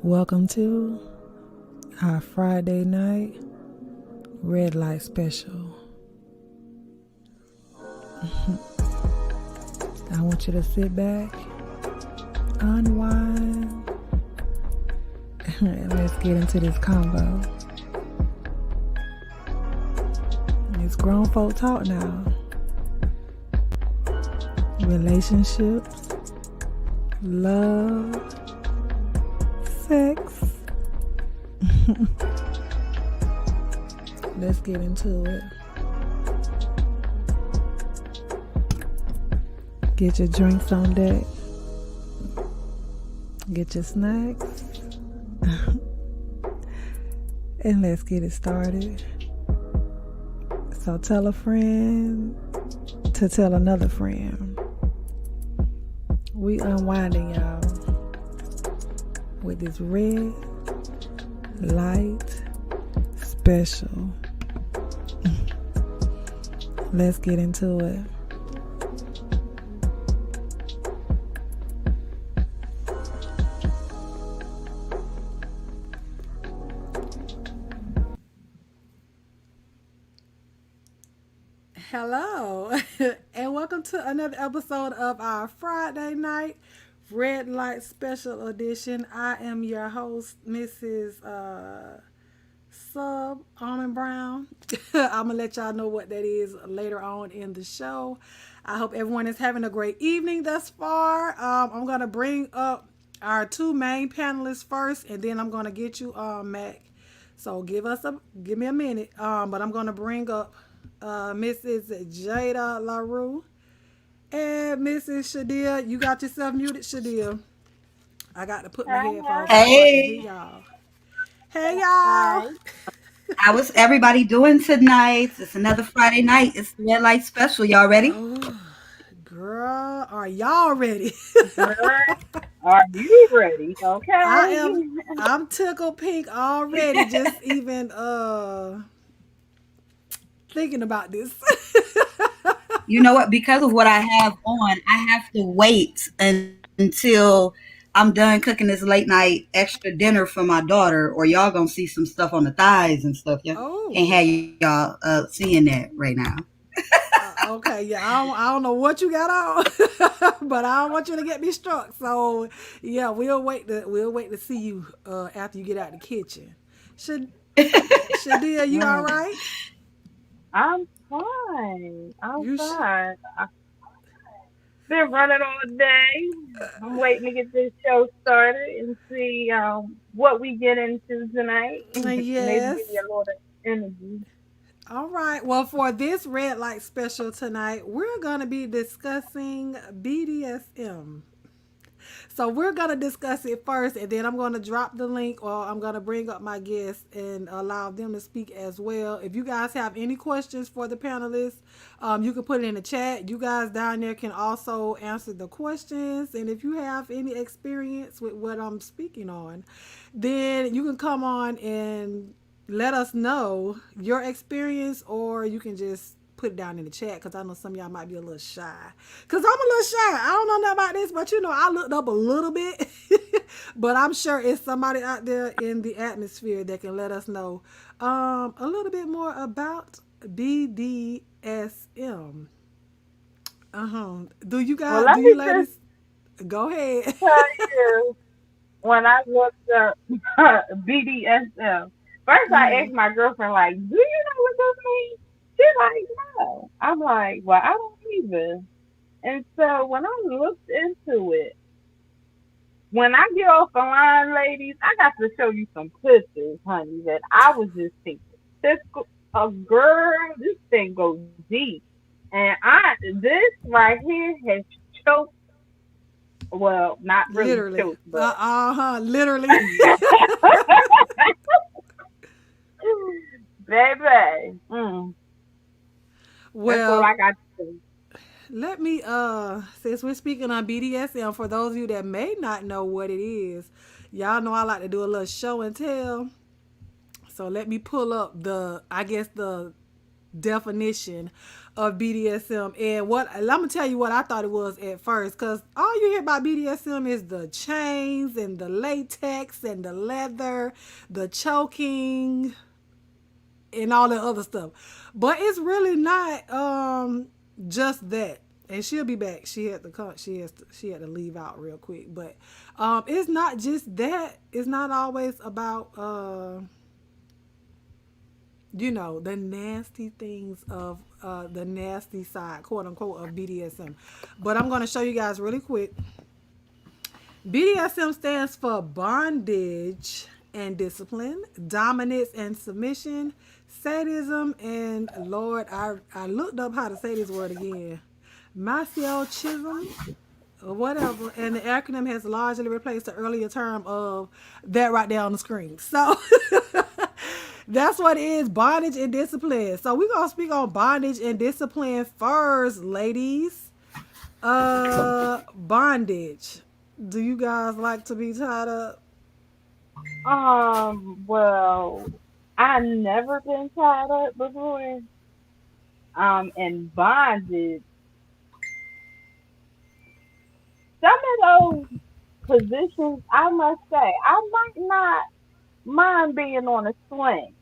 Welcome to our Friday night red light special. I want you to sit back, unwind, and let's get into this combo. It's grown folk talk now. Relationships, love, sex. Let's get into it. Get your drinks on deck. Get your snacks. And let's get it started. So tell a friend to tell another friend. We unwinding, y'all, with this red light special. Let's get into it. Hello, and welcome to another episode of our Friday night red light special edition. I am your host, Mrs. Sub Almond Brown. I'm gonna let y'all know what that is later on in the show. I hope everyone is having a great evening thus far. I'm gonna bring up our two main panelists first, and then I'm gonna get you Mac. So give me a minute. But I'm gonna bring up Mrs. Jadalarue and Mrs. Shadia. You got yourself muted, Shadia. I got to put my headphones on so I can hear Hey, y'all. Hey y'all. Hi. how is everybody doing tonight? It's another Friday night. It's the Red Light Special. Y'all ready? Oh, girl, are y'all ready? Girl, are you ready? I Okay. am. I'm tickled pink already. Just even thinking about this. You know what? Because of what I have on, I have to wait until I'm done cooking this late night extra dinner for my daughter, or y'all gonna see some stuff on the thighs and stuff. Yeah, can't Oh, have y'all seeing that right now. okay. Yeah, I don't know what you got on, but I don't want you to get me struck. So yeah, we'll wait to see you after you get out the kitchen. Should Shadia, you all Mm, right? I'm fine. I'm You sh- fine. I've been running all day. I'm waiting to get this show started and see what we get into tonight. Maybe give you Yes. a little energy. All right. Well, for this red light special tonight, we're going to be discussing BDSM. So we're going to discuss it first, and then I'm going to drop the link, or I'm going to bring up my guests and allow them to speak as well. If you guys have any questions for the panelists, you can put it in the chat. You guys down there can also answer the questions. And if you have any experience with what I'm speaking on, then you can come on and let us know your experience, or you can just put it down in the chat, because I know some of y'all might be a little shy. Because I'm a little shy. I don't know nothing about this, but I looked up a little bit. But I'm sure it's somebody out there in the atmosphere that can let us know a little bit more about BDSM. Well, Do let me you just ladies go ahead? tell you when I looked up BDSM. First, I asked my girlfriend, like, "Do you know what this means?" She's like, "No." I'm like, "Well, I don't either." And so when I looked into it, when I get off the line, ladies, I got to show you some pussies, honey, that I was just thinking, this a girl, this thing goes deep. And this right here has choked, well, not really Literally. choked, but Literally. baby, that's all I Well, got to say. let me since we're speaking on BDSM, for those of you that may not know what it is, y'all know I like to do a little show and tell. So let me pull up the definition of BDSM. And what I'm gonna tell you what I thought it was at first, because all you hear about BDSM is the chains and the latex and the leather, the choking, and all the other stuff. But it's really not just that. And she'll be back. She had to come. She had to leave out real quick. But it's not just that. It's not always about the nasty things of the nasty side, quote unquote, of BDSM. But I'm gonna show you guys really quick. BDSM stands for bondage and discipline, dominance and submission, sadism, and Lord, I looked up how to say this word again. Masochism, or whatever, and the acronym has largely replaced the earlier term of that right there on the screen. So that's what it is, bondage and discipline. So we're gonna speak on bondage and discipline first, ladies. Bondage. Do you guys like to be tied up? Well, I never been tied up before. And bonded. Some of those positions, I must say, I might not mind being on a swing.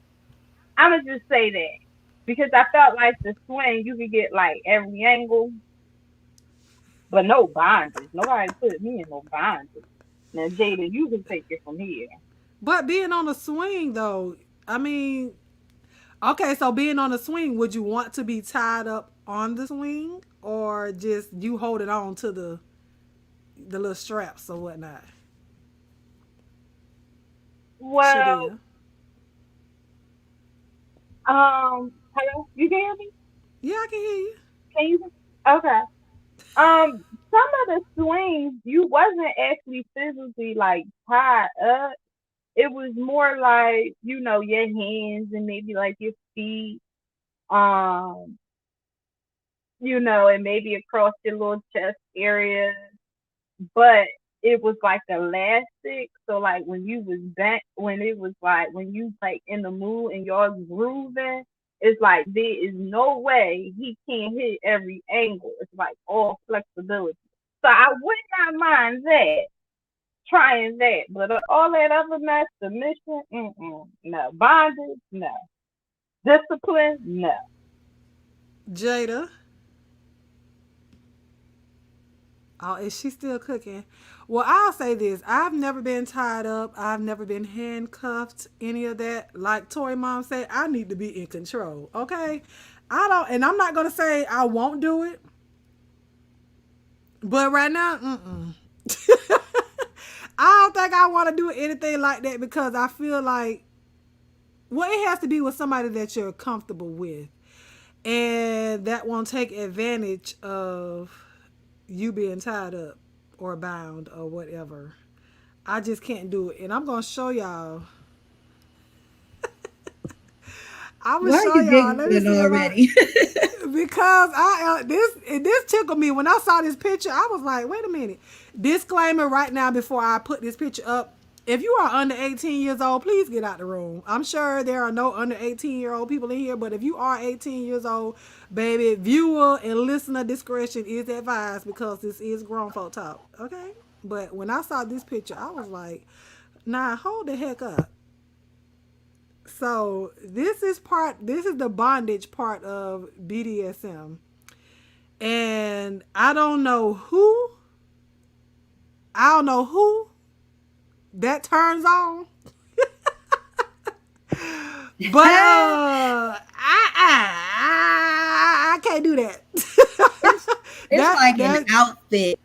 I'ma just say that because I felt like the swing you could get like every angle, but no bondage. Nobody put me in no bondage. Now, Jada, you can take it from here. But being on a swing though, I mean, okay, so being on a swing, would you want to be tied up on the swing or just you holding on to the little straps or whatnot? Well, Shadia. hello, you can hear me? Yeah, I can hear you. Can you? Okay. Some of the swings you wasn't actually physically like tied up. It was more like your hands and maybe like your feet, um, and maybe across your little chest area. But it was like elastic. So like when you was back, when it was like when you like in the mood and y'all grooving, it's like there is no way he can't hit every angle. It's like all flexibility. So I would not mind that trying that, but all that other mess, submission, no bondage, no discipline, no. Jada. Oh, is she still cooking? Well, I'll say this. I've never been tied up. I've never been handcuffed, any of that. Like Tori Mom said, I need to be in control. Okay? I don't, and I'm not going to say I won't do it. But right now, I don't think I want to do anything like that because I feel like, well, it has to be with somebody that you're comfortable with. And that won't take advantage of you being tied up or bound or whatever. I just can't do it. And I'm going to show y'all. I'm going Why to are show you y'all. Let me giggling see if I, already? because this tickled me when I saw this picture. I was like, wait a minute. Disclaimer right now before I put this picture up. If you are under 18 years old, please get out the room. I'm sure there are no under 18-year-old people in here, but if you are 18 years old, baby, viewer and listener discretion is advised because this is grown folk talk. Okay? But when I saw this picture, I was like, nah, hold the heck up. So this is the bondage part of BDSM. And I don't know who that turns on. But I can't do that. it's it's that like an that outfit.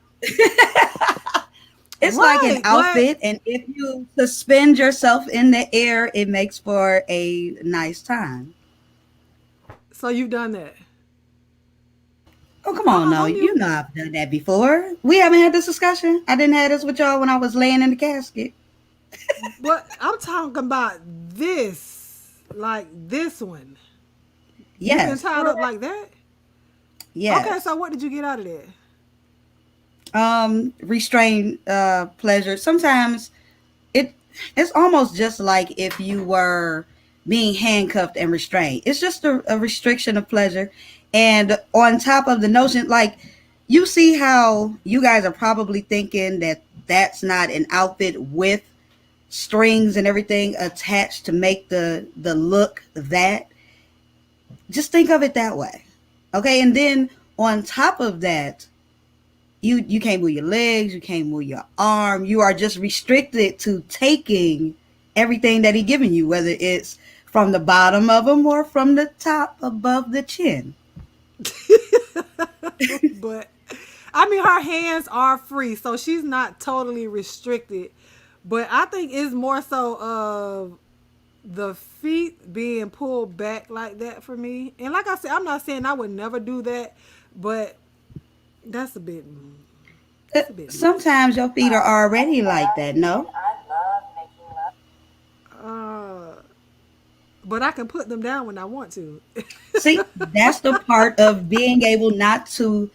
It's like an right, but outfit, and if you suspend yourself in the air, it makes for a nice time. so you've done that. Oh, come on, no. Don't You mute. know I've done that before. We haven't had this discussion. I didn't have this with y'all when I was laying in the casket. But I'm talking about this, like this one. You've been Yes, tied up like that. Okay, yes. so what did you get out of that? Restrained pleasure. Sometimes it it's almost just like if you were being handcuffed and restrained. It's just a restriction of pleasure. And on top of the notion, like, you see how you guys are probably thinking that that's not an outfit with strings and everything attached to make the look that. Just think of it that way. Okay, and then on top of that, you can't move your legs, you can't move your arm. You are just restricted to taking everything that he giving you, whether it's from the bottom of him or from the top above the chin. But I mean, her hands are free, so she's not totally restricted. But I think it's more so of the feet being pulled back like that for me. And like I said, I'm not saying I would never do that, but that's a bit. That's a bit much. Sometimes your feet are already like that, no? Uh, but I can put them down when I want to. See, that's the part of being able not to,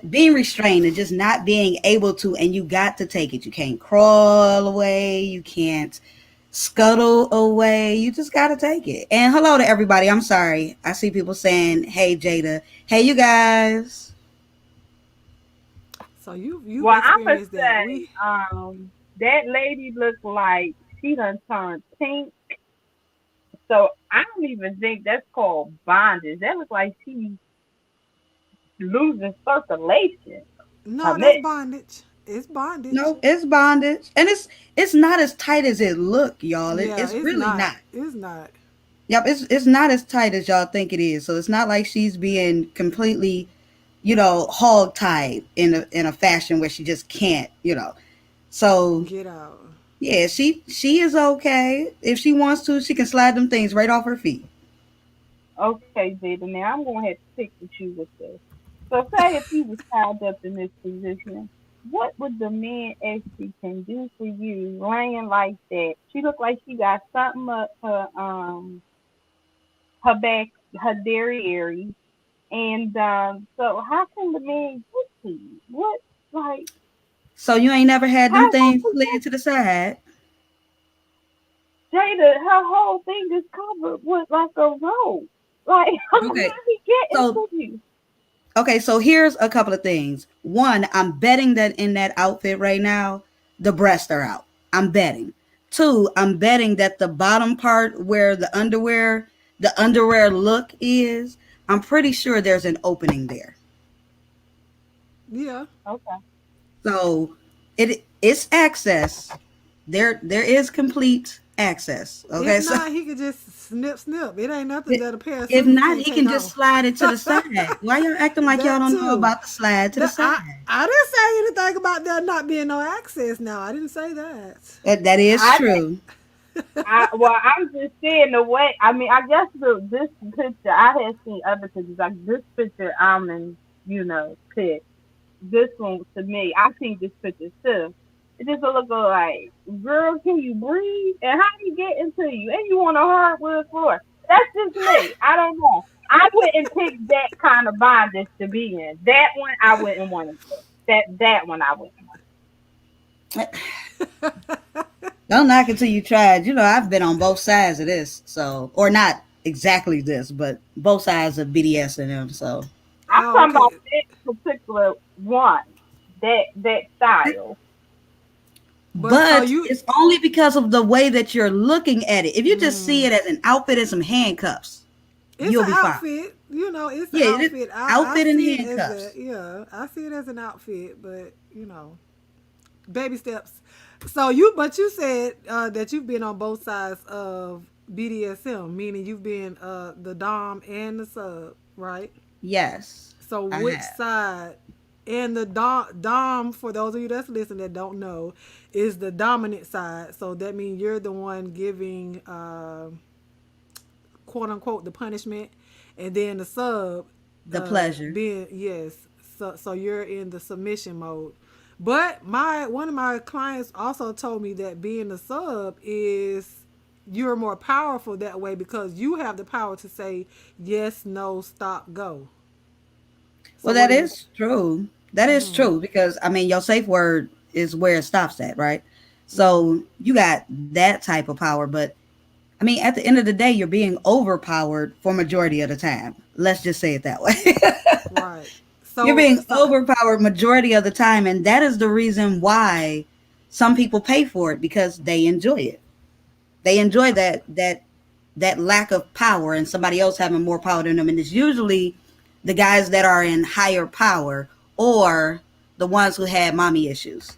being restrained and just not being able to, and you got to take it. You can't crawl away, you can't scuttle away, you just got to take it. And hello to everybody. I'm sorry. I see people saying, hey, Jada. Hey, you guys. So you've Well, I'm gonna experienced that. say, that lady looked like she done turned pink. So I don't even think that's called bondage. That looks like she's losing circulation. Her No, that's neck. bondage. It's bondage. No, it's bondage. And it's not as tight as it look, y'all. Yeah, It's it's really not. not. It's not. Yep, it's not as tight as y'all think it is. So it's not like she's being completely, hog tied in a fashion where she just can't. So Get out. yeah, she is okay. If she wants to, she can slide them things right off her feet. Okay, Jada. Now I'm gonna have to stick with you with this. So say if you was tied up in this position, what would the man actually can do for you laying like that? She looked like she got something up her back, her derriere, and so how can the man get to you? What like So you ain't never had them how things does slid to the side. Jada, her whole thing is covered with like a rope. Like how Okay. he get So into you? Okay, so here's a couple of things. One, I'm betting that in that outfit right now, the breasts are out. I'm betting. Two, I'm betting that the bottom part where the underwear look is, I'm pretty sure there's an opening there. Yeah. Okay. So it's access. There is complete access. If Okay, so not, he could just snip, snip. It ain't nothing that a pair of if scissors not, can't he take can just off. slide it to the side. Why y'all acting like y'all That don't know too. about the slide to the side? I didn't say anything about there not being no access. Now I didn't say that. That is I true. well, I'm just saying the way. I mean, I guess this picture I had seen other pictures like this picture. I'm in, pick. This one to me, I seen this picture too. It just look like, girl, can you breathe? And how do you get into you? And you on a hardwood floor? That's just me. I don't know. I wouldn't pick that kind of bondage to be in. That one I wouldn't want to pick. That one I wouldn't want. Don't knock it till you tried. I've been on both sides of this, so or not exactly this, but both sides of BDS and them. So, I'm Oh, talking about okay. that particular one. That style. But so but you, it's only because of the way that you're looking at it. If you just see it as an outfit and some handcuffs, it's you'll an be fine. outfit. It's an Yeah, it is outfit. I outfit and see it as a handcuffs. yeah. I see it as an outfit, but baby steps. So you said that you've been on both sides of BDSM, meaning you've been the dom and the sub, right? Yes, So I which have. side? And the dom, for those of you that's listening that don't know, is the dominant side. So that means you're the one giving, quote unquote, the punishment, and then the sub, The pleasure. being yes. So you're in the submission mode. But my one of my clients also told me that being the sub is you're more powerful that way because you have the power to say yes, no, stop, go. So Well, what that do you? is true. That is true because I mean, your safe word is where it stops at, right? So you got that type of power, but I I mean, at the end of the day, you're being overpowered for majority of the time. Let's just say it that way. Right. You're So being so overpowered majority of the time, and that is the reason why some people pay for it because they enjoy it. They enjoy that lack of power and somebody else having more power than them, and it's usually the guys that are in higher power or the ones who had mommy issues.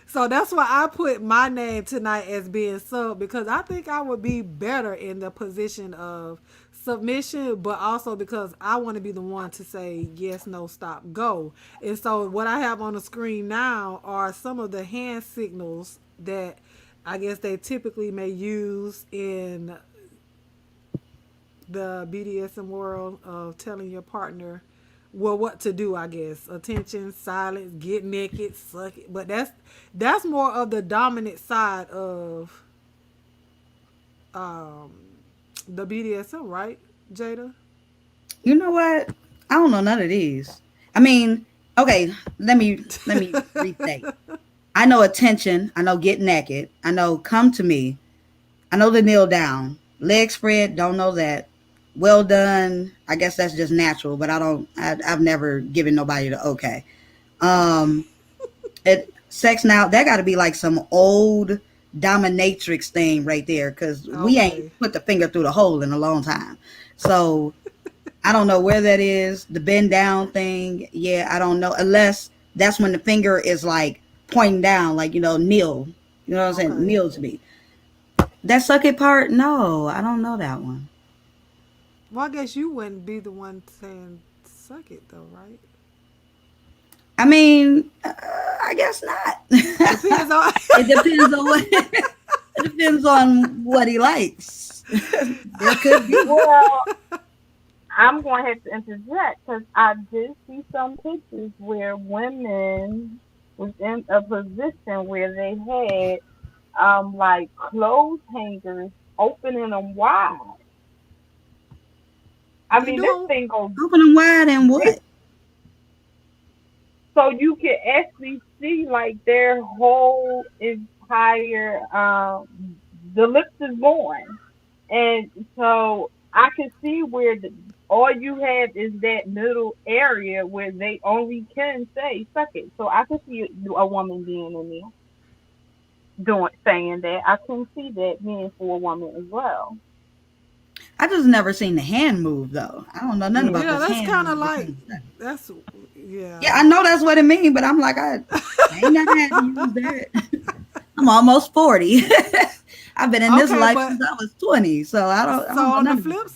So that's why I put my name tonight as being sub because I think I would be better in the position of submission, but also because I want to be the one to say yes, no, stop, go. And so what I have on the screen now are some of the hand signals that I guess they typically may use in the BDSM world of telling your partner, well, what to do. I guess attention, silence, get naked, suck it. But that's more of the dominant side of um, the BDSM, right, Jada? You know what? I don't know none of these. I mean, okay, let me restate. I know attention. I know get naked. I know come to me. I know the kneel down. Leg spread. Don't know that. Well done. I guess that's just natural, but I don't. I've never given nobody the okay. Um, sex now that got to be like some old dominatrix thing right there, because we ain't Okay. put the finger through the hole in a long time. So I don't know where that is. The bend down thing, yeah, I don't know. Unless that's when the finger is like pointing down, like kneel. You know what I'm saying? Okay. Kneel to me. That suck it part, no, I don't know that one. Well, I guess you wouldn't be the one saying suck it though, right? I mean, I guess not. Depends on. It depends on what. It depends on what he likes. There could be. Well, I'm going to have to interject because I did see some pictures where women was in a position where they had like clothes hangers opening them wide. I You mean, this doing thing goes Open them wide and this what? so you can actually see like their whole entire the lips is born, and so I can see where all you have is that middle area where they only can say suck it. So I can see a woman being in there doing saying that. I can see that being for a woman as well. I just never seen the hand move though. I don't know nothing Me about yeah, this that's hand kind of move. like that's Yeah, yeah. I know that's what it means, but I'm like, I ain't never had to use that. I'm almost 40. I've been in this Okay, life but since I was 20, so I so don't know nothing about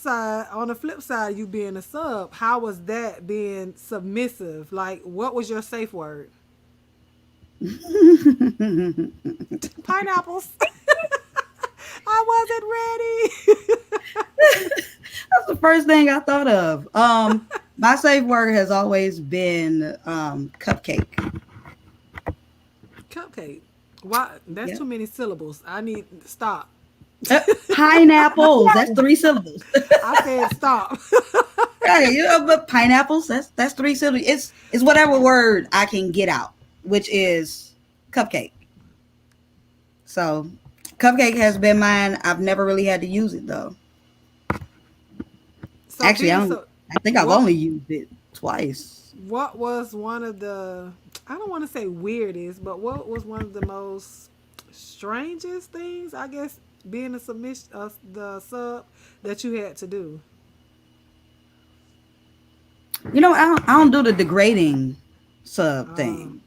on the flip side, you being a sub, how was that being submissive? Like, what was your safe word? it. Pineapples. I wasn't ready. That's the first thing I thought of. My safe word has always been cupcake. Cupcake. Why? That's Yeah. too many syllables. I need stop. Pineapples. That's 3 syllables. I said stop. Right, but pineapples. That's 3 syllables. It's whatever word I can get out, which is cupcake. So, cupcake has been mine. I've never really had to use it though. So Actually, I being don't. so, I think I've what only used it twice. what was one of the, I don't want to say weirdest, but what was one of the most strangest things, I guess, being a submission, the sub that you had to do? I don't do the degrading sub Uh, thing.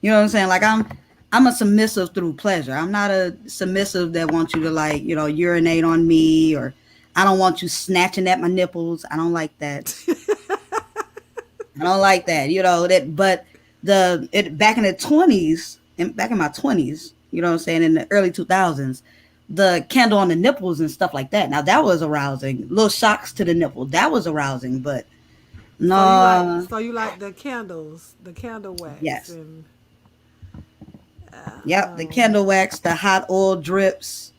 You know what I'm saying? Like I'm a submissive through pleasure. I'm not a submissive that wants you to like, urinate on me, or I don't want you snatching at my nipples. I don't like that. I don't like that. That but back in the 20s and back in my 20s, what I'm saying, in the early 2000s, the candle on the nipples and stuff like that. Now that was arousing. Little shocks to the nipple. That was arousing, but no. so you like the candles, the candle wax, Yes. and Yep, the candle wax, the hot oil drips,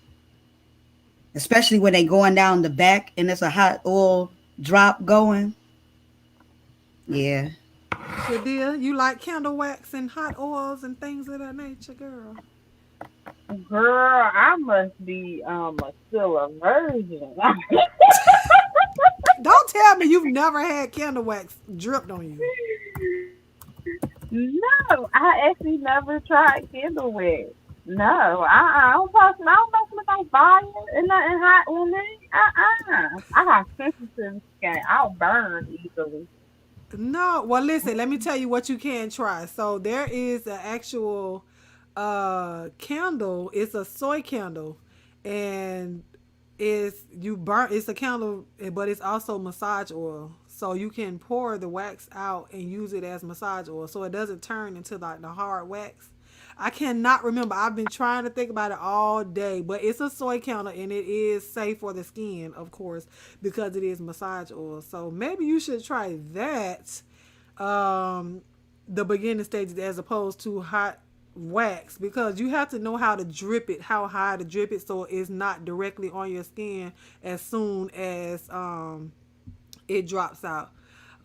especially when they going down the back and it's a hot oil drop going. Yeah. Shadia, you like candle wax and hot oils and things of that nature, girl? Girl, I must be still a virgin. Don't tell me you've never had candle wax dripped on you. No, I actually never tried candle wax. No, I don't pass. I don't mess with no fire and nothing hot on me. I got sensitive skin. I'll burn easily. No, well, listen, let me tell you what you can try. So there is an actual candle. It's a soy candle, and it's a candle, but it's also massage oil. So you can pour the wax out and use it as massage oil, so it doesn't turn into like the hard wax. I cannot remember. I've been trying to think about it all day, but it's a soy candle and it is safe for the skin, of course, because it is massage oil. So maybe you should try that, um, the beginning stages as opposed to hot wax, because you have to know how to drip it, how high to drip it, so it's not directly on your skin as soon as it drops out.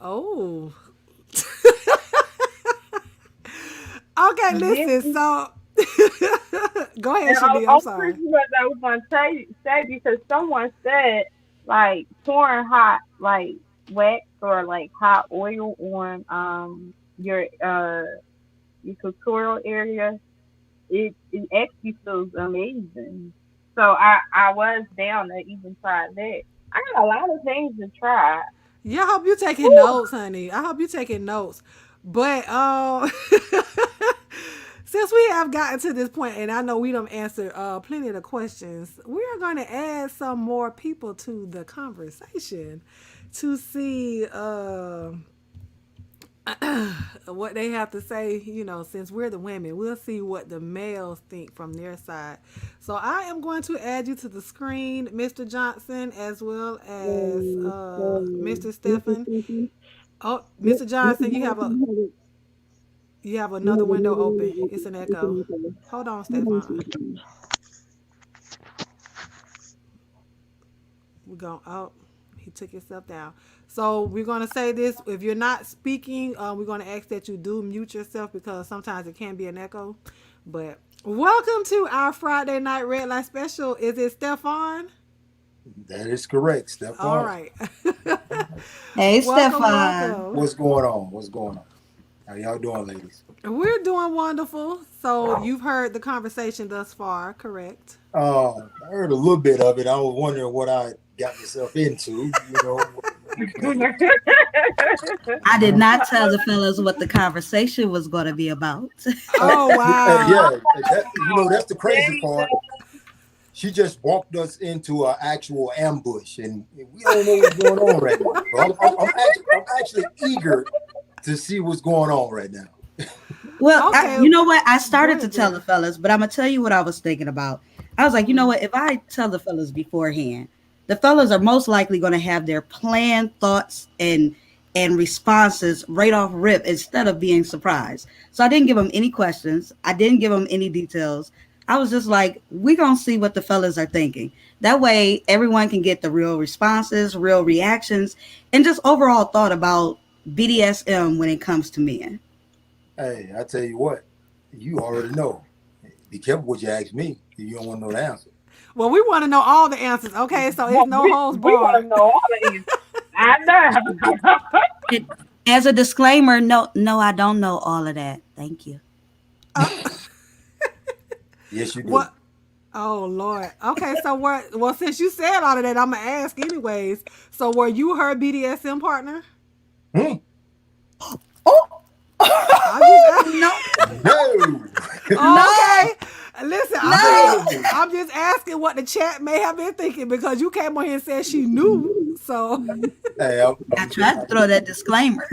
Oh, okay. Yeah, Listen, so go ahead, and Shadi. I'm I'm sorry. pretty much I was gonna say because someone said like pouring hot like wax or like hot oil on your clitoral area, it actually feels amazing. So I was down to even try that. I got a lot of things to try. Yeah, I hope you taking Whew. notes, honey. I hope you taking notes. But since we have gotten to this point, and I know we don't answer plenty of the questions, we are going to add some more people to the conversation to see what they have to say. Since we're the women, we'll see what the males think from their side. So I am going to add you to the screen, Mr. Johnson, as well as Mr. Stephen. Oh, Mr. Johnson, you have another window open. It's an echo. Hold on, Stefan. We're going. Oh, he took himself down. So we're gonna say this. If you're not speaking, we're gonna ask that you do mute yourself because sometimes it can be an echo. But welcome to our Friday night red light special. Is it Stefan? That is correct, All Stephon. right. Hey, Welcome, Stefan. welcome. What's going on? What's going on? How y'all doing, ladies? We're doing wonderful. So you've heard the conversation thus far, correct? I heard a little bit of it. I was wondering what I got myself into. I did not tell the fellas what the conversation was going to be about. Oh wow. Yeah, that's the crazy part. She just walked us into an actual ambush, and we don't know what's going on right now. So I'm actually eager to see what's going on right now. Well, Okay. you know what? I started to Good, tell good. the fellas, but I'm going to tell you what I was thinking about. I was like, you know Mm-hmm. what? If I tell the fellas beforehand, the fellas are most likely going to have their planned thoughts and responses right off rip instead of being surprised. So I didn't give them any questions. I didn't give them any details. I was just like, we're going to see what the fellas are thinking. That way, everyone can get the real responses, real reactions, and just overall thought about BDSM when it comes to men. Hey, I tell you what, you already know. Be careful what you ask me if you don't want to know the answer. Well, we want to know all the answers. Okay, so it's no holds We want barred. to know all the answers. I know. It, as a disclaimer, no, I don't know all of that. Thank you. Uh, Yes, you do. what? Oh Lord. Okay, so what? Well, since you said all of that, I'm gonna ask anyways. So, were you her BDSM partner? Hmm? Oh I just no, No, oh, okay. Listen, no. I'm just asking what the chat may have been thinking because you came on here and said she knew. So, hey, I tried to throw that disclaimer.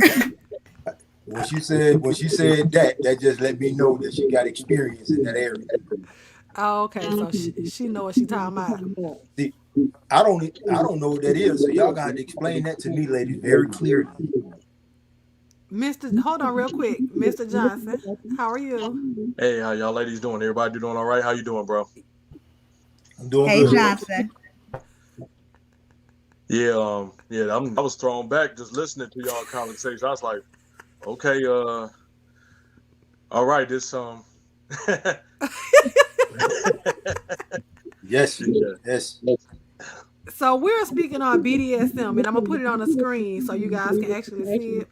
when she said that just let me know that she got experience in that area. oh, okay. So she know what she talking about. See, I don't know what that is, so y'all got to explain that to me, ladies, very clearly. Hold on real quick, Mr. Johnson. How are you? Hey, how y'all ladies doing? Everybody doing all right? How you doing, bro? I'm doing Hey, good. Johnson. Yeah, I was thrown back just listening to y'all conversation. I was like, okay, all right, this Yes, Yeah. yes. So we're speaking on BDSM, and I'm gonna put it on the screen so you guys can actually see it.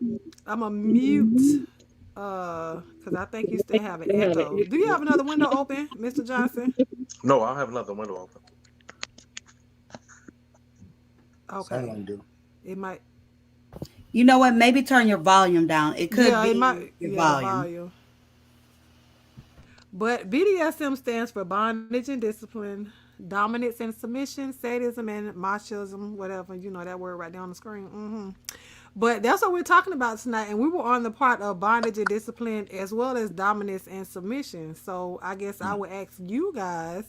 I'm gonna mute, because I think you still have an echo. Do you have another window open, Mr. Johnson? No, I have another window open. Okay, Someone do. it might. You know what? Maybe turn your volume down. It could Yeah, it be might. your Yeah, the volume. volume. But BDSM stands for bondage and discipline, dominance and submission, sadism and machismo, whatever. You know that word right there on the screen. But that's what we're talking about tonight. And we were on the part of bondage and discipline as well as dominance and submission. So I guess I would ask you guys,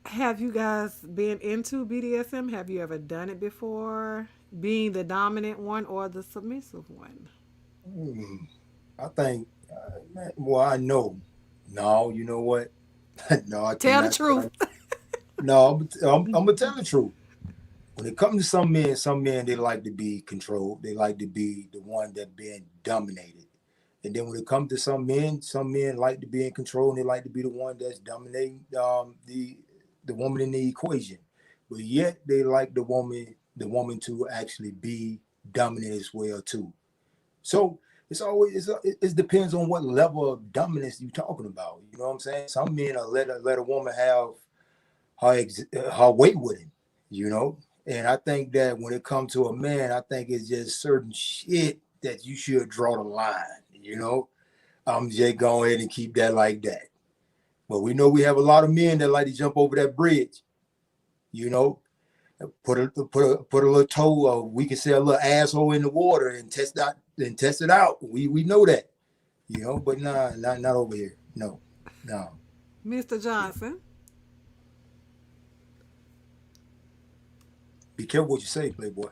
have you guys been into BDSM? Have you ever done it before? Being the dominant one or the submissive one? Hmm. I think, well, I know. No, you know what? No, I Tell the cannot. truth. No, I'm gonna tell the truth. When it comes to some men they like to be controlled. They like to be the one that being dominated. And then when it comes to some men like to be in control and they like to be the one that's dominating the woman in the equation. But yet they like the woman to actually be dominant as well too. So it depends on what level of dominance you're talking about. You know what I'm saying? Some men are let a woman have her way with him. You know, and I think that when it comes to a man, I think it's just certain shit that you should draw the line. You know, I'm just go ahead and keep that like that. But we know we have a lot of men that like to jump over that bridge. You know, put a little toe, or we can say a little asshole in the water and test it out. We know that, but nah, not over here. No, no. Mr. Johnson. Be careful what you say, Playboy.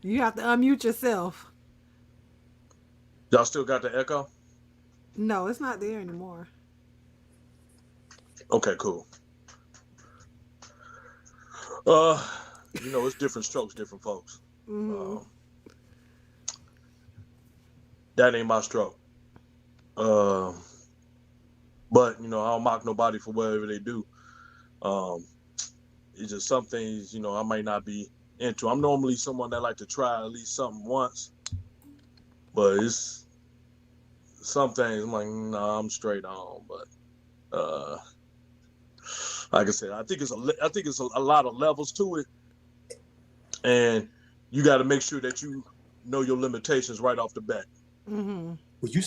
You have to unmute yourself. Y'all still got the echo? No, it's not there anymore. Okay, cool. Uh, it's different strokes, different folks. That ain't my stroke. But I don't mock nobody for whatever they do. It's just some things, I might not be into. I'm normally someone that like to try at least something once, but it's some things I'm like, nah, I'm straight on. But like I said, I think it's a lot of levels to it, and you got to make sure that you know your limitations right off the bat. But you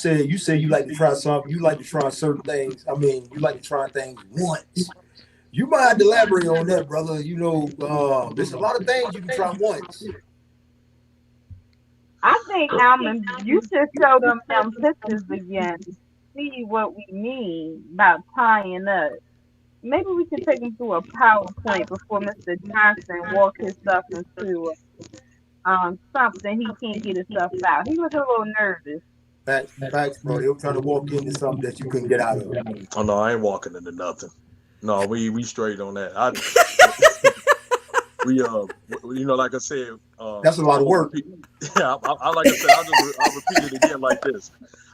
like to try something. You like to try certain things. I mean, you like to try things once. You might have to elaborate on that, brother. There's a lot of things you can try once. I think you should show them pictures again. See what we mean about tying up. Maybe we should take him through a PowerPoint before Mr. Johnson walks himself into something he can't get himself out. He was a little nervous. Facts, bro. They were trying to walk into something that you couldn't get out of. Oh no, I ain't walking into nothing. No, we straight on that. Like I said, That's a lot of work. Like I said, I'll repeat it again like this.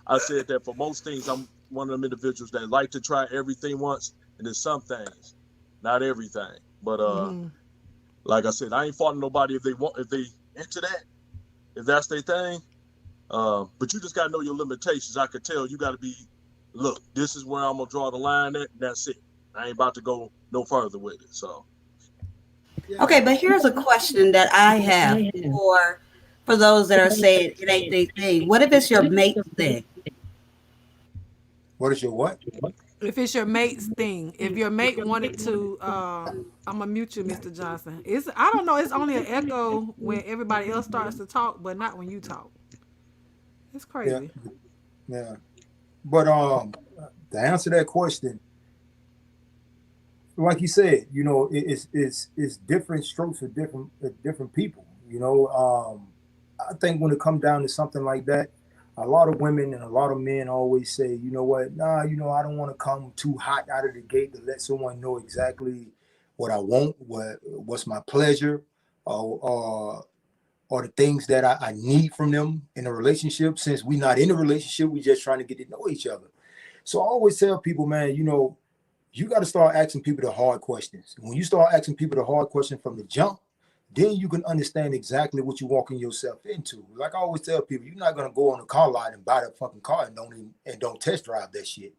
I said that for most things, I'm one of them individuals that like to try everything once, and there's some things, not everything. But like I said, I ain't faulting nobody if they into that, if that's their thing. But you just gotta know your limitations. I could tell you gotta be, look, this is where I'm gonna draw the line at, and that's it. I ain't about to go no further with it. So Okay, but here's a question that I have for those that are saying it ain't their thing. What if it's your mate's thing? What is your what? If it's your mate's thing, if your mate wanted to, I'm gonna mute you, Mr. Johnson. I don't know. It's only an echo when everybody else starts to talk, but not when you talk. It's Yeah, crazy. yeah. But to answer that question, like you said, it's different strokes for different people. I think when it comes down to something like that, a lot of women and a lot of men always say, you know what, nah, I don't want to come too hot out of the gate to let someone know exactly what I want, what's my pleasure, or the things that I need from them in a relationship. Since we're not in a relationship, we're just trying to get to know each other. So I always tell people, man, you got to start asking people the hard questions. When you start asking people the hard question from the jump, then you can understand exactly what you're walking yourself into. Like I always tell people, you're not gonna go on a car lot and buy that fucking car and don't test drive that shit.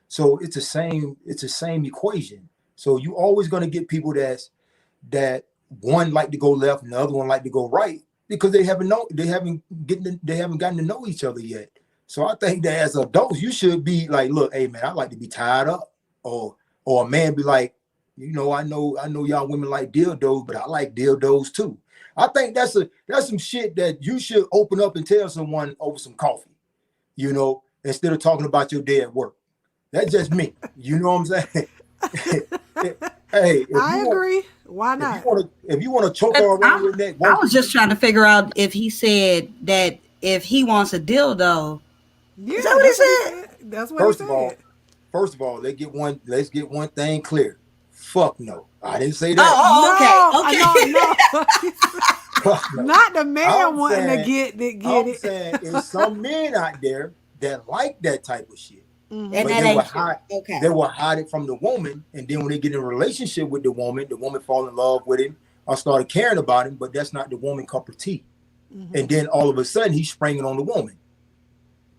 So it's the same equation. So you always gonna get people that one like to go left and the other one like to go right because they haven't gotten to know each other yet. So I think that as adults, you should be like, look, hey man, I like to be tied up, or a man be like, I know y'all women like dildos, but I like dildos too. I think that's some shit that you should open up and tell someone over some coffee, instead of talking about your day at work. That's just me. You know what I'm saying? Hey, I agree. Why not? if you want to choke her around your neck, I was just trying to figure out if he said that if he wants a dildo. Yeah, Is that what he said? That's what First he of all, said. let's get one thing clear. Fuck no. I didn't say that. Oh, okay. No, Fuck no. not the man I'm wanting to saying- get I'm it. saying there's some men out there that like that type of shit. Mhm. And But that they will ain't true. hide Okay. they will hide it from the woman, and then when they get in a relationship with the woman fall in love with him or started caring about him, but that's not the woman cup of tea. Mhm. And then all of a sudden he's springing on the woman.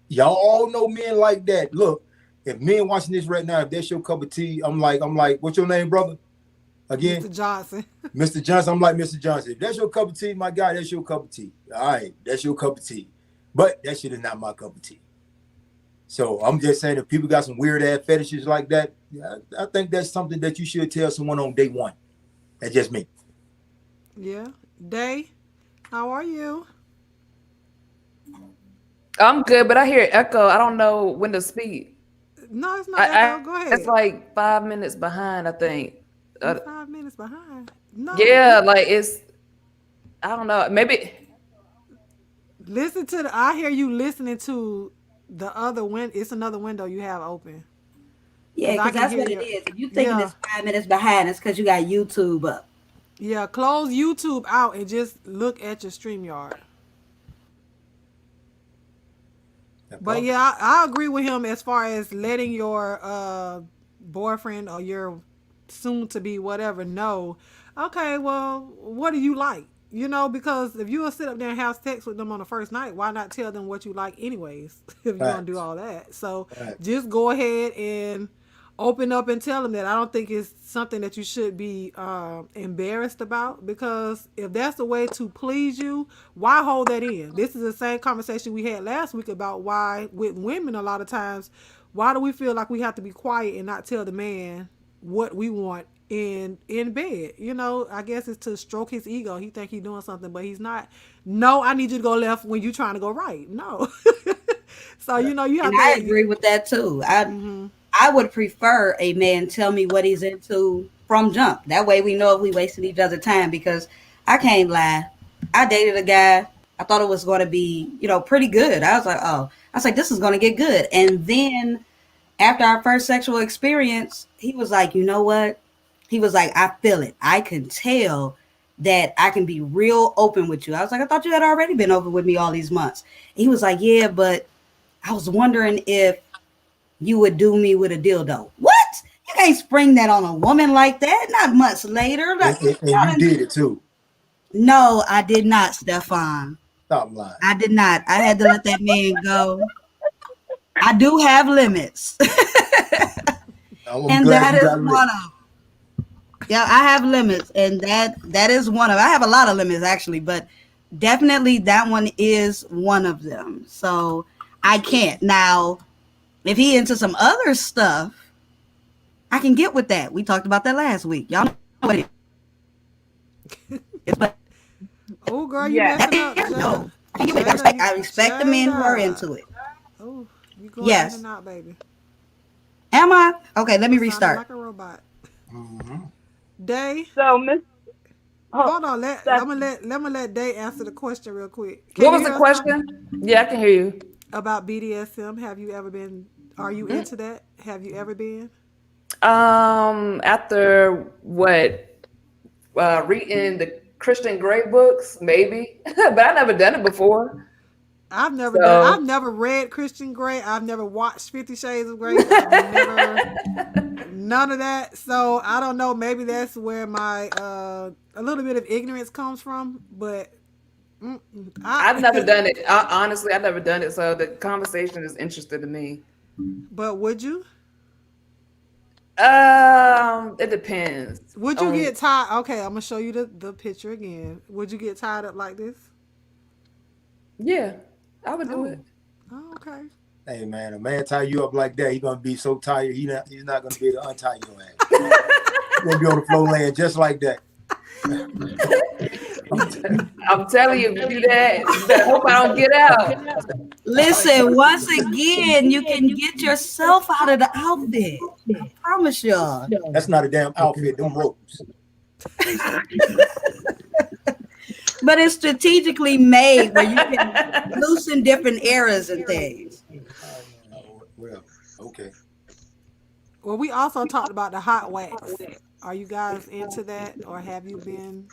Y'all all know men like that. Look, if men watching this right now, if that's your cup of tea, I'm like, what's your name, brother? Again, Mr. Johnson. Mr. Johnson. I'm like, Mr. Johnson. If that's your cup of tea, my guy, that's your cup of tea. All right, that's your cup of tea. But that shit is not my cup of tea. So I'm just saying, if people got some weird ass fetishes like that, I think that's something that you should tell someone on day one. That's just me. Yeah. Day, how are you? I'm good, but I hear echo. I don't know when to speak. No, it's not echo. Go ahead. It's like 5 minutes behind, I think. You're 5 minutes behind. No. Yeah, like it's. I don't know. Maybe. Listen to I hear you listening to the other window. It's another window you have open. Yeah, I because can that's hear what you. it is. If you thinking Yeah. it's 5 minutes behind, it's because you got YouTube up. Yeah, close YouTube out and just look at your StreamYard. But yeah, I agree with him as far as letting your boyfriend or your soon to be whatever know, okay, well, what do you like? Because if you will sit up there and have sex with them on the first night, why not tell them what you like anyways? If you're gonna do all that. So just go ahead and open up and tell them that. I don't think it's something that you should be embarrassed about, because if that's the way to please you, why hold that in? This is the same conversation we had last week about why with women a lot of times, why do we feel like we have to be quiet and not tell the man what we want in bed? I guess it's to stroke his ego. He think he's doing something, but he's not. No, I need you to go left when you're trying to go right. No. So you have And to. I agree with that too. I would prefer a man tell me what he's into from jump. That way we know if we wasting each other's time, because I can't lie. I dated a guy. I thought it was going to be, pretty good. I was like, this is going to get good. And then after our first sexual experience, he was like, you know what? He was like, I feel it. I can tell that I can be real open with you. I was like, I thought you had already been open with me all these months. He was like, yeah, but I was wondering if you would do me with a dildo. What? You can't spring that on a woman like that. Not months later. Like, And you did it too. no, I did not, Stefan. Stop lying. I did not. I had to let that man go. I do have limits. I'm And glad that you is got one lit. of them. Yeah, I have limits, and that is one of. I have a lot of limits actually, but definitely that one is one of them. So I can't. Now, if he into some other stuff, I can get with that. We talked about that last week. Y'all know what it is. But Oh, girl, you Yeah. messing up, no, Jada. I respect the men who are Jada. into it. Oh, you going Yes. in and out, baby. Am I? Okay, let me Sounding restart. like a robot. Mhm. Day, So Miss, oh, hold on. that's Let me let Day answer the question real quick. Can What you was the hear us now? question? Yeah, I can hear you. About BDSM? Have you ever been? Are you into that? Have you ever been? After what? Reading the Christian Grey books, maybe, but I never done it before. So I've never read Christian Grey. I've never watched 50 Shades of Grey. I've never none of that. So I don't know. Maybe that's where my a little bit of ignorance comes from. But I've never I done it. Honestly, I've never done it. So the conversation is interesting to me. but would you? It depends Would you on. get tired? Okay, I'm gonna show you the picture again. Would you get tied up like this? Yeah, I would do Oh, it. oh okay. Hey man, a man tie you up like that, he's gonna be so tired. He's not gonna be able to untie your ass. You're gonna be on the floor laying just like that. I'm telling you, if you do that, you better hope I don't get out. Listen, once again, you can get yourself out of the outfit. I promise y'all. That's not a damn outfit, them ropes. But it's strategically made where you can loosen different eras and things. Well, okay. Well, we also talked about the hot wax. Are you guys into that, or have you been?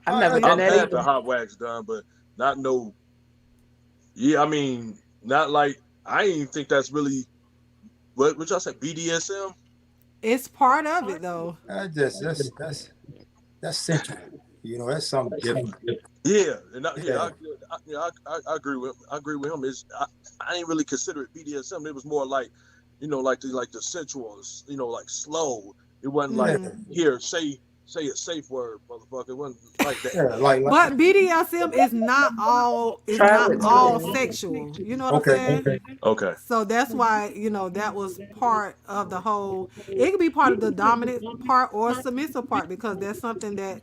I've never done I've that had the either. hot wax done, but not no. Yeah, I mean, not like I didn't even think that's really what y'all say BDSM. It's part of it though. That's central. You know, that's something different. Yeah, and Yeah. I agree with him. I ain't really consider it BDSM. It was more like, like the sensual, like slow. It wasn't like here say a safe word, motherfucker. It wasn't like that. Yeah, like But BDSM is not all Try it too. sexual. You know what I'm okay. saying? Okay. So that's why, that was part of the whole. It could be part of the dominant part or submissive part because that's something that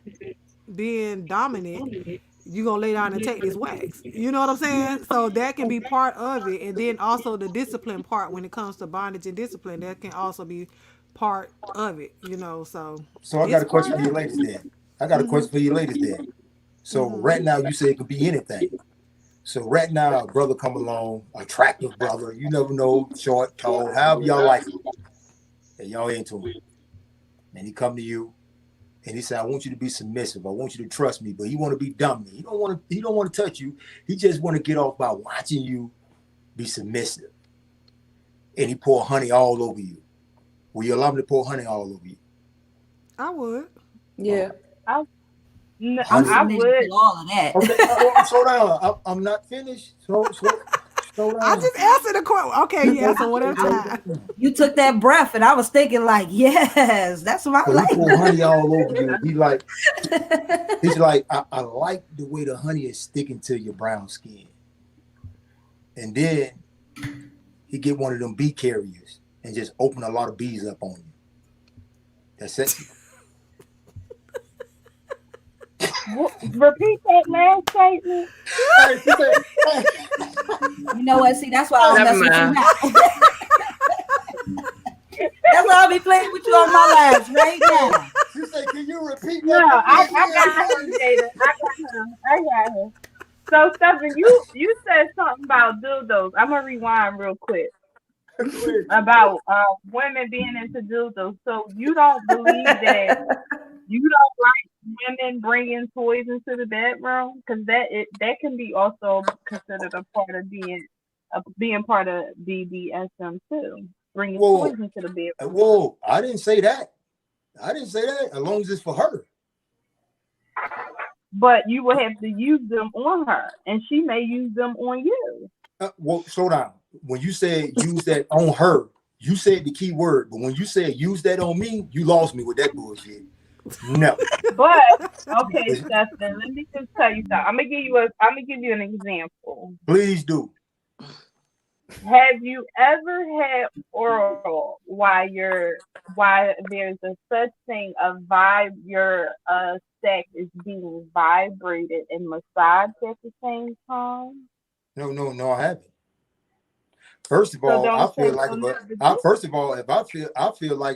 being dominant, you're going to lay down and take this wax. You know what I'm saying? So that can be part of it. And then also the discipline part when it comes to bondage and discipline, that can also be part of it, so So I got it's a question part for you of it. ladies then. So right now you say it could be anything. So right now a brother come along, attractive brother, you never know, short, tall, however y'all like him. And y'all into him. And he come to you and he said, I want you to be submissive. I want you to trust me, but he want to be dominant. He don't want to touch you. He just want to get off by watching you be submissive. And he pour honey all over you. Will you allow him to pour honey all over you? I would. Yeah. I I'm would. with all of that. Okay, slow down. I'm not finished. Slow down. I just answered the question. Okay, you answer one at a time. You took that breath, and I was thinking, like, yes, that's my So he pour life. honey all over you. He's like, I like the way the honey is sticking to your brown skin. And then he get one of them bee carriers and just open a lot of bees up on you. That's it. Repeat that last statement. You know what? See, that's why I don't mess with you Never now. That's why I'll be playing with you on my lives right now. She said, can you repeat No, that? I got her, Jada. I got her. So, Stephen, you said something about dildos. I'm gonna rewind real quick about women being into dildos. So you don't believe that you don't like women bringing toys into the bedroom because that can be also considered a part of being part of BDSM too. Bringing Whoa. toys into the bedroom. Whoa, I didn't say that. As long as it's for her. But you will have to use them on her, and she may use them on you. Well, slow down. When you said use that on her, you said the key word. But when you said use that on me, you lost me with that bullshit. No. But okay, Stephen, let me just tell you something. I'm gonna give you an example. Please do. Have you ever had oral while there's a such thing of your sex is being vibrated and massaged at the same time? No, I haven't. First of all, I feel like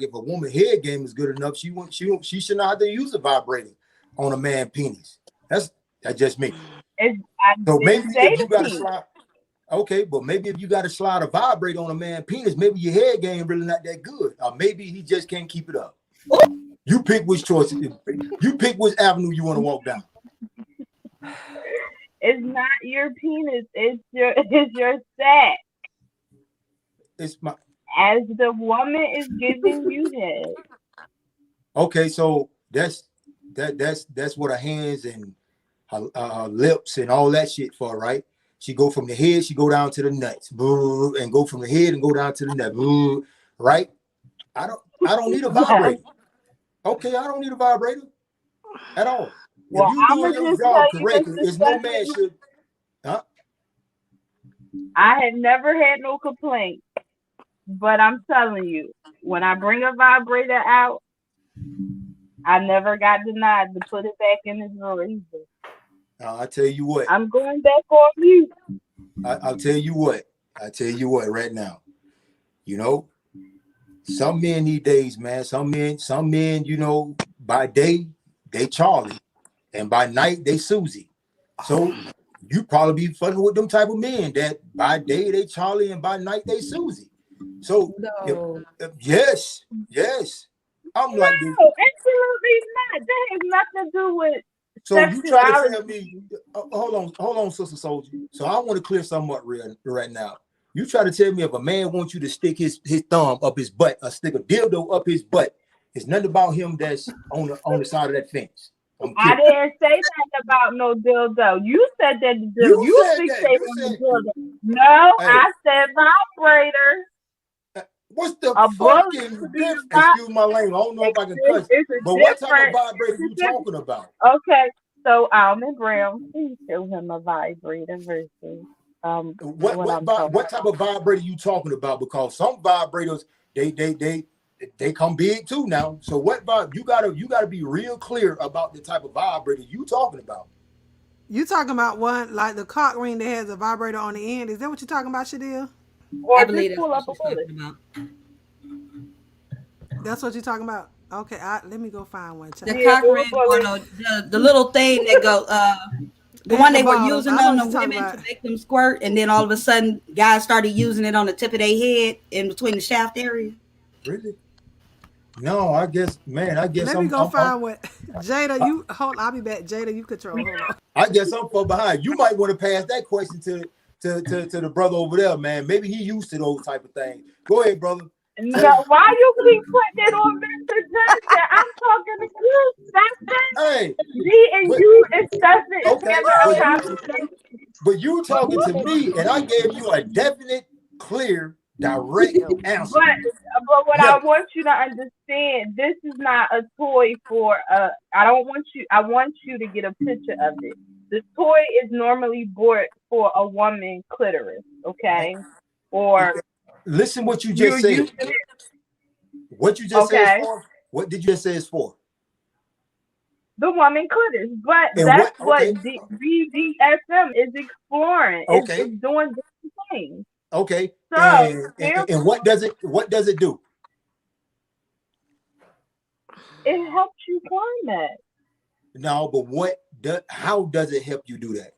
if a woman head game is good enough, she should not have to use a vibrator on a man penis. That's just me. So maybe if you got to slide, okay, but maybe if you got to slide a vibrator on a man penis, maybe your head game really not that good, or maybe he just can't keep it up. You pick which choice. You pick which avenue you want to walk down. It's not your penis. It's your sack. It's my As the woman is giving you head. okay. So that's what her hands and her lips and all that shit for, right? She go from the head, she go down to the nuts, boo, and go from the head and go down to the nut, boo, right? I don't need a Yes. vibrator. Okay, I don't need a vibrator at all. If Well, you I'm doing gonna your just tell job you this correctly, is no man discussion. should. Huh? I had never had no complaint, but I'm telling you, when I bring a vibrator out, I never got denied to put it back in his drawer either. I tell you what. I'm going back on mute. I'll tell you what. I tell you what. Right now, you know, some men need days, man. Some men, by day they Charlie, and by night they Susie. So you probably be fucking with them type of men that by day they Charlie and by night they Susie. So No. yes, I'm like this. No, absolutely not. That has nothing to do with So you try to tell me, sexuality. hold on, Sister Soldier. So I want to clear something up right now. You try to tell me if a man wants you to stick his thumb up his butt or stick a dildo up his butt, it's nothing about him that's on the side of that fence. I'm I kidding. didn't say that about no dildo. You said that the dildo. You You said that. fixate You on the said, dildo. No, hey, I said vibrator. what's the A bullet fucking could be difference? a vibrator. Excuse my language. I don't know if I can cuss, It's a but what type of different. vibrator It's a you different. talking about? Okay, so Almond Brown, please show him a vibrator versus what I'm talking What type about. of vibrator you talking about? Because some vibrators they come big too now. So what you gotta be real clear about the type of vibrator you talking about. You talking about one like the cock ring that has a vibrator on the end? Is that what you're talking about, Shadil? Or I just believe that's pull what up a she's bullet. talking about. That's what you're talking about. Okay, let me go find one, The child. Yeah, cock do a ring or bullet. the little thing that go the At one the they were bottom, using I know on what the you're talking women about. to make them squirt, and then all of a sudden guys started using it on the tip of their head in between the shaft area. Really? No, I guess, man. I guess Let me I'm. go find what Jada. I, You hold. I'll be back. Jada, you control. Hold on. I guess I'm far behind. You might want to pass that question to the brother over there, man. Maybe he used to those type of things. Go ahead, brother. No, why you keep putting it on Mr. Johnson? I'm talking to you, Stephen. Hey, Me and but you is okay, having a conversation. but you talking to me, and I gave you a definite, clear, direct answer. But what I No, want you to understand, this is not a toy for I don't want you. I want you to get a picture of it. The toy is normally bought for a woman clitoris, okay? Or listen what you you're just said. using it, What you just said is okay? for? What did you just say is for? The woman clitoris, but And that's what? what Okay, BDSM is exploring. okay, It's doing different things. okay. So And what therefore, does it do? it helps you climax. No, but how does it help you do that?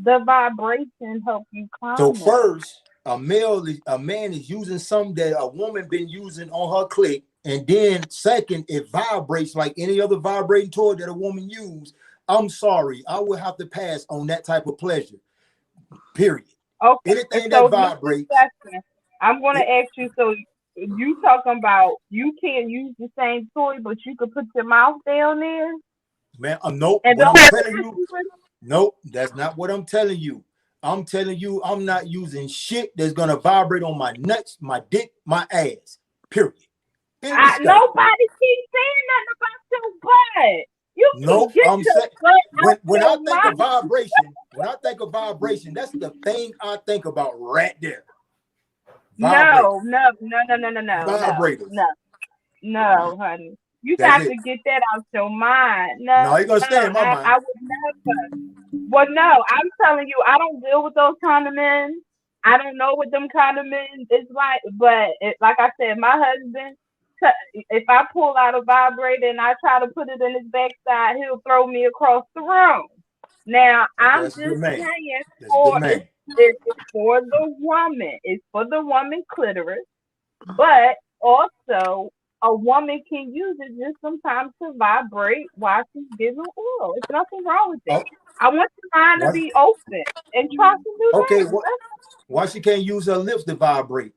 The vibration helps you So climax. first, a man is using something that a woman been using on her clit, and then second, it vibrates like any other vibrating toy that a woman use. I'm sorry, I will have to pass on that type of pleasure. Period. Okay, Anything that so Mr. vibrates, Session, I'm gonna it, ask you. So you talking about you can't use the same toy, but you could put your mouth down there man, nope. and What don't I'm have to telling touch you, you with nope, that's not what I'm telling you. I'm telling you, I'm not using shit that's gonna vibrate on my nuts, my dick, my ass. Period. End of discussion. Nobody keeps saying nothing about your butt. You can No, get I'm your saying butt out when I your think of mouth. vibration, that's the thing I think about right there. Vibrators. No, no, no, no, no, no, no, no, Vibrators. no, no, honey. You That's got it. to get that out your mind. No, No, you're gonna stay in my I mind. would never. Well, no, I'm telling you, I don't deal with those kind of men. I don't know what them kind of men is like, but like I said, my husband, if I pull out a vibrator and I try to put it in his backside, he'll throw me across the room. Now, Okay, I'm that's a good just man. saying That's a good man. it's for the woman. It's for the woman clitoris, but also a woman can use it just sometimes to vibrate while she's giving oral. There's nothing wrong with Oh, that. I want your mind to Why? be open and try some new Okay, things. why she can't use her lips to vibrate?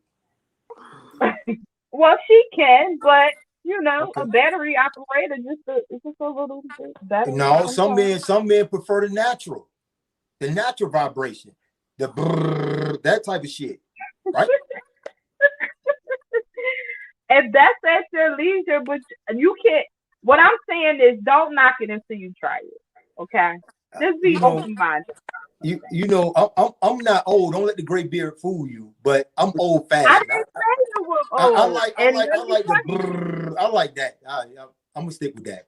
Well, she can, but a Okay. battery operator it's just a little bit better No, sometimes. some men prefer the natural vibration, the brrr, that type of shit, right? If that's at your leisure, but you can't. What I'm saying is, don't knock it until you try it. Okay, just be You know, open minded. I'm not old. Don't let the gray beard fool you. But I'm old I fashioned. didn't say you were I old, like and let me the tell you. brrr, I like that. I'm gonna stick with that.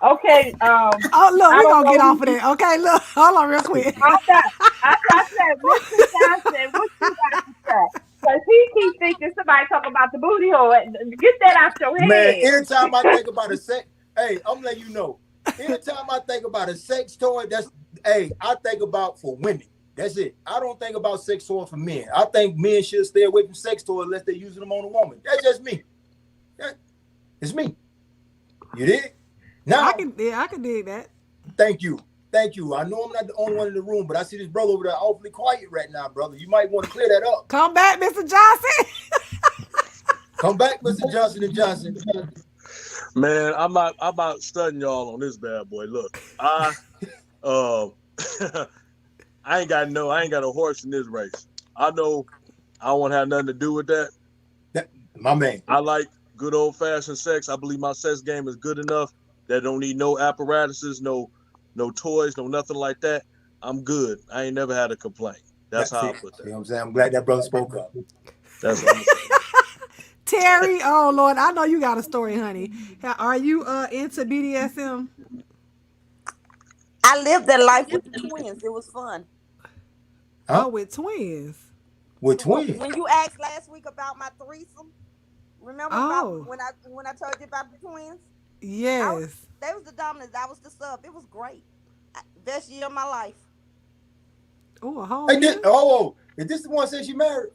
Okay, Oh, look, I we're don't going to get know off who of you. that. Okay, look, hold on real quick. I got. I said, Mr. Johnson, what you got to say? Because he keeps thinking somebody talking about the booty hole. Get that out your Man, head. anytime I think about a sex, hey, I'm letting you know. Anytime I think about a sex toy, I think about for women. That's it. I don't think about sex toy for men. I think men should stay away from sex toys unless they're using them on a woman. That's just me. It's me. You did? Now, I can dig that. thank you. Thank you. I know I'm not the only one in the room, but I see this brother over there awfully quiet right now, brother. You might want to clear that up. Come back, Mr. Johnson. Come back, Mr. Johnson and Johnson. Man, I'm not studying y'all on this bad boy. Look, uh, I ain't got a horse in this race. I know I don't want to have nothing to do with that. My man. I like good old fashioned sex. I believe my sex game is good enough that don't need no apparatuses, no toys, no nothing like that. I'm good. I ain't never had a complaint. That's how I put See that. what I'm saying? I'm glad that brother spoke up. That's what I'm saying. Terry, oh Lord, I know you got a story, honey. Are you into BDSM? I lived that life with the twins. It was fun. Huh? Oh, with twins. With twins. When you asked last week about my threesome, remember about Oh, when I told you about the twins? I was yes. they was the dominant. I was the sub. It was great. Best year of my life. Oh, a whole Hey, year? is this the one that said she married?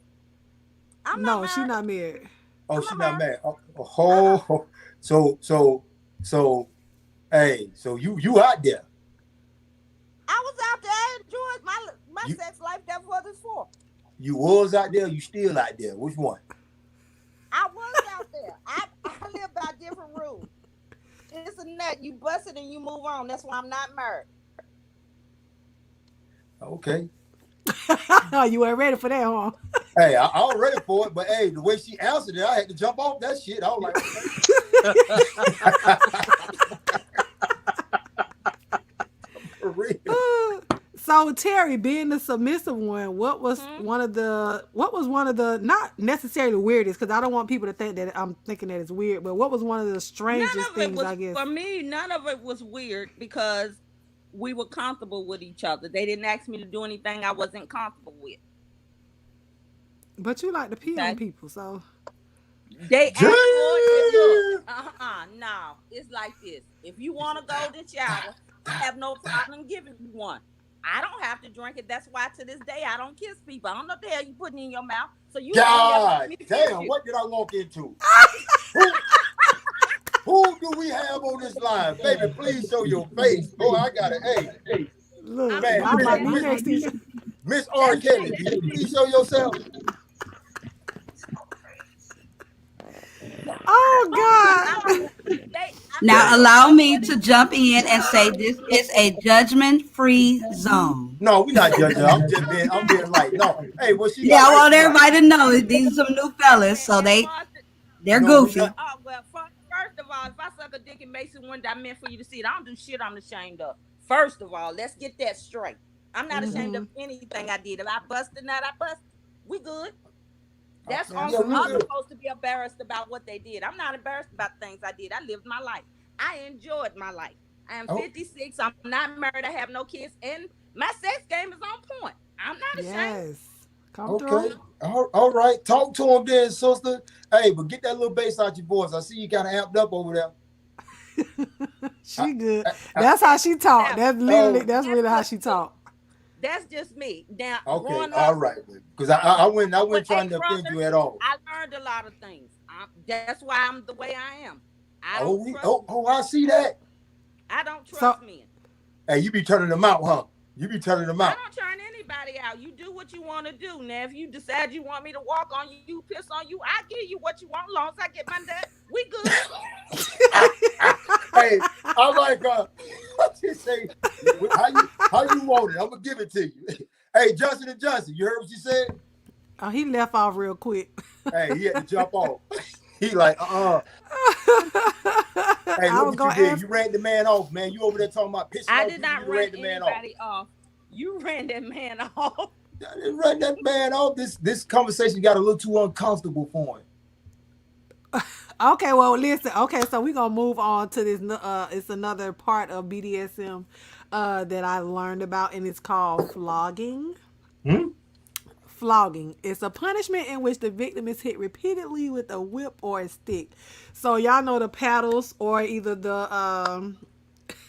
I'm not No, she married. not married. Oh, I'm she not not married. married. Uh-uh. So, hey, so you out there? I was out there. I enjoyed my You sex life. That's what it's for. you was out there. You still out there? Which one? I was out there. I live by different rules. It's a nut. You bust it and you move on. That's why I'm not married. Okay. You weren't ready for that, huh? Hey, I was ready for it, but hey, the way she answered it, I had to jump off that shit. I was like, okay. For real. So Terry, being the submissive one, what was one of the not necessarily weirdest, because I don't want people to think that I'm thinking that it's weird, but what was one of the None strangest of it things, was I guess? for me. None of it was weird because we were comfortable with each other. They didn't ask me to do anything I wasn't comfortable with. But you like to pee on Okay, people, so they Damn. asked for it. Look, no, it's like this. If you want a golden shower, I have no problem giving you one. I don't have to drink it. That's why to this day I don't kiss people. I don't know what the hell you putting in your mouth, so you don't never want God me to kiss damn, you. what did I walk into? Who, who do we have on this line? Baby, please show your face. Boy, I got it. Hey, look, man, y'all might be Miss next to each other. Miss R. Kelly, can you please show yourself? Oh God. Now, I allow don't me to jump in and say this is a judgment-free zone. No, we're not judging. I'm being like, no. Hey, what she Yeah, got? I What want she got? everybody to know these are some new fellas, so as far as they're No, we goofy. not. oh well, first of all, if I suck a dick and make someone that I meant for you to see it, I don't do shit I'm ashamed of. First of all, let's get that straight. I'm not ashamed of anything I did. If I busted, not I busted. We good. That's on Yeah, some we other good. folks to be embarrassed about what they did. I'm not embarrassed about things I did. I lived my life. I enjoyed my life. I am Oh, 56. I'm not married. I have no kids, and my sex game is on point. I'm not ashamed. Yes. Come okay. through. All right. Talk to him then, sister. Hey, but get that little bass out your voice. I see you kind of amped up over there. I, She good. I, That's how she talk. Now, oh, That's that's really how what. she Look, talk. that's just me. Now, okay. growing All up, right. Because I with wasn't trying eight to offend you brothers, at all. I learned a lot of things. That's why I'm the way I am. I Oh, don't trust. I see that. I don't So trust men. Hey, you be turning them out, huh? You be turning them I out. don't turn anybody out. You do what you want to do. Now, if you decide you want me to walk on you, piss on you, I give you what you want. As long as I get my nut, we good. Hey, I like what you say. How you want it? I'm gonna give it to you. Hey, Johnson and Johnson, you heard what you said? Oh, he left off real quick. Hey, he had to jump off. He like, Hey, I look was what you gonna did. ask. You ran the man off, man. You over there talking about pissing I on did people. You not done run ran the man off. anybody off. You ran that man off. I didn't run that man off. This conversation got a little too uncomfortable for him. Okay, well, listen. Okay, so we're gonna move on to this. It's another part of BDSM that I learned about, and it's called flogging. Hmm? Flogging. It's a punishment in which the victim is hit repeatedly with a whip or a stick. So y'all know the paddles, or either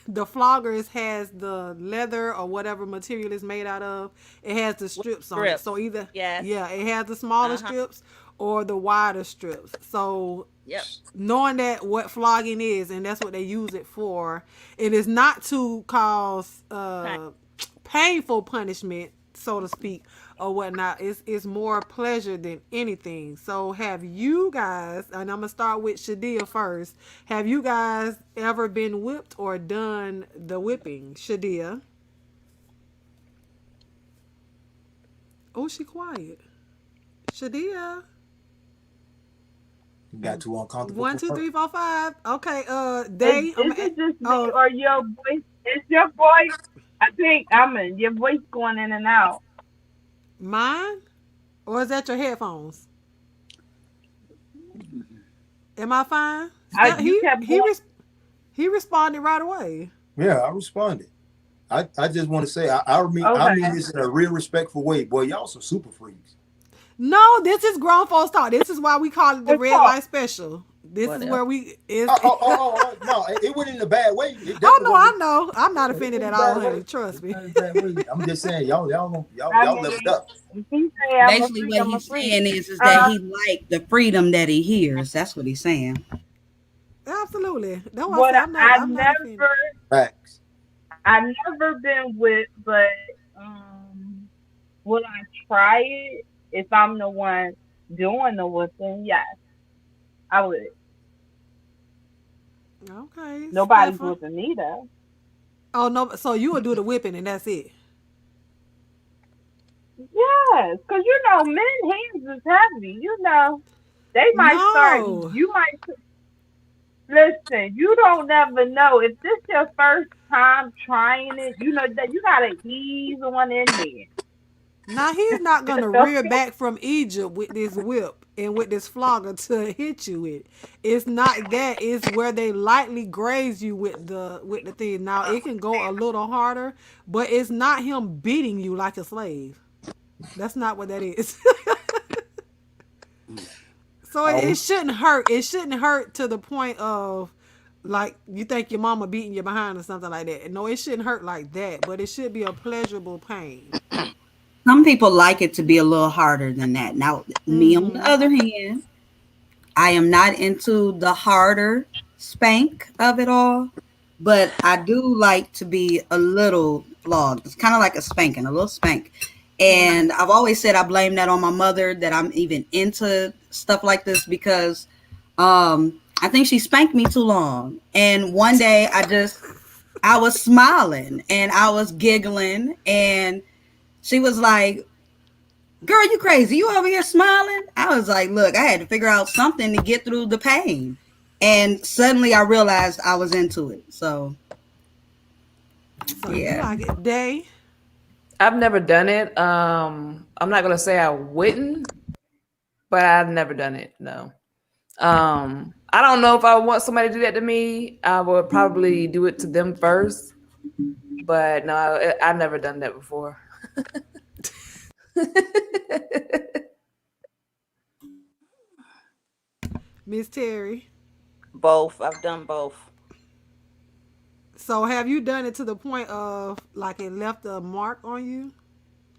the floggers has the leather or whatever material is made out of. It has the With strips on it. So strips. either, Yes. yeah, it has the smaller Uh-huh. strips or the wider strips. So Yep. knowing that what flogging is, and that's what they use it for, it is not to cause Pain. painful punishment, so to speak, or whatnot. It's more pleasure than anything. So have you guys, and I'm gonna start with Shadia first, have you guys ever been whipped or done the whipping? Shadia? Oh, she quiet. Shadia? You got too uncomfortable One, for two, her. three, four, five. Okay, Is, Day. is it just me Oh, or your voice? Is your voice? I think your voice going in and out. mine? Or is that your headphones? Am I fine? That You kept going. he responded right away. Yeah, I responded. I just want to say I mean Okay. this in a real respectful way. Boy, y'all some super freaks. No, this is grown folks talk. This is why we call it the Let's red talk. light special. This is Whatever. where we is. No, it went in a bad way. It Oh definitely no, I wasn't. know. I'm not It offended went in at a all, bad honey. way. Trust It me. went in a bad way. I'm just saying, I y'all leveled mean, up. if he say I'm a Basically, freak, what I'm a he's freak. saying is that Uh, he liked the freedom that he hears. That's what he's saying. Absolutely. That's why I what say I I'm not offended. Facts. I never been with, but um, will I try it if I'm the one doing the whipping? Yes, I would. Okay, Nobody's Stefan. whipping me though. Oh no, so you will do the whipping and that's it. Yes, because you know, men hands is heavy. You know, they might start. No. You might listen. You don't never know if this your first time trying it. You know that you gotta ease on in Now he's not gonna there. rear back from Egypt with this whip and with this flogger to hit you with. It's not that. It's where they lightly graze you with the thing. Now it can go a little harder, but it's not him beating you like a slave. That's not what that is. So it Um, shouldn't hurt. It shouldn't hurt to the point of like you think your mama beating you behind or something like that. No, it shouldn't hurt like that, but it should be a pleasurable pain. Some people like it to be a little harder than that. Now, me on the Mm-hmm. other hand, I am not into the harder spank of it all, but I do like to be a little flogged. It's kind of like a spanking, a little spank. Mm-hmm. And I've always said I blame that on my mother that I'm even into stuff like this because I think she spanked me too long. And one day I was smiling and I was giggling and she was like, "Girl, you crazy. You over here smiling?" I was like, "Look, I had to figure out something to get through the pain." And suddenly I realized I was into it. So, So you yeah. like it, Day? I've never done it. I'm not gonna say I wouldn't, but I've never done it. No. I don't know if I want somebody to do that to me. I would probably do it to them first. But no, I've never done that before. Miss Terry. Both. I've done both. So have you done it to the point of like it left a mark on you?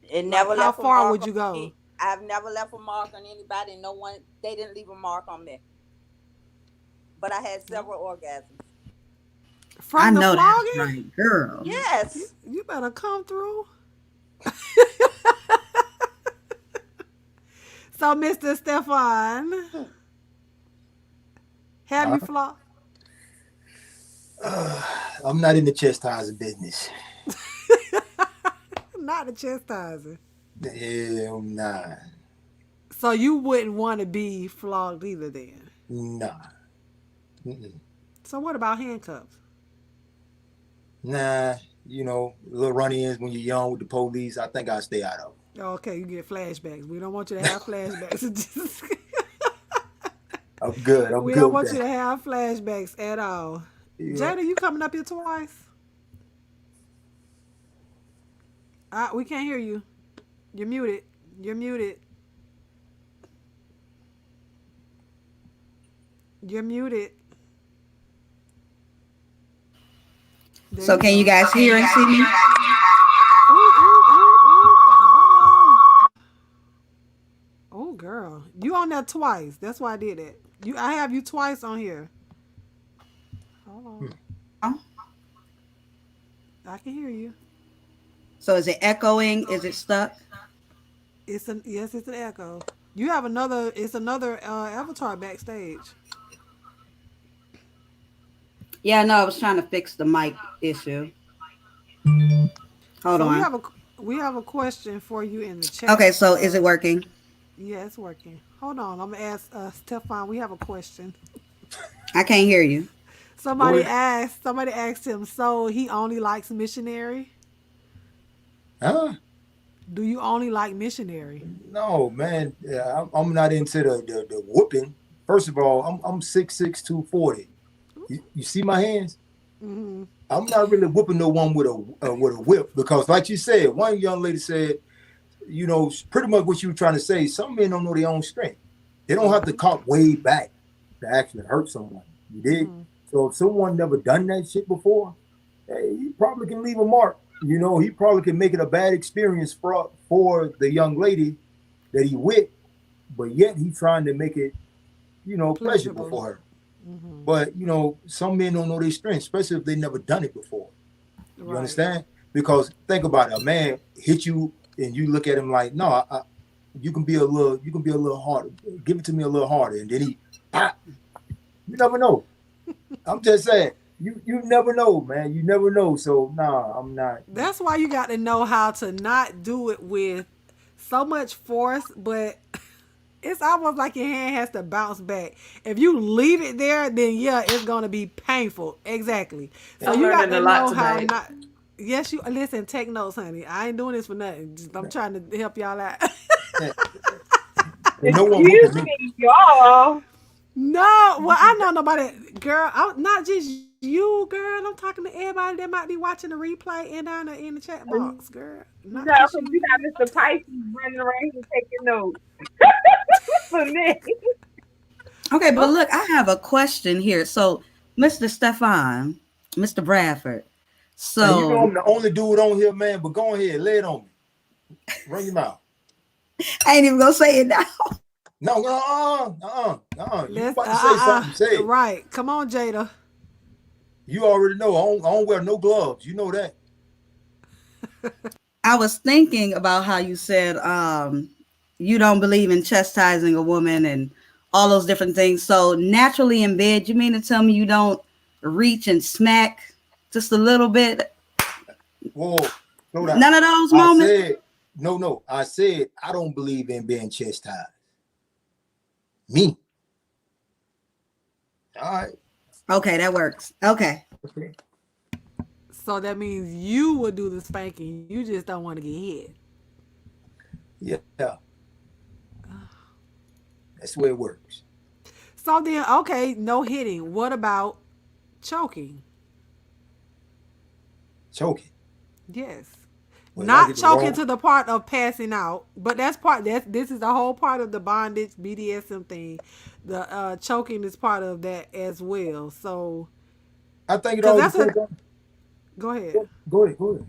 It Like never how left a far mark would on you go? me. I've never left a mark on anybody. No one. They didn't leave a mark on me. But I had No. several orgasms. I From the know that's flogging? right, girl. Yes. You better come through. So, Mr. Stefan, have Uh, you flogged? I'm not in the chastising business. Not the chastising. Yeah, I'm not. So you wouldn't want to be flogged either then. Nah. Mm-mm. So what about handcuffs? Nah. Little run-ins when you're young with the police. I think I'll stay out of Okay, you get flashbacks. We don't want you to have flashbacks. them. I'm good. I'm We good don't with want you that. to have flashbacks at all. Yeah. Jada, you coming up here twice? We can't hear you. You're muted. You're muted. You're muted. There So you can you go. guys hear and see me? Ooh, ooh, ooh, ooh. Hold on. Oh, girl. You on there twice. That's why I did it. I have you twice on here. Hold on. Oh, I can hear you. so is it echoing? Is it stuck? Yes, it's an echo. You have another. It's another avatar backstage. Yeah, no, I was trying to fix the mic issue. Hold So on. we have a question for you in the Okay, chat. so is it working? Yeah, it's working. Hold on. I'm gonna ask Stefan. We have a question. I can't hear you. Go Somebody ahead. asked. Somebody asked him. So he only likes missionary. Huh? Do you only like missionary? No, man. Yeah, I'm not into the whooping. First of all, I'm 6'6", 240. You see my hands? Mm-hmm. I'm not really whooping no one with a whip because, like you said, one young lady said, pretty much what you were trying to say. Some men don't know their own strength. They don't have to cock way back to actually hurt someone. You did. Mm-hmm. So if someone never done that shit before, hey, he probably can leave a mark. He probably can make it a bad experience for the young lady that he with, but yet he's trying to make it, pleasurable Pleasurable. for her. Mm-hmm. But some men don't know their strength, especially if they never done it before. You Right. understand? Because think about it, a man hit you and you look at him like, no, you can be a little harder. Give it to me a little harder, and then he, pop. You never know. I'm just saying, you never know, man. You never know. So nah, I'm not. That's why you got to know how to not do it with so much force, but it's almost like your hand has to bounce back. If you leave it there, then yeah, it's gonna be painful. Exactly. So I'm you got learning to a lot know how tonight. not. Yes, you listen. Take notes, honey. I ain't doing this for nothing. I'm trying to help y'all out. And no one Excuse whooping me. me, y'all. No, well, I know nobody, girl. Not just you, girl. I'm talking to everybody that might be watching the replay and down there in the chat box, girl. No, Not just because you you. got Mr. Pisces running around here taking notes for me. Okay, but Oh, look, I have a question here. So, Mr. Stefan, Mr. Bradford. And So, I'm the only dude on here, man. But go ahead, lay it on me. Run your mouth. I ain't even gonna say it now. No, You let's about to say something? Say it. right. Come on, Jada. You already know. I don't wear no gloves. You know that. I was thinking about how you said you don't believe in chastising a woman and all those different things. So naturally in bed, you mean to tell me you don't reach and smack just a little bit? Whoa, slow down. None of those I moments? said no. I said I don't believe in being chastised. Me. All right. Okay, that works. Okay. Okay. So that means you would do the spanking. You just don't want to get hit. Yeah. That's the way it works. So then, okay, no hitting. What about choking? Choking. Yes. Well, if I Not get the choking wrong. to the part of passing out, but this is the whole part of the bondage BDSM thing. The choking is part of that as well. So, I think it cause all that's a depends on. go ahead. Go ahead. Go ahead.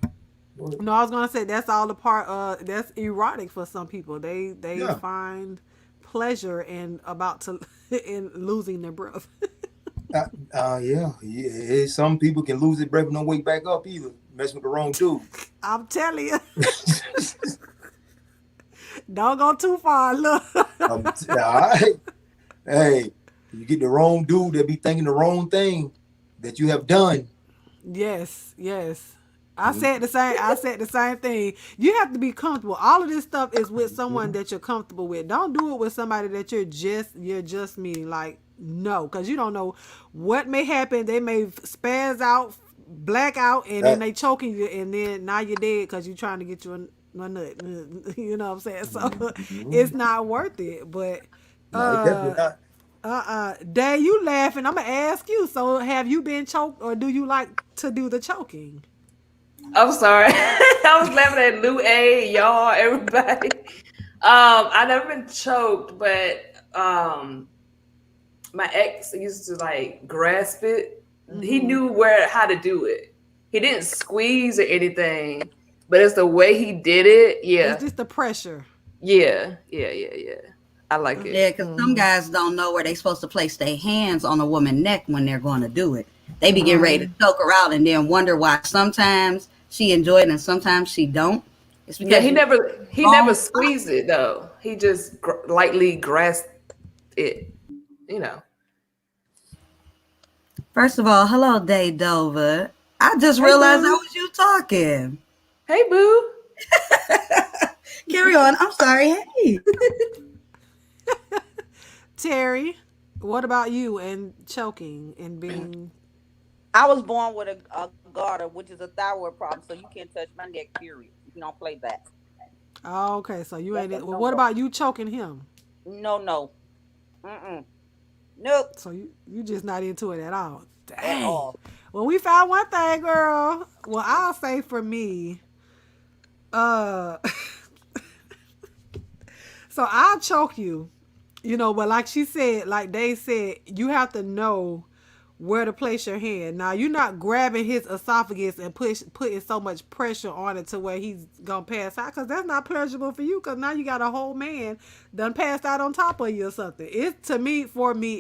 Go ahead. No, I was gonna say that's all the part. That's erotic for some people. They Yeah. find pleasure in about to in losing their breath. Yeah. Some people can lose their breath and don't wake back up either. Mess with the wrong dude. I'm telling you, don't go too far. Look. All right. Hey, you get the wrong dude that be thinking the wrong thing that you have done. Yes, yes. Mhm. I said the same thing. You have to be comfortable. All of this stuff is with someone that you're comfortable with. Don't do it with somebody that you're just meeting. Like, no, because you don't know what may happen. They may spaz out, black out, and then That, they choking you, and then now you're dead because you're trying to get you a nut. You know what I'm saying? So mhm. it's not worth it. But No, it definitely not. Dad, you laughing. I'm gonna ask you. So, have you been choked, or do you like to do the choking? I'm sorry. I was laughing at Lou A, y'all, everybody. I never been choked, but my ex used to like grasp it. He Mm-hmm. knew how to do it. He didn't squeeze or anything, but it's the way he did it. It's Yeah, just the pressure. yeah. I like Yeah, it. because some Mm-hmm. guys don't know where they're supposed to place their hands on a woman's neck when they're going to do it. They be getting ready Right. to choke her out and then wonder why sometimes she enjoy it and sometimes she don't. It's Yeah, because he you never wrong. squeezed it though. He just lightly grasped it. You know. First of all, hello, Day Dover. I just Hey realized that boo. was you talking. Hey boo. Carry on. I'm sorry. Hey. Terry, what about you and choking and being? I was born with a garter, which is a thyroid problem, so you can't touch my neck. Period. You don't play that. Oh, okay, so you That's ain't a it. Well, no what go. about you choking him? No, no. Mm-mm. Nope. So you just not into it at all. At Dang. all. Well, we found one thing, girl. Well, I'll say for me, uh, so I'll choke you. But like she said, like they said, you have to know where to place your hand. Now you're not grabbing his esophagus and putting so much pressure on it to where he's gonna pass out, because that's not pleasurable for you. Because now you got a whole man done passed out on top of you or something. It to me for me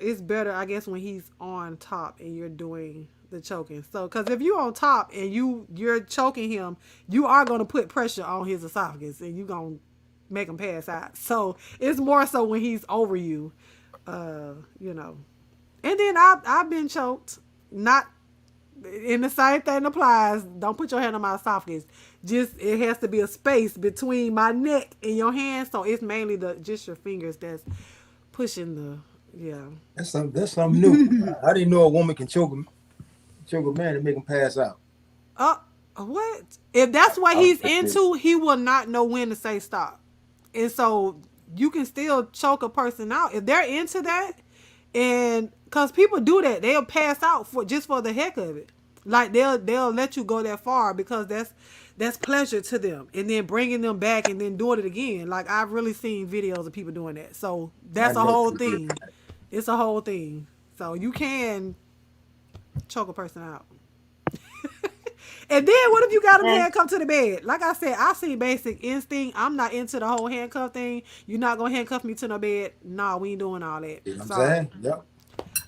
it's better, I guess, when he's on top and you're doing the choking. So because if you're on top and you're choking him, you are going to put pressure on his esophagus and you're going to make him pass out. So it's more so when he's over you, uh you know and then I've been choked. Not in the same thing applies. Don't put your hand on my esophagus. Just it has to be a space between my neck and your hand, so it's mainly the just your fingers that's pushing the yeah. That's something new. I didn't know a woman can choke a man and make him pass out. uh what if that's what I he's learned this. into? He will not know when to say stop. And so you can still choke a person out if they're into that. And because people do that, they'll pass out for the heck of it. Like they'll let you go that far because that's pleasure to them, and then bringing them back and then doing it again. Like I've really seen videos of people doing that. So I that's a never whole did thing. It's a whole thing. So you can choke a person out. And then what if you got them And handcuffed to the bed? Like I said, I see Basic Instinct. I'm not into the whole handcuff thing. You're not gonna handcuff me to no bed. Nah, we ain't doing all that. You know what I'm Sorry. saying? Yep.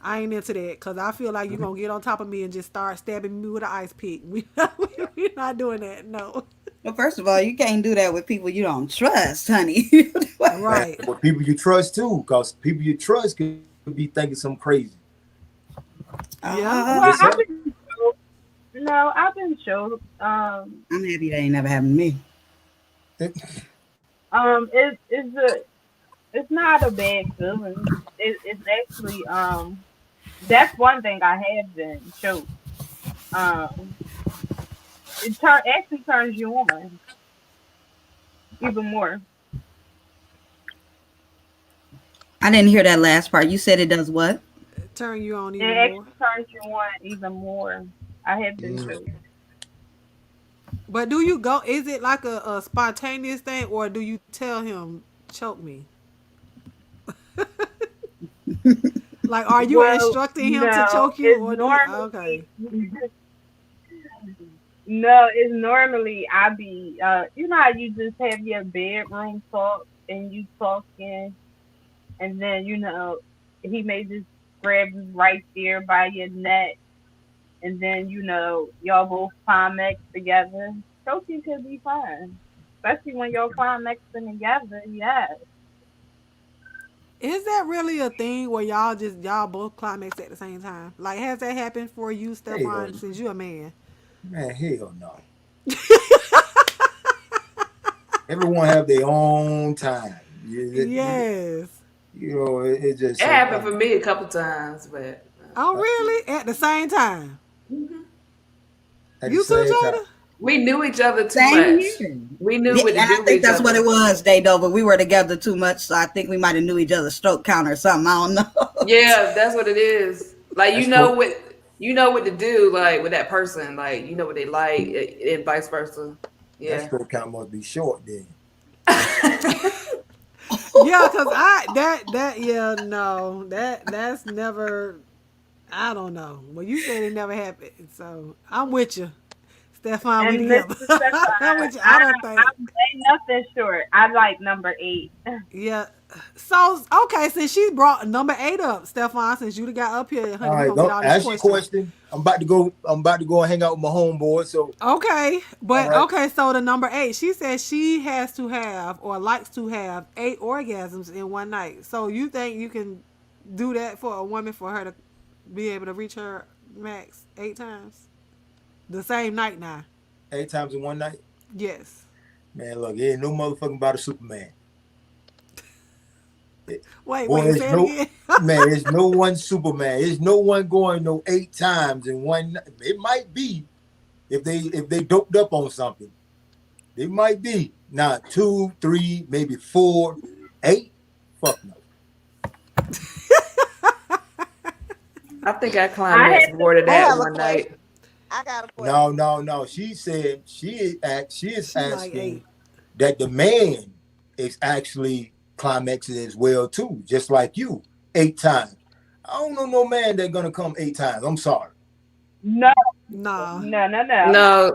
I ain't into that because I feel like you're Mhm. gonna get on top of me and just start stabbing me with an ice pick. We're not doing that. No. Well, first of all, you can't do that with people you don't trust, honey. Man, Right. with people you trust too, because people you trust could be thinking something crazy. Yeah. uh, well, Yes, sir. no, I've been showed. I'm happy that ain't never happened to me. It's not a bad feeling. It's actually that's one thing I have been showed. Um, actually turns you on even more. I didn't hear that last part. You said it does what? Turn you on It even more. actually turns you on even more. I have been Mm. showed. But do you go? Is it like a spontaneous thing, or do you tell him choke me? Like, are you Well, instructing him to no, choke you, or do you? Okay. no, it's normally I be you know how you just have your bedroom talk and you talking and then he may just grab you right there by your neck, and then y'all both climax together. Choking could be fun, especially when y'all climaxing together. Yes. Is that really a thing where y'all both climax at the same time? Like, has that happened for you, Hell, Stefan, since you a man? man, hell no. Everyone have their own time. Yes. It just It happened for me a couple times, but Oh, uh, really? At the same time? mhm. at the You too, same time. Jada? We knew each other too Same much. here. We knew Yeah, what to and I do with think each that's what it other. was, Dado, but we were together too much, so I think we might have knew each other's stroke count or something. I don't know. Yeah, that's what it is. Like That's what you know what to do, like with that person, like you know what they like, and vice versa. that Yeah. stroke count must be short then. Yeah, cause yeah, no, that's never. I don't know. Well, you said it never happened, so I'm with you, Stefan. We And together. Mr. I'm Stefan, with you. I don't think. ain't nothing short. I like number 8. Yeah. So okay, since she brought number 8 up, Stefan, since you got up here, All honey, we right, gonna get go all these ask your questions. question. I'm about to go. I'm about to go and hang out with my homeboy. So, Okay, all but right. okay, so the number 8, she says she has to have or likes to have 8 orgasms in one night. So you think you can do that for a woman for her to be able to reach her max 8 times the same night now? 8 times in one night. Yes. Man, look, ain't no motherfucking about a Superman. Boy, Wait, there's say it no again. man. There's no one Superman. There's no one going no 8 times in one night. It might be if they doped up on something. It might be not 2, 3, maybe 4, 8. Fuck no. I think I I climaxed had to, more than I that have a one night. question. I got a No, question. no, no. She said she is She like asking 8. that the man is actually climaxing as well too, just like you, 8 times. I don't know no man that's gonna come 8 times. I'm sorry. no, Nah. no, no, no. No,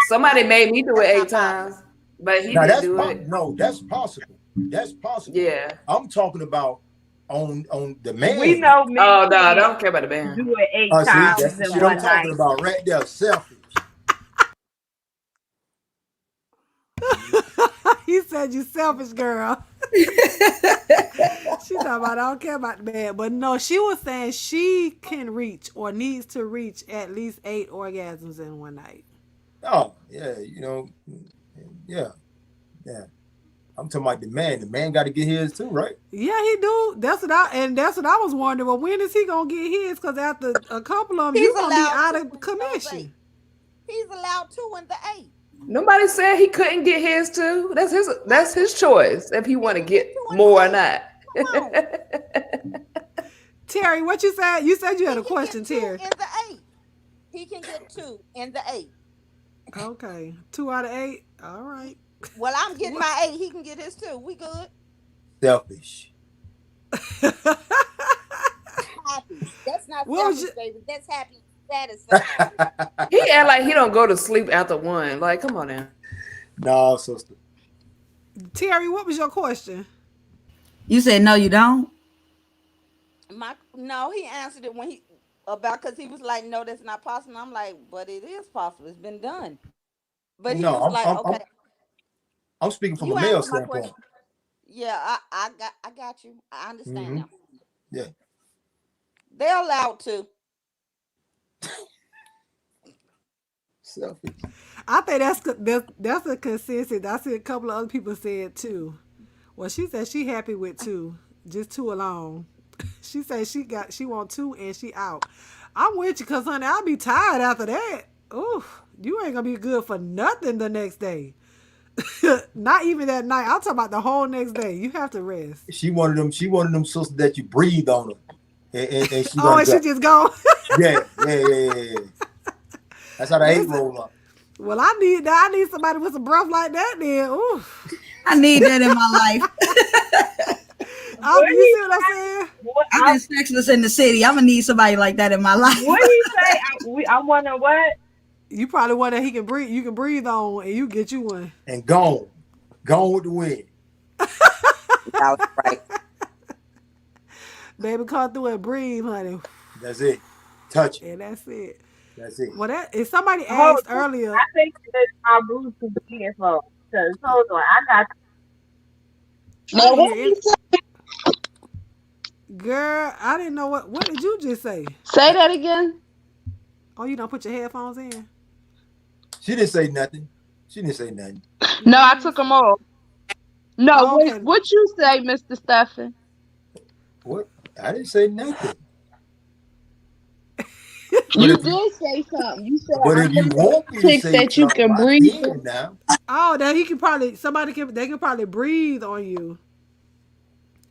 somebody made me do it That's eight not possible. times, but he Now didn't do it. no, that's possible. That's possible. Yeah. I'm talking about on the We man. know men Oh no, I can't don't care about the band. do it eight See, times No, that's the in shit I'm one no. talking night. about right there. Selfish. He said you selfish girl. She talking about I don't care about the man, but no, she was saying she can reach or needs to reach at least 8 orgasms in one night. Oh yeah, yeah, yeah. I'm talking about the man. The man got to get his too, right? Yeah, he do. That's what I was wondering. Well, when is he gonna get his? Because after a couple of them, He's you gonna be allowed out two of in those 8. commission. He's allowed 2 in the 8. Nobody said he couldn't get his too. That's his choice if he He want to can get get 2 in more or the 8. not. Come on. Terry, what you said? You said you had He a can get question, 2 Terry. in the 8. He can get 2 in the 8. Okay, 2 out of 8. All right. Well, I'm getting What? my 8. He can get his 2. We good. Selfish. Happy. That's not What was selfish, you? baby. That's happy, satisfied. He act like he don't go to sleep after one. Like, come on now. No, sister. Terry, what was your question? You said no, you don't. No, he answered it when he about because he was like, no, that's not possible. I'm like, but it is possible. It's been done. But he No, was I'm like, I'm I'm, okay, I'm speaking from a you male answer my standpoint. question. Yeah, I got you. I understand Hmm. now. Yeah. They're allowed to. Selfish. I think that's a consensus. I see a couple of other people say it too. Well, she said she happy with 2, just 2 alone. She said she want 2 and she out. I'm with you, cause honey, I'll be tired after that. Oof, you ain't gonna be good for nothing the next day. Not even that night. I'm talking about the whole next day. You have to rest. She wanted them. She wanted them sisters that you breathe on her, and she Oh, gonna and she go. just gone. Yeah, yeah, yeah, yeah, yeah. That's how the 8 Listen, roll up. well, I need somebody with some breath like that. Then, oof. I need that in my life. What You he see what I'm saying? what I've been sexless in the city. I'm gonna need somebody like that in my life. what he say? I wonder what. You probably one that he can breathe. You can breathe on, and you get you one. And gone with the wind. That was right. Baby, come through and breathe, honey. That's it. Touch it. And that's it. That's it. Well, that if somebody Hold asked on. earlier, I think it's my Bluetooth headphones. Cause hold on, I got I Now, didn't what hear do any. you say? Girl, I didn't know what. What did you just say? Say that again. Oh, you don't put your headphones in? She didn't say nothing. She didn't say nothing. No, No, you I didn't took say. them off. No, Oh, wait. okay. What you say, Mr. Stephen? What? I didn't say nothing. But You if you did say something. You said but I'm if one you of those want me to chicks say that you something, can I breathe can on. now. Oh, that he can probably somebody can they can probably breathe on you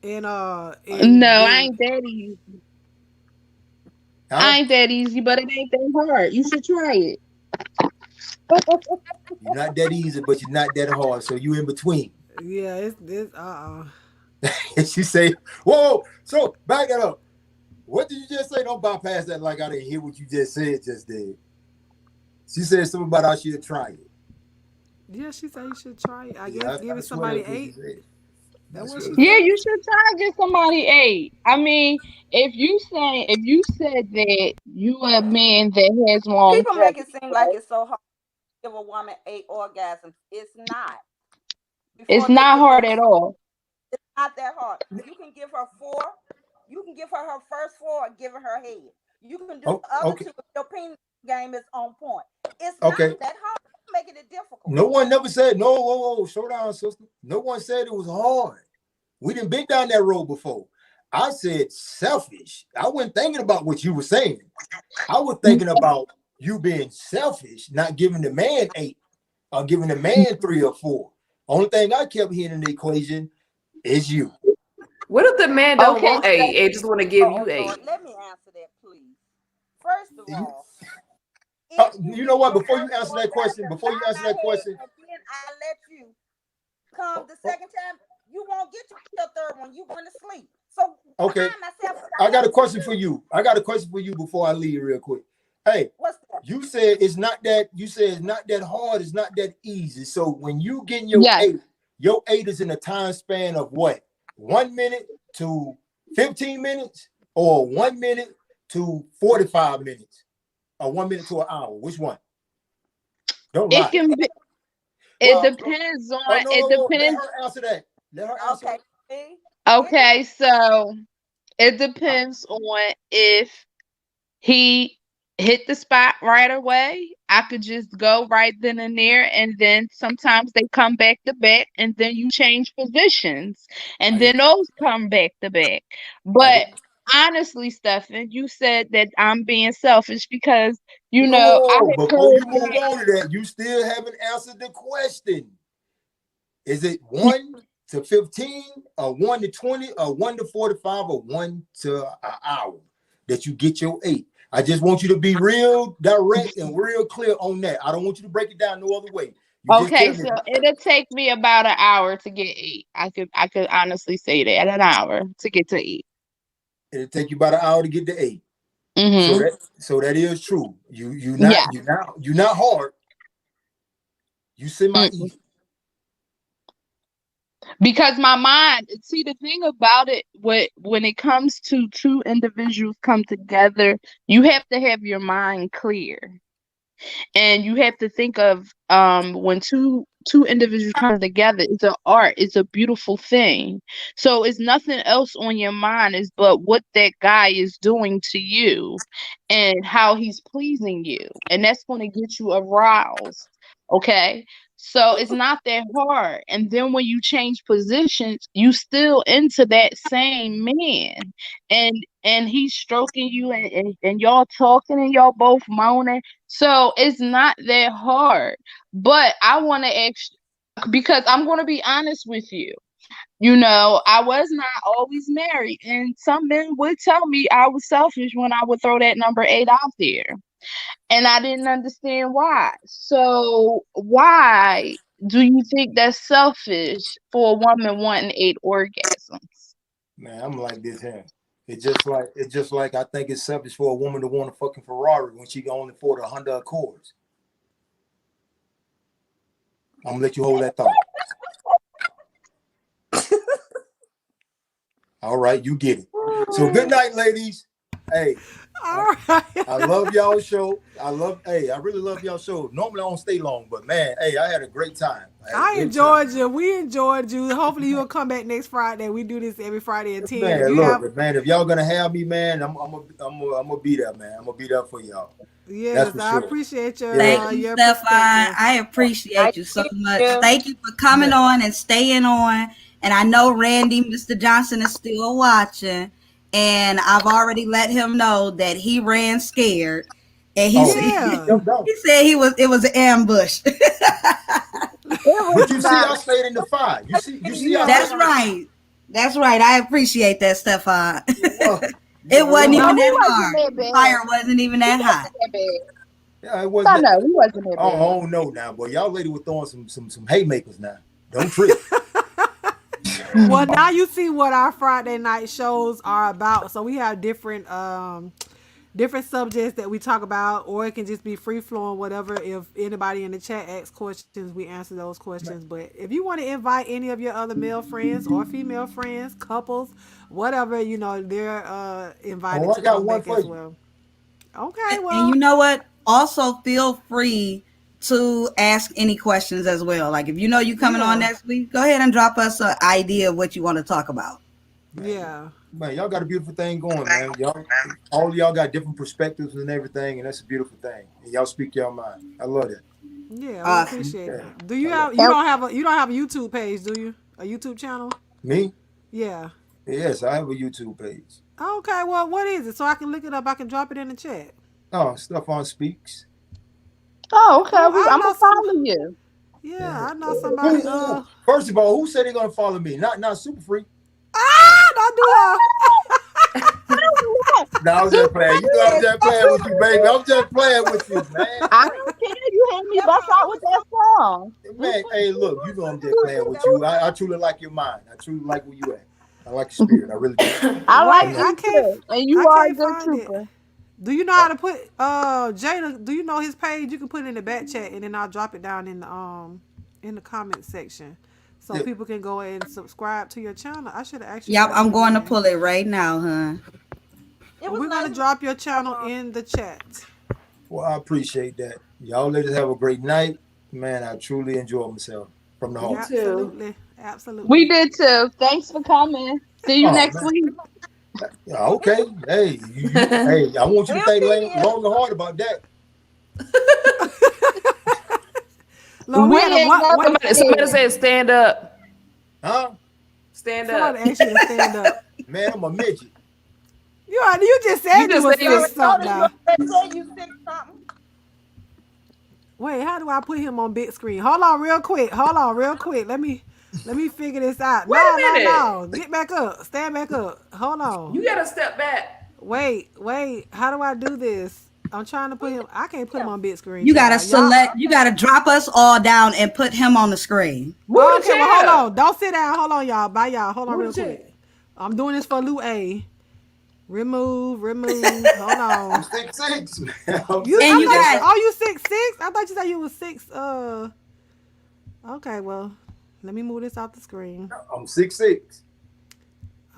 No, and I then ain't that easy. Huh? I ain't that easy, but it ain't that hard. You should try it. You're not that easy, but you're not that hard. So you in between. yeah, it's this And she say, whoa, so back it up. What did you just say? Don't bypass that like I didn't hear what you just said just then. She said something about how she'll try it. Yeah, she said you should try it. I guess Yeah, give I it swear somebody that's what she eight. said. I That's what swear she that's Yeah, what said. you should try to get somebody eight. I mean, if you said that you a man that has People make it longevity, seem like right? it's so hard to give a woman 8 orgasms. It's not. It's Before they not get hard their at all. It's not that hard. You can give her 4. You can give her first 4, giving her head. You can do oh, the other okay. 2 if your penis game is on point. It's not Okay. that hard. Don't making it difficult. No one never said, no, whoa, whoa, slow down, sister. No one said it was hard. We didn't been down that road before. I said selfish. I wasn't thinking about what you were saying. I was thinking about you being selfish, not giving the man 8 or giving the man 3 or 4. Only thing I kept hearing in the equation is you. What if the man don't Okay, want eight and just want to give Oh you Lord, eight? let me answer that, please. First of You, all, if you you know get what? your Before you first answer that question, orgasm before you by answer my that head, question, and then I let you come the oh, second time, you won't get your third one. You going to sleep. So okay. behind myself, I I got have a to question for do. you. I got a question for you before I leave real quick. Hey, What's that? you said it's not that. You said it's not that hard. It's not that easy. So when you getting yes, your 8 is in a time span of what? 1 minute to 15 minutes, or 1 minute to 45 minutes, or 1 minute to an hour. Which one? Don't it lie. can be. It Well, depends on. oh no, It no, no. Let depends. her answer that. Let her answer Okay. it. See? Okay, so it Uh, depends on if he hit the spot right away. I could just go right then and there, and then sometimes they come back to back, and then you change positions, and I then didn't. those come back to back. I But didn't. honestly, Stefan, you said that I'm being selfish because I No, had before heard you move that. on to that, you still haven't answered the question. Is it 1 to 15, or 1 to 20, or 1 to 45, or 1 to an hour that you get your 8? I just want you to be real direct and real clear on that. I don't want you to break it down no other way. You just Okay, tell me so it'll take me about an hour to get eight. I could honestly say that an hour to get to eight. it'll take you about an hour to get to 8. So Mm-hmm. that is true. You Yeah. not you not hard. You semi Mm. easy. Because my mind, see, the thing about it, when it comes to two individuals come together, you have to have your mind clear. And you have to think of when two individuals come together, it's an art, it's a beautiful thing. So it's nothing else on your mind is but what that guy is doing to you and how he's pleasing you, and that's going to get you aroused. Okay, so it's not that hard. And then when you change positions, you still into that same man, and he's stroking you, and y'all talking and y'all both moaning, so it's not that hard. But I want to ask, because I'm going to be honest with you. I was not always married, and some men would tell me I was selfish when I would throw that number 8 out there. And I didn't understand why. So, why do you think that's selfish for a woman wanting 8 orgasms? Man, I'm like this here. It's just like I think it's selfish for a woman to want a fucking Ferrari when she can only afford a Honda Accords. I'm gonna let you hold that thought. All right, you get it. So good night, ladies. Hey, All right. I love y'all show. I really love y'all show. Normally I don't stay long, but man, hey, I had a great time. I enjoyed you. We enjoyed you. Hopefully you'll come back next Friday. We do this every Friday at 10. If Man, you have, look, man, if y'all gonna have me, man, I'm gonna be there, man. I'm gonna be there for y'all. That's yes, for I sure. appreciate Thank you, your Stefan. perspective. I I appreciate you so thank much. you. Thank you for coming on and staying on. And I know Randy, Mr. Johnson, is still watching. And I've already let him know that he ran scared. And Oh, Yeah. jump down. he said it was an ambush. It was But you see, I not. stayed in the fire. You see, I Yeah. That's stayed. right. That's right. I appreciate that, Stefan. Oh, It wasn't No, even we that wasn't hard. that The bad. fire wasn't even We that hot. wasn't that bad. yeah, it wasn't. No, we wasn't that Oh, bad. I don't know now, boy. Y'all lady were throwing some haymakers now. Don't trip. Well, now you see what our Friday night shows are about. So we have different subjects that we talk about, or it can just be free flowing, whatever. If anybody in the chat asks questions, we answer those questions. But if you want to invite any of your other male friends or female friends, couples, whatever, they're invited Oh, I to got come one back for as you. well. Okay, And you well, know what? Also, feel free to ask any questions as well. Like if you know you coming on Yeah. next week, go ahead and drop us an idea of what you want to talk about. yeah. Man, y'all got a beautiful thing going, man. All of y'all got different perspectives and everything, and that's a beautiful thing. And y'all speak your mind. I love that. Yeah, we Awesome. appreciate Yeah, it. Do you I love have it. you don't have a YouTube page, do you? A YouTube channel? Me? Yeah. Yes, I have a YouTube page. Okay, well, what is it? So I can look it up. I can drop it in the chat. Oh, Stefan Speaks. Oh, okay. Oh, I I'm know gonna some. follow you. Yeah, Yeah. I know somebody. First of all, who said they're gonna follow me? Not Super Free. Don't do her. No, I was just playing. You know I'm just playing with you, baby. I'm just playing with you, man. I don't care. You had me bust out with that song. Man, hey, look, you know I'm just playing with you. I truly like your mind. I truly like where you at. I like your spirit. I really do. I like Wait, you too, and you I are a can't good find it. trooper. Do you know how to put Jada? Do you know his page? You can put it in the back chat, and then I'll drop it down in the comment section, so Yeah. people can go and subscribe to your channel. I should have actually. Yep, I'm going to pull it right now, huh? It was We're gonna nice. drop your channel in the chat. Well, I appreciate that. Y'all ladies have a great night. Man, I truly enjoy myself from the heart. Absolutely, absolutely. We did too. Thanks for coming. See you Oh, next man. week. Yeah, okay. Hey, hey, I want you to think long and hard about that. Lord, we had a ain't what? never Somebody scared. said stand up. Huh? Stand up. Somebody asked you to stand up. Man, I'm a midget. You just said you just was said you was- 6 something now. They say you 6 something. Wait, how do I put him on big screen? Hold on, real quick. Let me figure this out. Wait a minute. No. Get back up. Stand back up. Hold on. You gotta step back. Wait. How do I do this? I'm trying to put him. I can't put him on big screen. You gotta child. Y'all- select. You gotta drop us all down and put him on the screen. Move the Okay, well, chair. hold on. Don't sit down. Hold on, y'all. Bye, y'all. Hold on real Move the chair. quick. I'm doing this for Lou A. Remove. Hold on. 6'6". And you guys- You 6'6"? I thought you said you was 6. Okay, well, let me move this off the screen. I'm 6'6".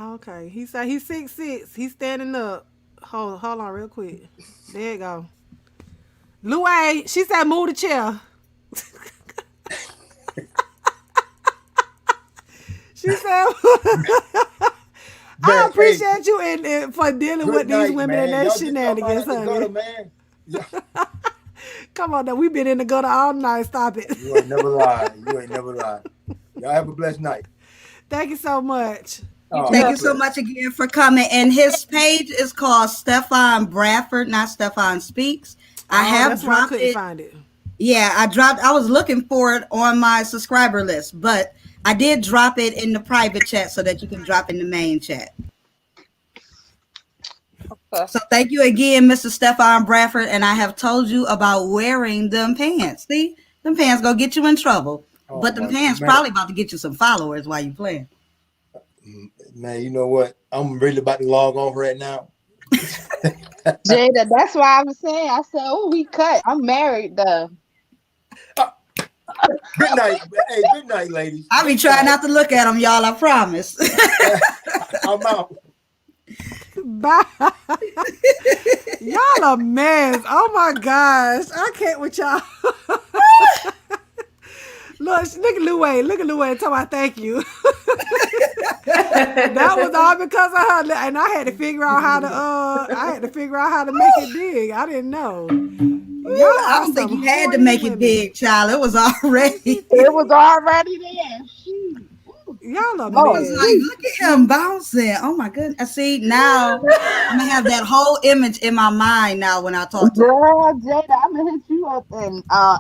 Okay, he said he's 6'6". He's standing up. Hold on, real quick. There you go. Lou A, she said move the chair. She said. I appreciate you and for dealing with these women and their shenanigans, honey. Man. Yeah. Come on, now we been in the gutter all night. Stop it. You ain't never lied. Y'all have a blessed night. Thank you so much. Thank you so much again for coming. And his page is called Stefan Bradford, not Stefan Speaks. I have that's why I dropped couldn't it. find it. Yeah, I was looking for it on my subscriber list, but I did drop it in the private chat so that you can drop in the main chat. So thank you again, Mr. Stefan Bradford. And I have told you about wearing them pants. See, them pants gonna get you in trouble. But them pants probably about to get you some followers while you playing. Man, you know what? I'm really about to log off right now. Jada, that's why I was saying. I said, "Oh, we cut." I'm married though. Good night. Hey, good night, ladies. I be trying not to look at them, y'all. I promise. I'm out. Bye. Y'all a mess. Oh my gosh. I can't with y'all. Look at Louie. Look at Louie. Tell me thank you. That was all because of her, and I had to figure out how to. I had to figure out how to make it big. I didn't know. Y'all Ooh, I are don't think some you had to horny make it women. big, child. It was already. It was already there. Shoot. Y'all a I was Lord like, mess. Jesus. look at him bouncing. Oh my goodness. See, now I'm gonna have that whole image in my mind now when I talk to her. Girl, Jada, I'm gonna hit you up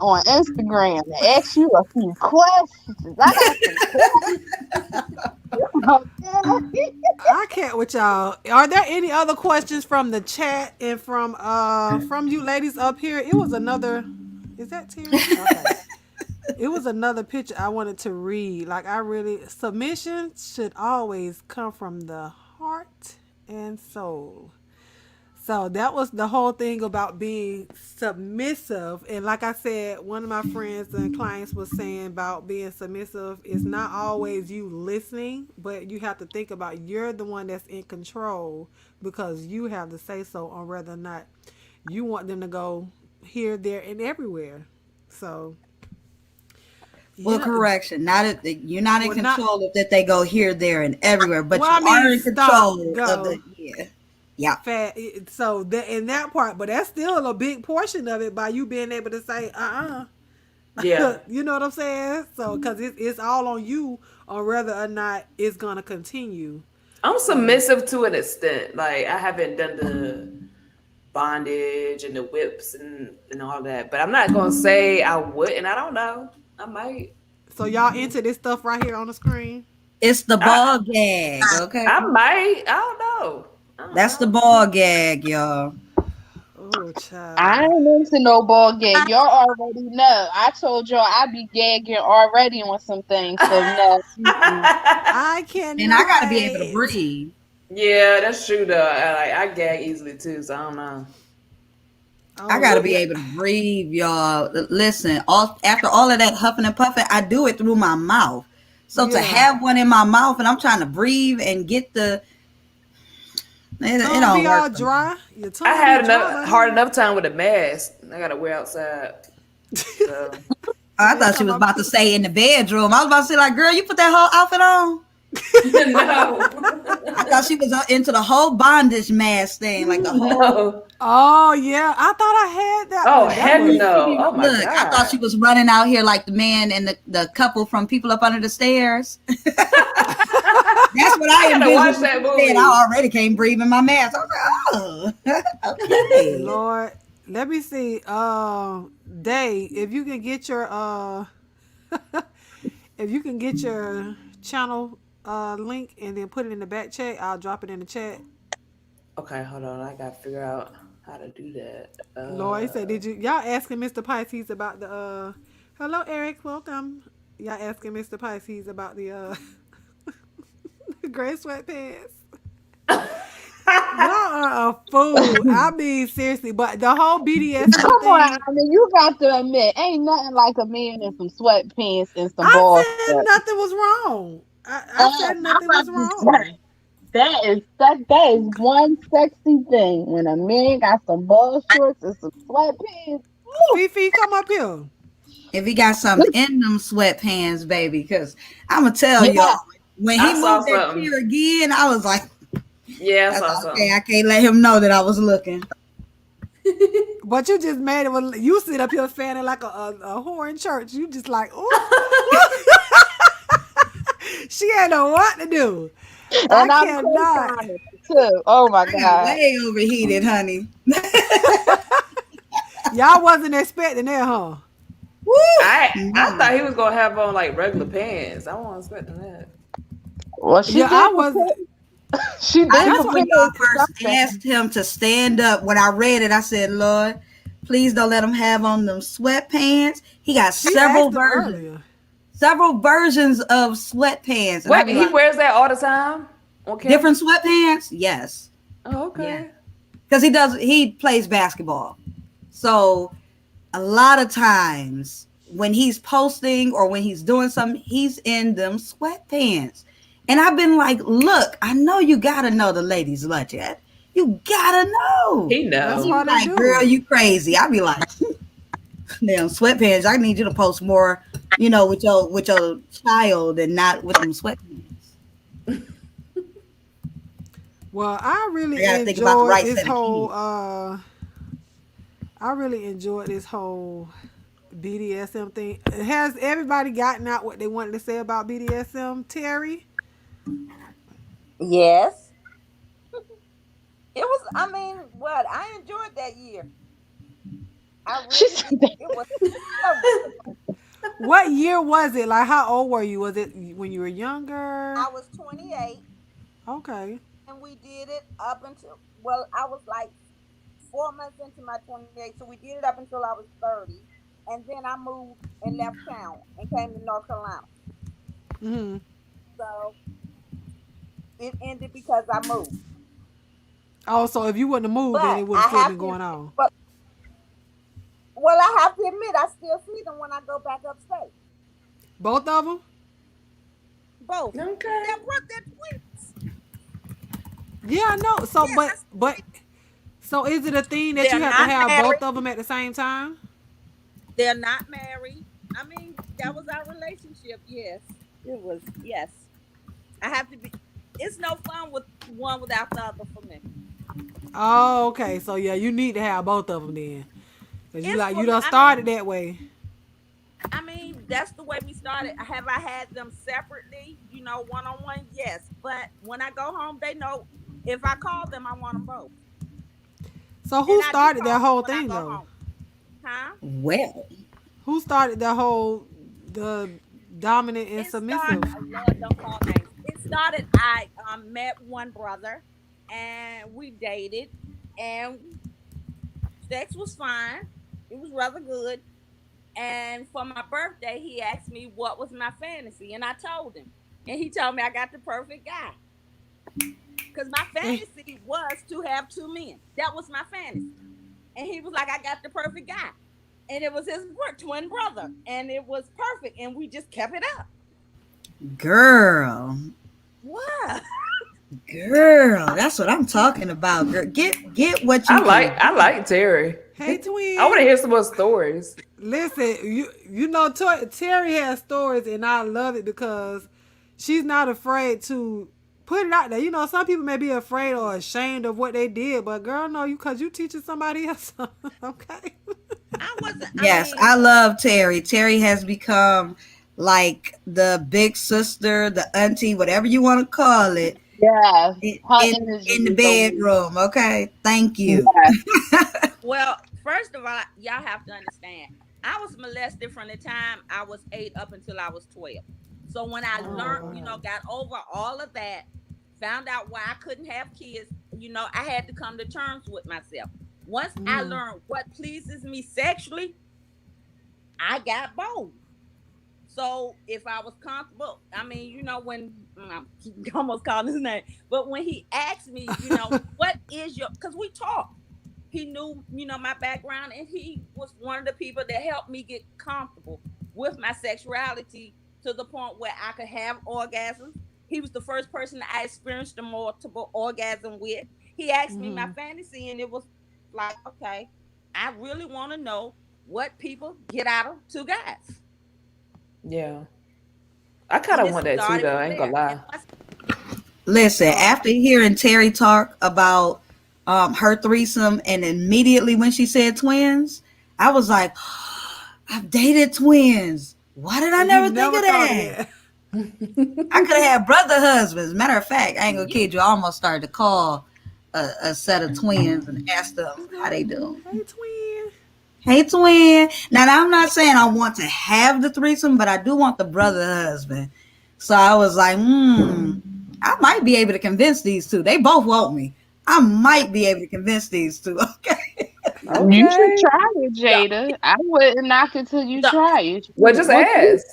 on Instagram and ask you a few questions. I got some questions. Okay. I can't with y'all. Are there any other questions from the chat and from you ladies up here? It was another. Is that Terry? Okay. It was another picture I wanted to read. Like I really submission should always come from the heart and soul. So that was the whole thing about being submissive. And like I said, one of my friends and clients was saying about being submissive is not always you listening, but you have to think about you're the one that's in control because you have to say so on whether or not you want them to go here, there, and everywhere. So Well, yeah, correction. Not that you're not in well not control of that they go here, there, and everywhere, but well you I are mean in stop, control of go. the yeah. Yeah. Fat. So that in that part, but that's still a big portion of it by you being able to say, Yeah. you know what I'm saying? So because it's all on you on whether or not it's gonna continue. I'm So submissive to an extent. Like I haven't done the bondage and the whips and all that. But I'm not gonna say I would, and I don't know. I might. so y'all into this stuff right here on the screen? It's the I ball gag, okay? I might. I don't know. I don't That's the know. ball gag, y'all. Oh, I child. ain't into no ball gag. Y'all already know. I told y'all I be gagging already on some things. So no. Mm-mm. I And I gotta be cannot. able to breathe. Yeah, that's true though. I gag easily too, so I don't know. I Oh gotta be yeah. able to breathe, y'all. Listen, after all of that huffing and puffing, I do it through my mouth. So to Yeah. have one in my mouth and I'm trying to breathe and get it Tongue don't be work all for me. dry. Your I tongue be had dry enough by hard then. enough time with a mask. I gotta wear outside. So Oh, I They thought she talking was about about to put. say in the bedroom. I was about to say, like, girl, you put that whole outfit on. I no. thought she was into the whole bondage mask thing, like the whole No. Oh yeah, I thought I had that Oh one. That heck was no. Oh my look. I thought she god. was running out here like the man and the couple from People Up Under the Stairs. That's what I I gotta watch envisioned when that you said movie. I already can't breathe in my mask. I was like, oh, okay. Lord. Let me see. Day, if you can get your if you can get your channel link and then put it in the back chat, I'll drop it in the chat. Okay, hold on. I gotta figure out how to do that. Lord, he said, did you y'all asking Mr. Pisces about the hello Eric, welcome. Y'all asking Mr. Pisces about the the gray sweatpants. Y'all are a fool. I mean seriously, but the whole BDSM Come on, thing, I mean, you got to admit, ain't nothing like a man in some sweatpants and some I ball said shorts. nothing was wrong. I said I'm nothing about was to say wrong. that is one sexy thing when a man got some ball shorts and some sweatpants. Woo! Fifi, come up here. If he got something in them sweatpants, baby, because I'm gonna tell Yeah, y'all, when he I saw moved that something. chair again, I was like, Yeah, I I saw thought, okay, something. I can't let him know that I was looking. But you just made it when you sit up here fanning like a whore in church. You just like, ooh, she ain't know what to do. I and I'm cannot. co-signing too. Oh my I got god. way overheated, honey. Y'all wasn't expecting that, huh? Woo! I No. thought he was gonna have on like regular pants. I wasn't expecting that. Well, Yeah, she I did was. prepare. She I did That's know what. prepare when y'all for first something. asked him to stand up, when I read it, I said, Lord, please don't let him have on them sweatpants. He got She asked him earlier. several versions of sweatpants. And I'd Wait, be he like, wears that all the time on camera? different sweatpants? Yes. Oh, Yeah. okay. Because he plays basketball. So a lot of times when he's posting or when he's doing something, he's in them sweatpants. And I've been like, look, I know you gotta know the ladies lunch yet. You gotta know. He That's He know. be why they like, do girl, it. you crazy. I be like, damn sweatpants. I need you to post more, with your child and not with them sweatpants. Well, I I really gotta think about the enjoyed right this set of whole kids. I really enjoyed this whole BDSM thing. Has everybody gotten out what they wanted to say about BDSM, Terry? Yes. It was, I mean, what? I enjoyed that year. I She really said did. that. It was so good. What year was it? Like, how old were you? Was it when you were younger? I was 28 Okay. and we did it up until, well, I was like 4 months into my 28. So we did it up until I was 30. And then I moved and left town and came to North Carolina. Hmm. So it ended because I moved. Oh, so if you wouldn't have moved, then But it would have I still have been to, going on. but well, I have to admit, I still see them when I go back upstate. Both of them? Both. Okay. They're twins. Yeah, I know. So, Yes, but so is it a thing that they're you have to not have both married. of them at the same time? They're not married. I mean, that was our relationship. Yes, it was. Yes, I have to be. It's no fun with one without the other for me. Oh, okay. So yeah, you need to have both of them then, cause It's you for me. done started that way. I mean, that's the way we started. Have I had them separately? One on one. Yes, but when I go home, they know if I call them, I want them both, So and who I do started call that them whole when I thing go though? home. Huh? Well, Who started that whole the dominant and It started. submissive? Oh Lord, don't call names. It started. I met one brother, and we dated, and sex was fine. It was rather good. And for my birthday, he asked me what was my fantasy, and I told him, and he told me I got the perfect guy. Because my Eh, fantasy was to have two men. That was my fantasy. And he was like, I got the perfect guy. And it was his twin brother. And it was perfect. And we just kept it up. girl, What? girl, that's what I'm talking about. Girl, get what I you like can I get. like Terry. hey I want twin. to hear some more stories. Listen, you know Terry has stories, and I love it because she's not afraid to put it out there. You know, some people may be afraid or ashamed of what they did, but girl, no, you because you teaching somebody else. Okay. I wasn't, I Yes, mean, I love Terry. Terry has become like the big sister, the auntie, whatever you want to call it, Yeah, in her in, energy in the is over. bedroom. Okay, thank you. Yeah. well, first of all, y'all have to understand, I was molested from the time I was 8 up until I was 12. So when I Oh learned, wow. got over all of that, found out why I couldn't have kids, I had to come to terms with myself. Once I Mm. learned what pleases me sexually, I got bold. So if I was comfortable, I mean, when almost called his name, but when he asked me, what is your, because we talked, he knew, my background, and he was one of the people that helped me get comfortable with my sexuality to the point where I could have orgasms. He was the first person I experienced a multiple orgasm with. He asked me my Mhm. fantasy, and it was like, okay, I really want to know what people get out of two guys. Yeah. I kind And of it want that too, started though. from I ain't gonna there. And lie. once, Listen, So after hearing Terry talk about her threesome, and immediately when she said twins, I was like, I've dated twins. Why did I and you never think never of thought of that? that. I could have had brother husbands. Matter of fact, I ain't gonna yeah, kid you. I almost started to call a set of twins and ask them how they doing. Hey twin. Hey, twin. Now, I'm not saying I want to have the threesome, but I do want the brother husband. So I was like, I might be able to convince these two. They both want me. I might be able to convince these two. Okay. You should Okay. try it, the, Jada. I wouldn't knock it till you the, try it. Well, just What ask.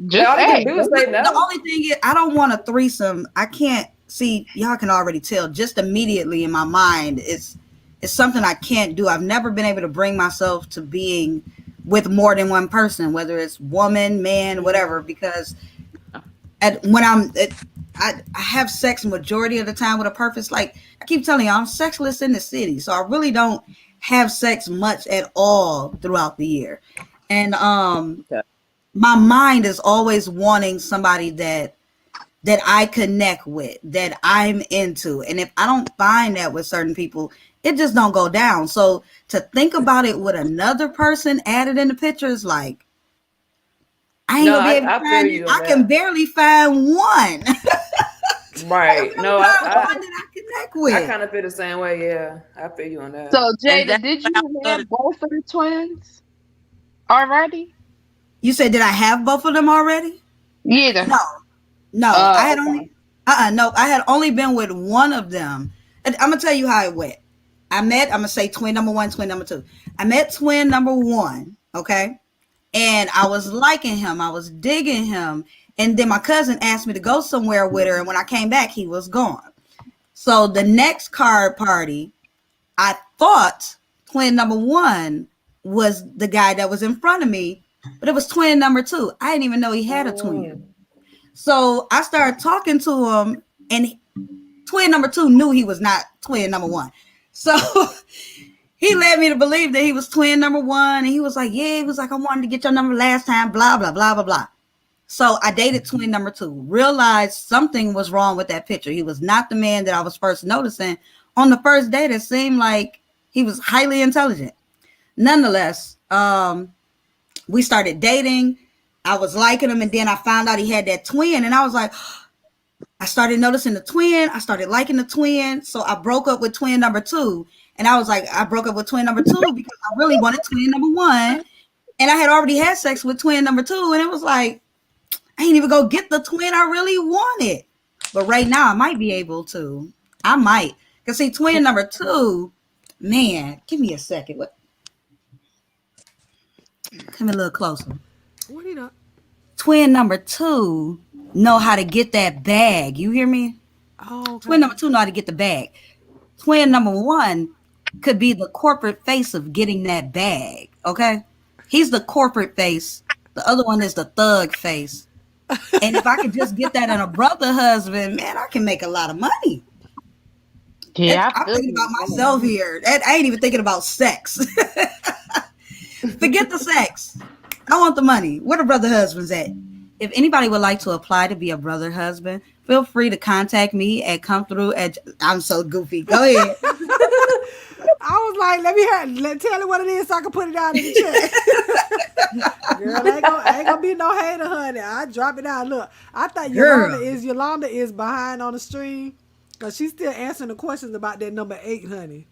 just All you can ask. do is say The no. only thing is, I don't want a threesome. I can't see. Y'all can already tell just immediately in my mind. It's something I can't do. I've never been able to bring myself to being with more than one person, whether it's woman, man, Yeah. whatever. Because when I'm I have sex majority of the time with a purpose. Like I keep telling you, I'm sexless in the city, so I really don't have sex much at all throughout the year. And Okay. my mind is always wanting somebody that I connect with, that I'm into. And if I don't find that with certain people, it just don't go down. So to think about it with another person added in the picture is like, I ain't No, gonna be able to I feel find it. you on I can that. barely find one. I can Right. barely No, find one that I connect I with. kind of feel the same way. Yeah, I feel you on that. So And Jada, that's did why I you love have both of the twins already? You said, did I have both of them already? Yeah. No, no. I had Okay. only, no, I had only been with one of them. And I'm gonna tell you how it went. I'm gonna say twin number one, twin number two. I met twin number one, okay? And I was liking him, I was digging him. And then my cousin asked me to go somewhere with her. And when I came back, he was gone. So the next card party, I thought twin number one was the guy that was in front of me, but it was twin number two. I didn't even know he had a twin. Mm. So I started talking to him, and twin number two knew he was not twin number one. So he led me to believe that he was twin number one. And he was like, yeah, he was like, I wanted to get your number last time, blah, blah, blah, blah, blah. So I dated twin number two, realized something was wrong with that picture. He was not the man that I was first noticing. On the first date, it seemed like he was highly intelligent. Nonetheless, we started dating. I was liking him, and then I found out he had that twin, and I was like, I started noticing the twin. I started liking the twin. So I broke up with twin number two. And I was like, I broke up with twin number two because I really wanted twin number one. And I had already had sex with twin number two. And it was like, I ain't even go get the twin I really wanted. But right now, I might be able to. I might. Because see, twin number two, man, give me a second. Come a little closer. What do you know? Twin number two know how to get that bag. You hear me? Oh, Twin okay. number two know how to get the bag. Twin number one could be the corporate face of getting that bag. Okay. He's the corporate face. The other one is the thug face. And if I could just get that in a brother husband, man, I can make a lot of money. Yeah, I I'm feel thinking you. about myself here. I ain't even thinking about sex. Forget the sex. I want the money. Where the brother husbands at? If anybody would like to apply to be a brother husband, feel free to contact me at come through at I'm so goofy. Go ahead. I was like, let me hear, tell me what it is so I can put it out in the chat. Girl, ain't gonna be no hater, honey. I drop it out. Look, I thought Girl. Yolanda is behind on the stream because she's still answering the questions about that number 8, honey.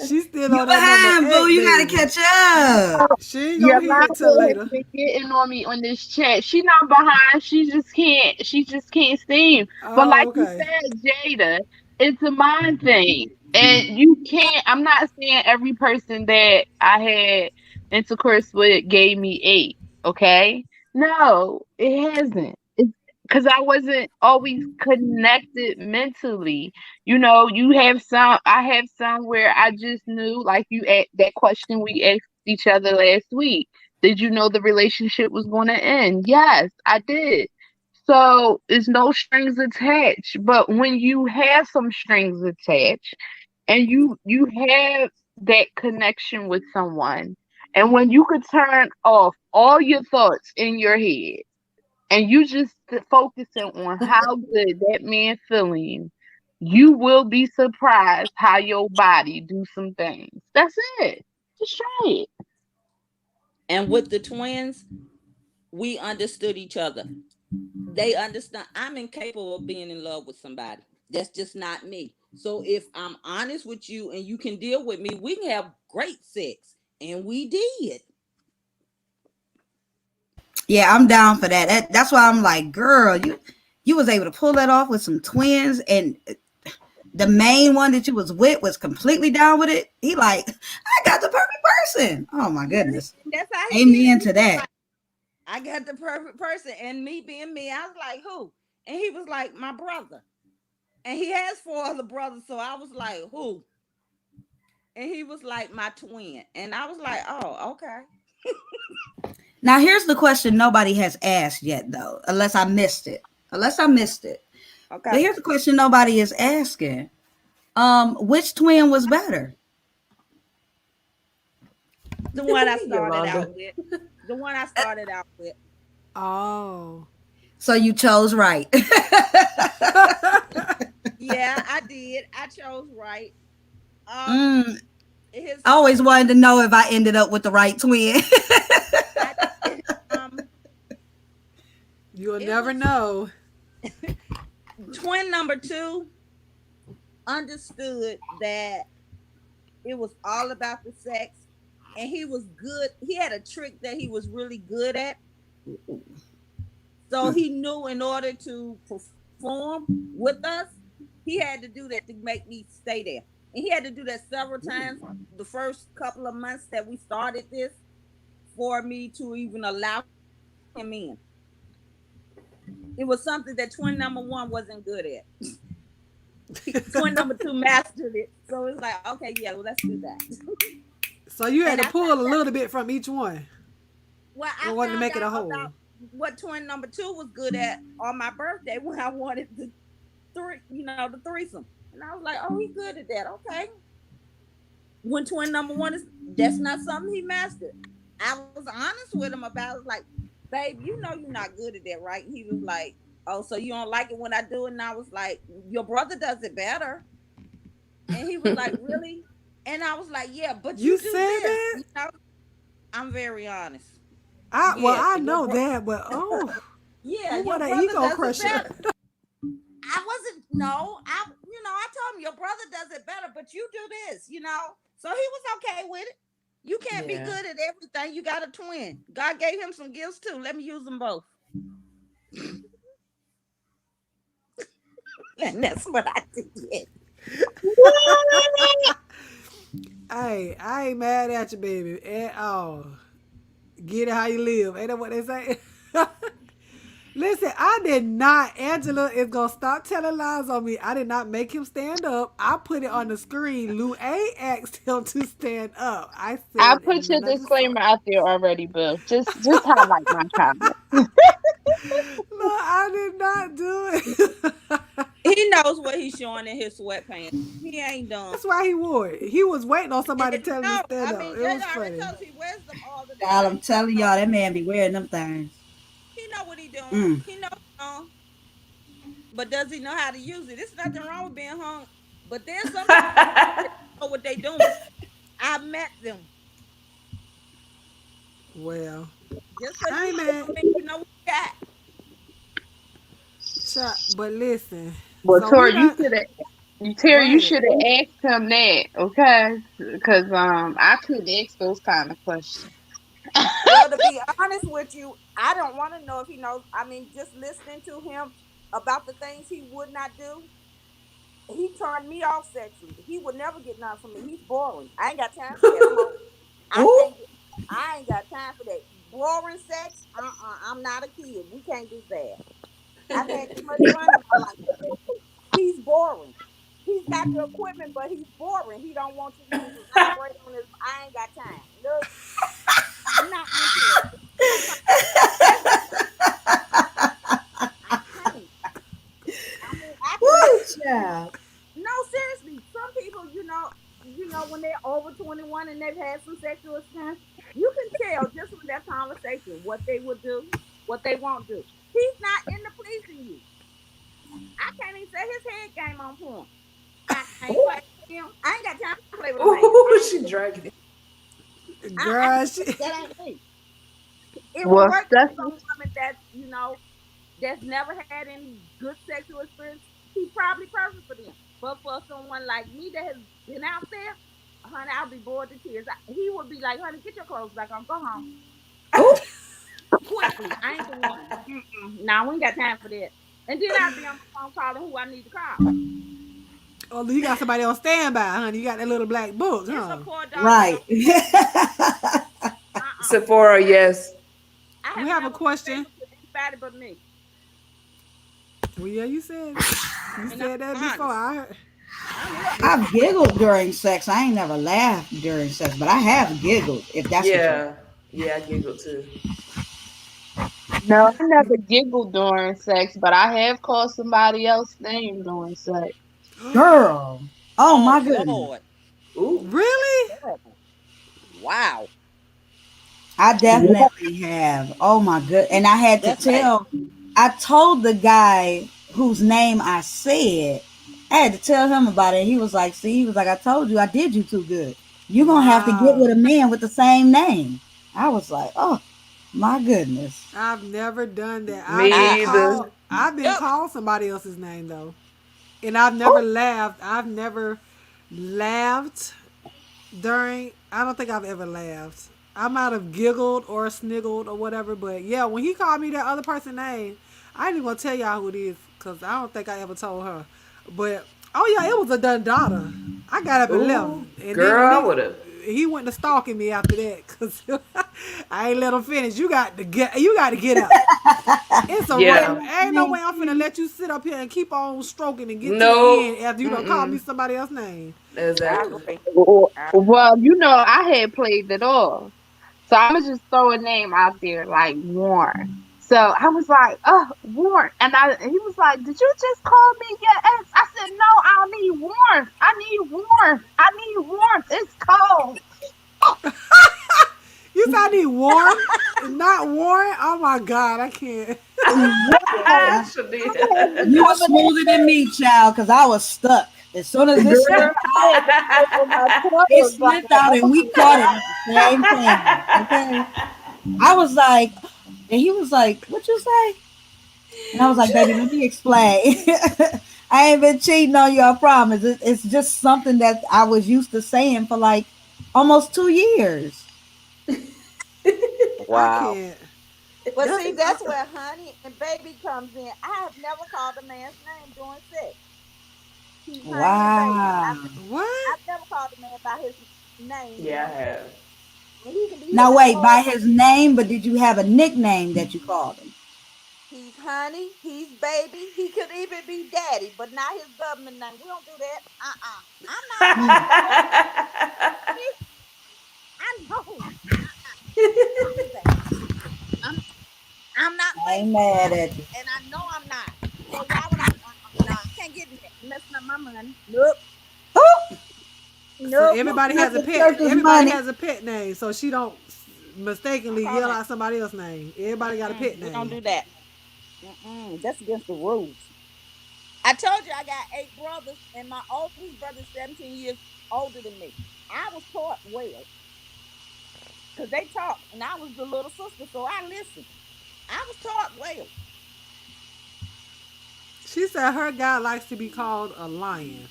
She's still You on that behind, number boo. 8, You gotta baby. catch up. She ain't gonna hit it Yolanda till has later. been getting on me on this chat. She not behind. She just can't. She just can't steam. But Oh, like you okay. said, Jada, it's a mind thing, and you can't. I'm not saying every person that I had intercourse with gave me 8. Okay, no, it hasn't. It's because I wasn't always connected mentally. You have some. I have some where I just knew, like you at that question we asked each other last week. Did you know the relationship was going to end? Yes, I did. So it's no strings attached. But when you have some strings attached and you have that connection with someone, and when you could turn off all your thoughts in your head and you just focusing on how good that man feeling you will be surprised how your body do some things. That's it. Just try it. And with the twins, we understood each other. They understand I'm incapable of being in love with somebody. That's just not me. So if I'm honest with you and you can deal with me, we can have great sex. And we did. Yeah, I'm down for that. That's why I'm like, girl, you was able to pull that off with some twins, and the main one that you was with was completely down with it. He like, I got the perfect person. Oh my Yeah, goodness. that's how he is. Amen He to was that. like, I got the perfect person. And me being me, I was like, who? And he was like, my brother. And he has 4 other brothers. So I was like, who? And he was like, my twin. And I was like, oh, okay. Now, here's the question nobody has asked yet, though, unless I missed it. Unless I missed it. But Okay. here's the question nobody is asking. Which twin was better? The one I started Yolanda. out with. The one I started out with. Oh. So you chose right. Yeah, I did. I chose right. Mm, His I always wanted to know if I ended up with the right twin. I, um You'll it never was know. twin number two understood that it was all about the sex, and he was good. He had a trick that he was really good at. So he knew in order to perform with us, he had to do that to make me stay there. And he had to do that several times the first couple of months that we started this for me to even allow him in. It was something that twin number one wasn't good at. Twin number two mastered it. So it's like, okay, yeah, well, let's do that. So you had And to I pull a found out, little bit from each one well, I in order to found make it a out whole. about what twin number two was good at on my birthday when I wanted the the threesome. And I was like, oh, he's good at that. Okay. When twin number one is, that's not something he mastered. I was honest with him about it. Like, babe, you know you're not good at that, right? And he was like, oh, so you don't like it when I do it? And I was like, your brother does it better. And he was like, really? And I was like, yeah, but You you do said this. that? I'm very honest. I Yeah, know that, but yeah, what your an brother ego does it crusher. better. I wasn't, no, I told him your brother does it better, but you do this. So he was okay with it. You can't be Yeah. good at everything. You got a twin. God gave him some gifts too. Let me use them both. And that's what I did. Hey, I ain't mad at you, baby, at all. Get it how you live. Ain't that what they say? Listen, I did not. Angela is gonna stop telling lies on me. I did not make him stand up. I put it on the screen. Lou A asked him to stand up. I I said, put and your let the song. disclaimer out there already, Boo. Just highlight my comment. No, I did not do it. He knows what he's showing in his sweatpants. He ain't dumb. That's why he wore it. He was waiting on somebody to And tell him to no, stand I up. mean, It Jada was already funny. tells he wears them all the God, time. I'm telling So y'all, that man be wearing them things. he know what he doing. Mm. He know, but does he know how to use it? There's nothing wrong with being hung. But there's some people that know what they doing. I met them. Well, Just because I you ain't know mad. don't mean you know what you got. But listen. Well, So we Tori, you done. should have. Go Terry, you ahead. should have asked him that, okay? Because I couldn't ask those kind of questions. Well, to be honest with you, I don't want to know if he knows. I mean, just listening to him about the things he would not do, he turned me off sexually. He would never get none from me. He's boring. I ain't got time for that. I'm old. I Ooh. can't. I ain't got time for that. Boring sex. I'm not a kid. We can't do that. I've had too much fun in my life with that too. He's boring. He's got the equipment, but he's boring. He don't want you to use a vibrator on his. I ain't got time. Look, I'm not interested. He don't come I can't. I mean, I can Woo, listen. child. No, seriously. Some people, when they're over 21 and they've had some sexual experience, you can tell just from their conversation what they would do, what they won't do. He's not into pleasing you. I can't even say his head game on point. I can't play with him. I ain't got time to play with a man. Ooh, she dragging it. Girl, That ain't me. It will Well, work for some Stephanie, women that's never had any good sexual experience. He's probably perfect for them. But for someone like me that has been out there, honey, I'll be bored to tears. He would be like, honey, get your clothes back on, go home Ooh. quickly. I ain't the one. Nah, we ain't got time for that. And then I'll be on my phone calling who I need to call. oh, you got somebody on standby, honey. You got that little black book, It's a huh? poor dog that Right. don't. Sephora, yes. I We have have a never been question. faithful to anybody but me. Well, yeah, you said it. You And I'm said that before. honest. I heard. I'm real I've honest. giggled during sex. I ain't never laughed during sex, but I have giggled, if that's what you. Yeah. Yeah, I giggled too. No, I never giggled during sex, but I have called somebody else's name during sex. Girl. Oh Oh my goodness. Lord, Ooh. Really? terrible. Wow, I definitely have. Oh my good. And I had to that's bad. I told the guy whose name I said, I had to tell him about it. He was like, see, he was like, I told you I did you too good. You're gonna have to get Wow. with a man with the same name. I was like, oh my goodness. I've never done that. I Me either. I've been yep. called somebody else's name though. And I've never laughed. I've never laughed during I don't think I've ever laughed. I might have giggled or sniggled or whatever, but yeah, when he called me that other person's name, I ain't even gonna tell y'all who it is because I don't think I ever told her. But oh yeah, it was a done daughter. I got up and left, Ooh, and then the girl, I nigga would have. he went to stalking me after that because I ain't let him finish. You got to get up. It's a Yeah. ain't no way I'm finna let you sit up here and keep on stroking and get to the No. end after you don't call me Mm-mm. somebody else's name. I Exactly. agree. I, Well, I had played it off. So I'm gonna just throw a name out there like Warren. So I was like, oh, Warren. And he was like, did you just call me your ex? I said, no, I need warmth. I need warmth. I need warmth. It's cold. You said I need warm, not warm. Oh my god, I can't. Well, I sure did. I had to You were cover that smoother than me, child, because I was stuck. As soon as it girl. slipped I had to cover my it toes. Like, slipped out and we caught it at the same time. Okay. I was like, and he was like, what you say? And I was like, baby, let me explain. I ain't been cheating on you, I promise. It's just something that I was used to saying for like almost 2 years. I wow. can't. But That's see, that's where honey and baby comes in. I have never called a man's name during sex. He's honey and baby. Wow. what? I've never called a man by his name Yeah, I during sex. have. And he can be Now his wait, by whole his name, but did you have a nickname that you called him? he's honey, he's baby, he could even be daddy, but not his government name. We don't do that. I'm not Hmm. I know. Don't do that. I'm I'm not I ain't laced with mad money, at you. and I know I'm not. So why would I? No, I can't get in that. Messing up my money. Nope. Oh, So Nope. everybody not has a the pet. church's Everybody money. has a pet name, so she don't I mistakenly call yell that. out somebody else's name. Everybody got a pet We don't name. do that. That's against the rules. I told you I got 8 brothers, and my oldest brother is 17 years older than me. I was taught well because they taught, and I was the little sister, so I listened. I was taught well. She said her guy likes to be called a lion.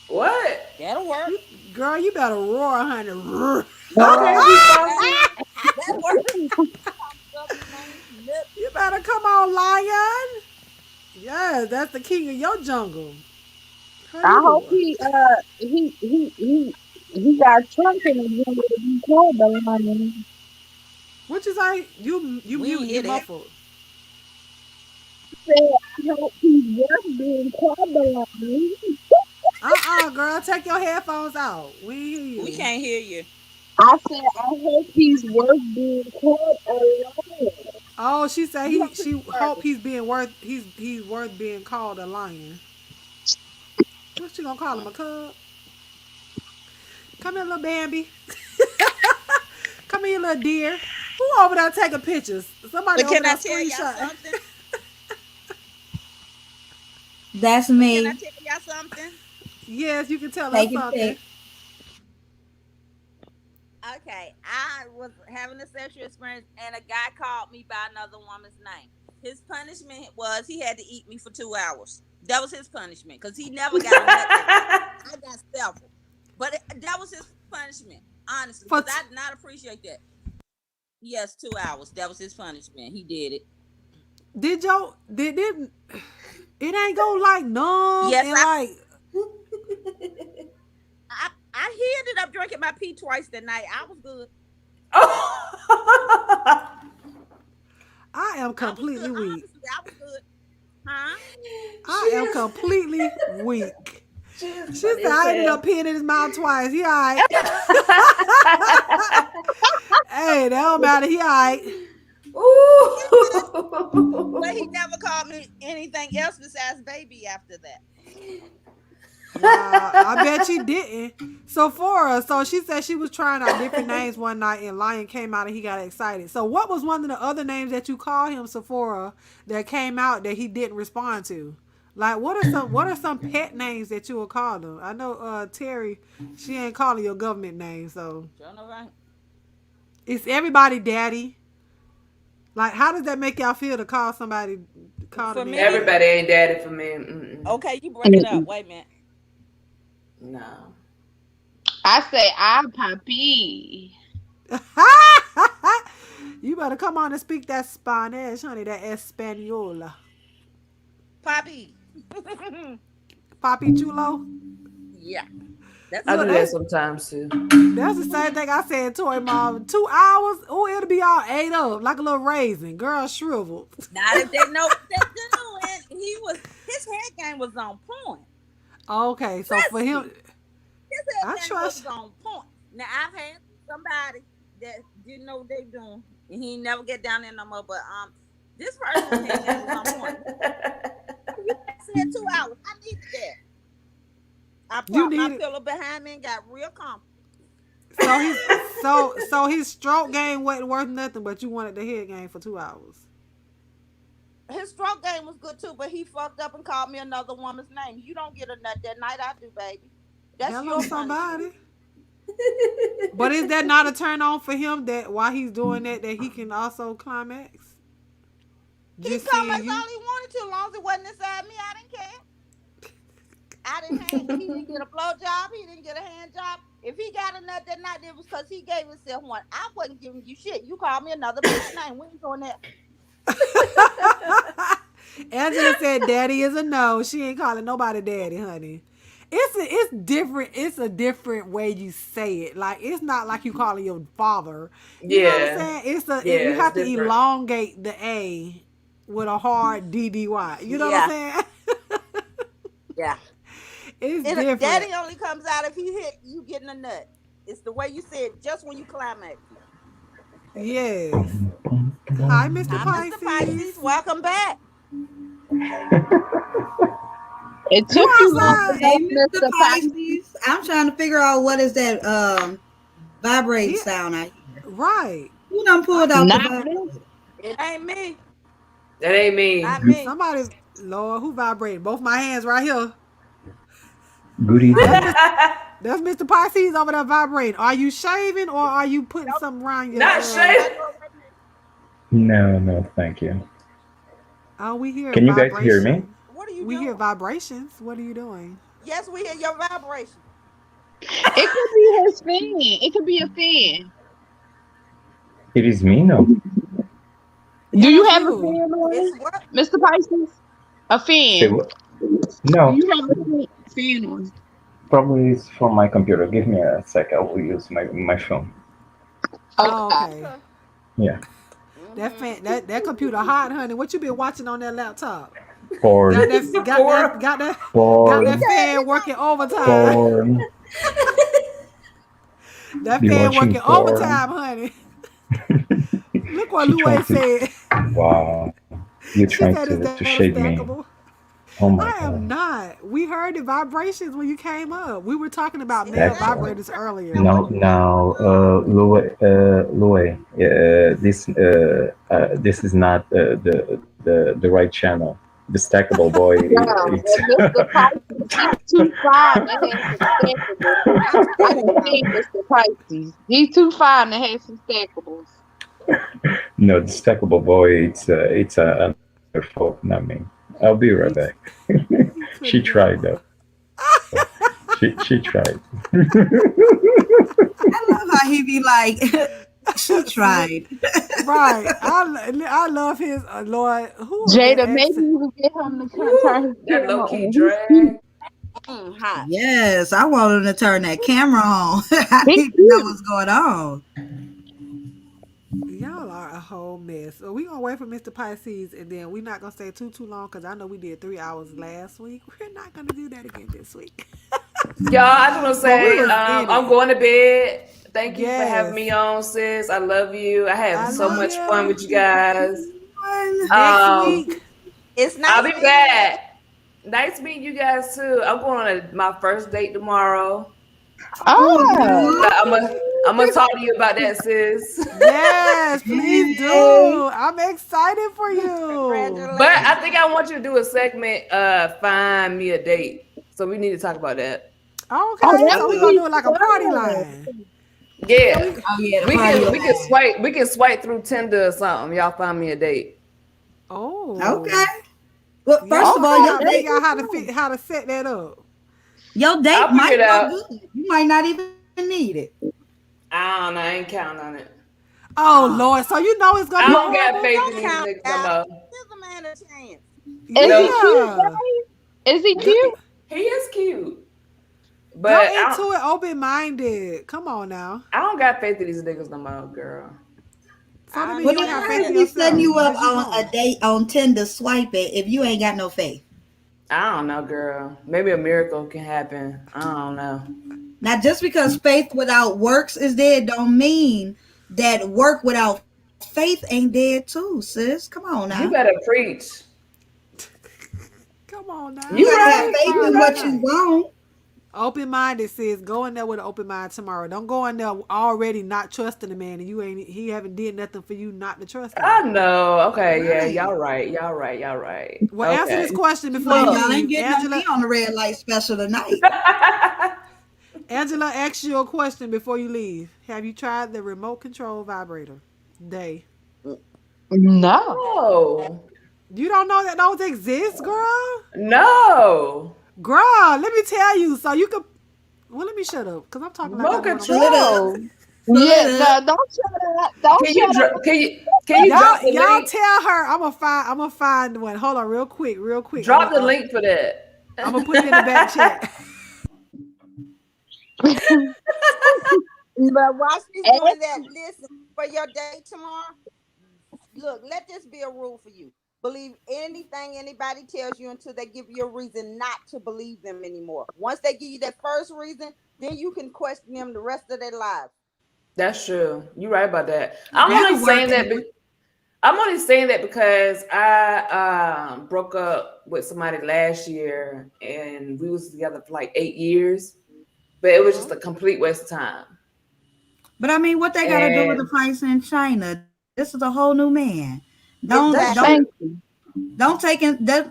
What? That'll work. You, girl, you better roar, honey. Roar. Okay, no, be That saucy. that works. Call me government name. Nope. You better come on, lion. Yes, that's the king of your jungle. How I you hope doing? he got Trump in the room to be called the lion. What you say? You We mute ain't you hear that. muffled. Said I hope he's worth being called the lion. Girl, take your headphones out. We ain't hear We you. can't hear you. I said I hope he's worth being called a lion. Oh, she said You he don't she prefer hope he's worth being called a lion. What you gonna call him, a cub? Come here, little Bambi. Come here, little deer. Who over there taking pictures? Somebody But over can I there tell y'all screenshot. something? That's But can I me. tell y'all something? Yes, you can tell us Take a something. pic. Okay, I was having a sexual experience and a guy called me by another woman's name. His punishment was he had to eat me for 2 hours. That was his punishment because he never got a nut that night. I got several, but that was his punishment, honestly, For because t- I did not appreciate that. Yes, 2 hours. That was his punishment. He did it. did yo did it ain't go like numb Yes, and like I he ended up drinking my pee twice that night. I was good. Oh. I am I was good. completely weak. Honestly, I was good. Huh? I am She's completely weak. she's She funny said as I ended hell. up peeing in his mouth twice. He alright. Hey, that don't matter. He alright. But he Ooh. never called me anything else besides baby after that. Wow, I bet you didn't. So for her, so she said she was trying out different names one night, and Lion came out and he got excited. So what was one of the other names that you called him, Sephora, that came out that he didn't respond to? Like what are some pet names that you would call them? I know Terry, she ain't calling your government name, so Sure know right. it's everybody daddy. Like how does that make y'all feel to call For the man me, Everybody daddy? ain't daddy for me. Mm-mm. okay, you break it up. Wait a minute. No. I say I Poppy. You better come on and speak that Spanish, honey, that Espaniola. Poppy. Papi Chulo. Yeah, that's I Look, do enough. that they sometimes too. that's the same thing I said to him, Mom. 2 hours? Oh, it'll be all ate up like a little raisin. Girl, shriveled. Not if they know what they're doing. His head game was on point. Okay, so for Trust him, me, his head I game was trust. on point. Now I've had somebody that didn't know what they doing, and he never get down there no more. But this person head game was on point. You said 2 hours. I needed that. I You propped my need it. pillow behind me and got real comfortable. So so his stroke game wasn't worth nothing, but you wanted the head game for 2 hours. His stroke game was good too, but he fucked up and called me another woman's name. You don't get a nut that night, I do, baby. That's Hello, your punishment. somebody. But is that not a turn on for him that while he's doing that he can also climax? He Just seeing climaxed you? all he wanted to, as long as it wasn't inside me. I didn't care. I didn't hand. He didn't get a blow job. He didn't get a hand job. If he got a nut that night, it was because he gave himself one. I wasn't giving you shit. You called me another bitch name. We ain't doing that. Angela said daddy is a no. She ain't calling nobody daddy, honey. It's different. It's a different way you say it. Like it's not like you calling your father. You know what I'm Yeah. saying? You Yeah, it's have to different. elongate the A with a hard DDY. You know what I'm Yeah, saying? yeah. It's Daddy different. only comes out if he hit you getting a nut. It's the way you say it just when you climax. Yes. Hi, Mr. Hi, Mr. Pisces. Pisces. Welcome back. It You took you long outside? Hey, enough, Mr. Mr. Pisces. Pisces. I'm trying to figure out what is that vibrating He sound I hear. right. Who done I pulled out the Not me. vibrator? It ain't me. That ain't me. Not me. somebody. Lord, who vibrating? Both my hands right here. Good That's evening. Mr. That's Mr. Pisces over there vibrating. Are you shaving or are you putting Nope. something around your Not Nope. Shay. I do it right now. No, no, thank you. Oh, we hear Can you guys hear me? vibration. What are you We hear doing? vibrations. What are you doing? Yes, we hear your vibration. It could be his fan. It could be a fan. It is me, no? Do Yeah, you that's have a you. fan It's on, what? Mr. Pisces? A Say fan. what? Do No, you have a fan on? probably it's from my computer. Give me a sec. I will use my phone. Oh, Okay. okay. Okay. Yeah. That computer hot, honey. What you been watching on that laptop? Got Porn, that got that Sephora. got that got that porn, fan working overtime. porn. That Be fan watching working porn. overtime, honey. Look what She trying Louie to. said. Wow. You're She trying said, "Is to that a shade me. stackable?" Oh my I am god. not. We heard the vibrations when you came up. We were talking about It male ain't Stackable. you vibrators trying to figure out earlier. what Now, you got now, going on. this is not the right channel. The stackable boy, Wow. it's And Mr. Pisces, he's too fine to have some stackables. I'm I scared of done y'all. seen Mr. Pisces. He's too fine to have some stackables. no, the stackable boy. It's another folk, not me. I'll be right He back. he She couldn't tried never. though. She tried. I love how he be like, she Slick. tried. Right. I love his Lord. Who was that Jada, maybe accent? you could get him to turn Woo, his that low camera key on. He cute. drag. Hot. Yes, I want him to turn that camera on. I He need to know cute. what's going on. Y'all are a whole mess. So we gonna wait for Mr. Pisces, and then we not gonna stay too long because I know we did 3 hours last week. We're not gonna do that again this week. Y'all, I just want to But we say, was in I'm it. going to bed. Thank you for having Yes. me on, sis. I love you. I had I so love much fun you. with you guys. One. Next Um, week. It's I'll nice be meeting you. back. Nice meeting you guys too. I'm going on my first date tomorrow. Oh, I'm Oh, gonna I'm gonna talk to you about that, sis. Yes, please do. man. I'm excited for you. But I think I Congratulations. want you to do a segment, find me a date. So we need to talk about that. oh, Okay, that so we're would gonna Uh-oh. be do it like a party fun. line. So Yeah. we Oh yeah, the We party can we can line. swipe we can swipe through Tinder or something. Y'all find me a date. Okay. oh Well, yeah, first we of gonna all, Okay, figure out that'll figure be out how to fun. how to set that up. your date I'll figure might it go out. good. You might not even need it. I don't know. I ain't counting on it. Oh Uh, Lord, so you know it's gonna I be don't No, got horrible? faith in don't these count niggas it no out. more. Give the man a chance. Is he Nope. cute, Yeah. guys? Is he Go, cute? He is cute. go But into it open minded. Come on now. I don't got faith in these niggas no more, girl. So that I means well, you don't then have why faith understand is in that. he setting yourself you up because you on a won't. date on Tinder swiping if you ain't got no faith? I don't know, girl. Maybe a miracle can happen. I don't know. Now, just because faith without works is dead, don't mean that work without faith ain't dead too, sis. Come on now. You better preach. Come on You now. You gotta Let's have get right. it faith You in started what right. you tonight. want. Open minded says go in there with an open mind tomorrow. Don't go in there already not trusting the man and you ain't he haven't did nothing for you not to trust him. I know. Okay, yeah, Right. y'all right. Y'all right. Y'all right. Well, answer this Okay. question She before like, you Look, y'all ain't leave. getting on me on the red light special tonight. Angela asks you a question before you leave. Have you tried the remote control vibrator? Day. No. No. You don't know that those exist, girl? No. Girl, let me tell you. So you could. Well, let me shut up because I'm talking like I Remote know what I'm Pull it talking up. about. No. Pull it Yeah, up. no, don't shut up. Don't Can you shut up. drop the Y'all link? tell her I'm gonna find one. Hold on, real quick, real quick. Drop the link for I'm gonna that. put it in the back chat. but while she's doing that, Ask- listen, for your date tomorrow, look, let this be a rule for you. Believe anything anybody tells you until they give you a reason not to believe them anymore. Once they give you that first reason, then you can question them the rest of their lives. That's true. You're right about that. That'll work. I'm only saying that because I broke up with somebody last year and we was together for like 8 years, but it was just Mm-hmm. a complete waste of time. But I mean, what they got to do with the And price in China? This is a whole new man. Don't that's don't Exactly. true. Thank you.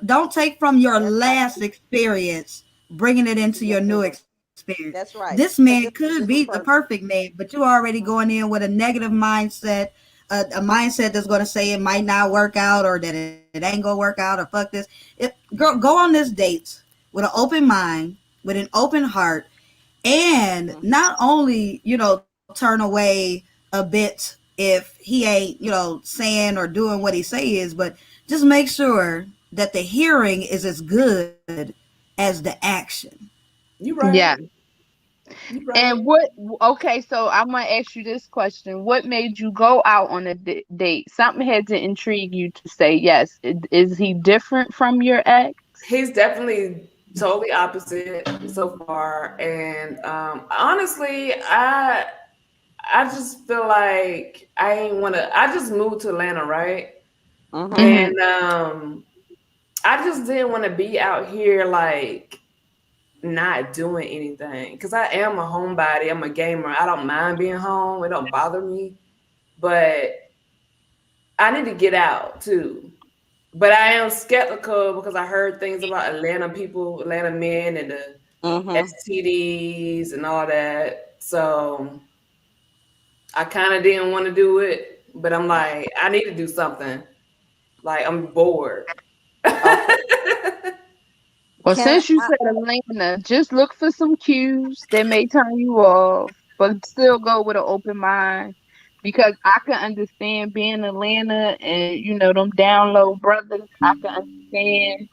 don't take from your That's right. last experience, bringing it into your new experience. That's This right. man Because could this is a be the different perfect person. man, but you already going in with a negative mindset, a mindset that's going to say it might not work out or that it ain't gonna work out or fuck this. Go on this date with an open mind, with an open heart, and Mm-hmm. not only turn away a bit if he ain't saying or doing what he say is, but just make sure that the hearing is as good as the action. You Yeah. right. You right. And what? Okay, so I'm gonna ask you this question: what made you go out on a date? Something had to intrigue you to say yes. Is he different from your ex? He's definitely totally opposite so far. And honestly, I just feel like I ain't wanna I just moved to Atlanta, right? Mm-hmm. Mm-hmm. And I just didn't want to be out here like not doing anything because I am a homebody. I'm a gamer. I don't mind being home. It don't bother me. But I need to get out too. But I am skeptical because I heard things about Atlanta people, Atlanta men, and the Mm-hmm. STDs and all that. So I kind of didn't want to do it. But I'm like, I need to do something. Like, I'm bored. Okay. Well, Can since you I? said Atlanta, just look for some cues that may turn you off, but still go with an open mind. Because I can understand being in Atlanta and them down low brothers. I can understand.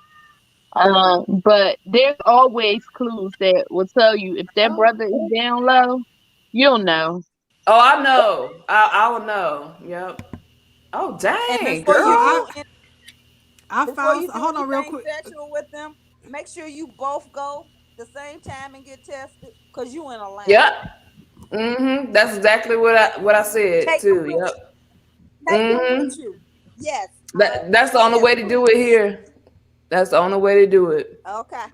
But there's always clues that will tell you if that Oh, brother is down low, you'll know. oh, I know. I will know. Yep. Oh, And dang, before So you girl. do, I before found. you do Hold on, real anything quick. sexual with them, make sure you both go the same time and get tested? Cause you in Atlanta. Yep. That's exactly what I said Take them too. with Yep. you. Take them with you. Yes, I That's the only yes, way to do it please. here. That's the only way to do it. Okay.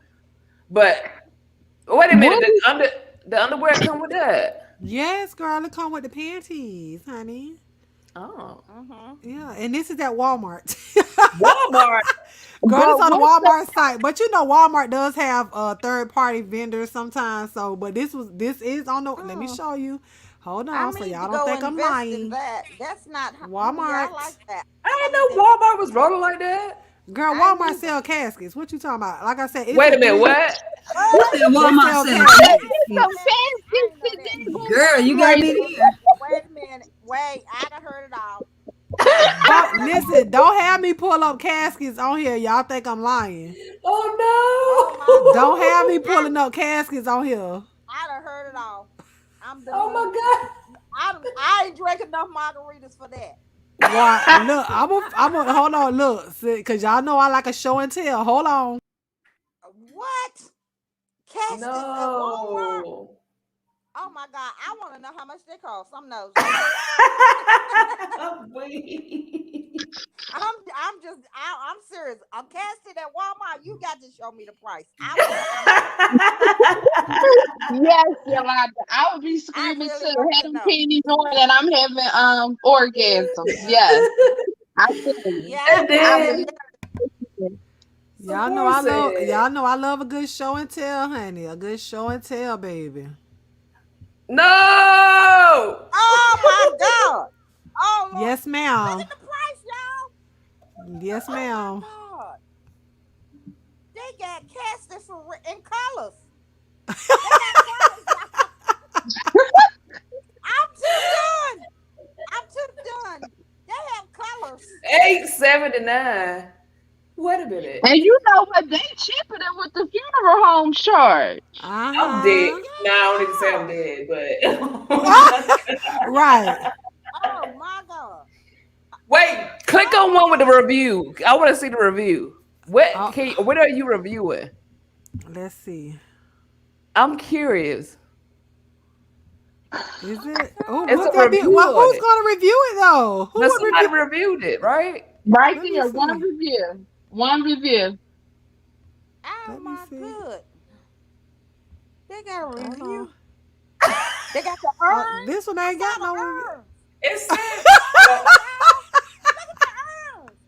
But wait a minute, What is the underwear come with that. Yes, girl, it come with the panties, honey. Oh, Mm-hmm. Yeah, and this is at Walmart. Walmart. Girl, it's but on the what's the Walmart site, but you know Walmart does have third party vendors sometimes. So, but this is on the. Let me Mm. show you. Hold I on, so need to y'all don't go think I'm invest in lying. that. That's not. Yeah, I like Walmart, that. I I didn't need to know invest Walmart was in that. rolling like that. girl, I Walmart need to. sell caskets. What you talking about? Like I said, it's Wait a a minute, three. what? Who What? said They Walmart sell selling caskets. some caskets? I fancy ain't know that. today going Girl, you on gave right me there? the Wait a minute. Wait, I done heard it all. Don't listen. Don't have me pull up caskets on here. Y'all think I'm lying. Oh my Don't God. have me I pulling up caskets on here. I done heard it all. I'm Oh done. my god. I ain't drinking enough margaritas for that. Why? Look, I'm a hold on. Look, cause y'all know I like a show and tell. Hold on. What? Caskets at Walmart? No. Oh my God. I want to know how much they cost. I'm nosy. Wait. I'm serious. A casket at Walmart, you got to show me the price. I want to know. Yes, Yolanda. I would be I screaming really too. want Have to them know. panties on and I'm having orgasms. Yes. I feel you. Yeah, And I I would will. then definitely. Y'all know I support love said, y'all know I love a good show and tell, honey. A good show and tell, baby. no. Oh my God. Oh Lord. Yes, Look ma'am. at the price, y'all. Yes, Oh my ma'am. God. They got caskets in colors. They got colors, y'all. I'm too done. I'm too done. They have colors. 8.79. Wait a minute. And you know what? They cheaper than what the funeral homes charge. I'm dead. Uh-huh. No, I don't need to say I'm Yeah. dead, but Right. Oh my God. wait, click on one with the review. I want to see the review. Oh, What are you reviewing? let's see. I'm curious. Is Oh my it? Oh, It's would a God. that be? review Well, on who's it. gonna review it though? Who Now would somebody review? reviewed it, right? Right Let me there, one see. review. One review. Oh Let me my see. good. They got a Hold on. review. They got the urns. This one I ain't got saw the no review. urns. It said Oh, y'all. Look at the urns.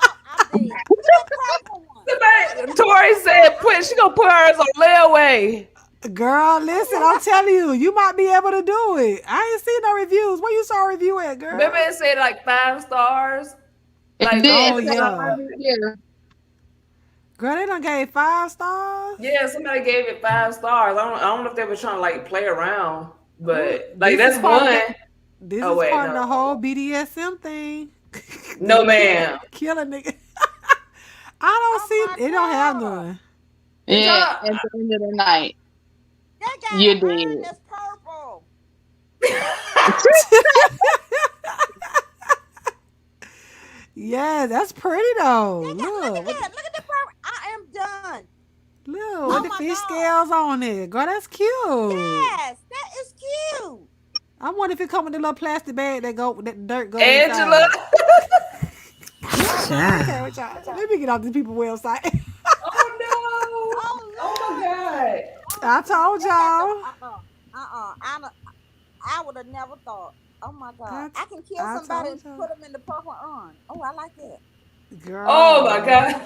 Oh, I'm dead. Look at that purple one. Look at somebody. that. Oh Tori my God. said I'm she gonna put hers on layaway. Girl, oh listen, my I'm God. telling you, you might be able to do it. I ain't seen no reviews. Where you saw a review at, Maybe girl? it said like 5 stars. It Like did. Oh It said yeah. one review. Girl, they done gave 5 stars. yeah, somebody gave it 5 stars. I don't know if they were trying to like play around, Ooh, but like this is that's part of one. the this Oh is wait, part of no, the whole BDSM thing. no, They ma'am. kill a nigga. I don't Oh see my it don't have God. none. It's Yeah, all. at the end of the night, They got you an urn did. that's purple. Yeah, that's pretty though. They got look Look, at that. Look at the purple. I am done. look, with Oh the my fish God. scales on it. Girl, that's cute. Yes, that is cute. I wonder if it come with the little plastic bag that dirt go Angela. inside. Oh my Okay, child. what y'all? Let me get off this people website. Oh no. Oh Oh my Lord. god. Oh I Jesus. told They got the y'all. I would have never thought. Oh my God. I, t- I can kill I somebody told and y'all. put them in the purple urn. Oh, I like that. Oh my Girl.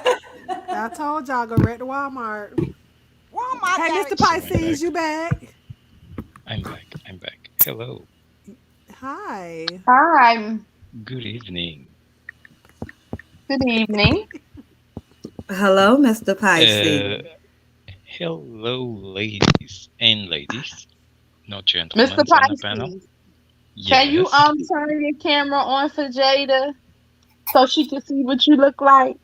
I god. told y'all go right to Walmart. Walmart Hey, got Mr. it So cheap. I'm Pisces, back. you back? I'm back. I'm back. Hello. Hi. Hi. Good evening. Good evening. Hello, Mr. Pisces. Uh, hello, ladies and ladies, not Mr. gentlemen on the panel. Pisces, can you Yes. turn your camera on for Jada so she can see what you look like?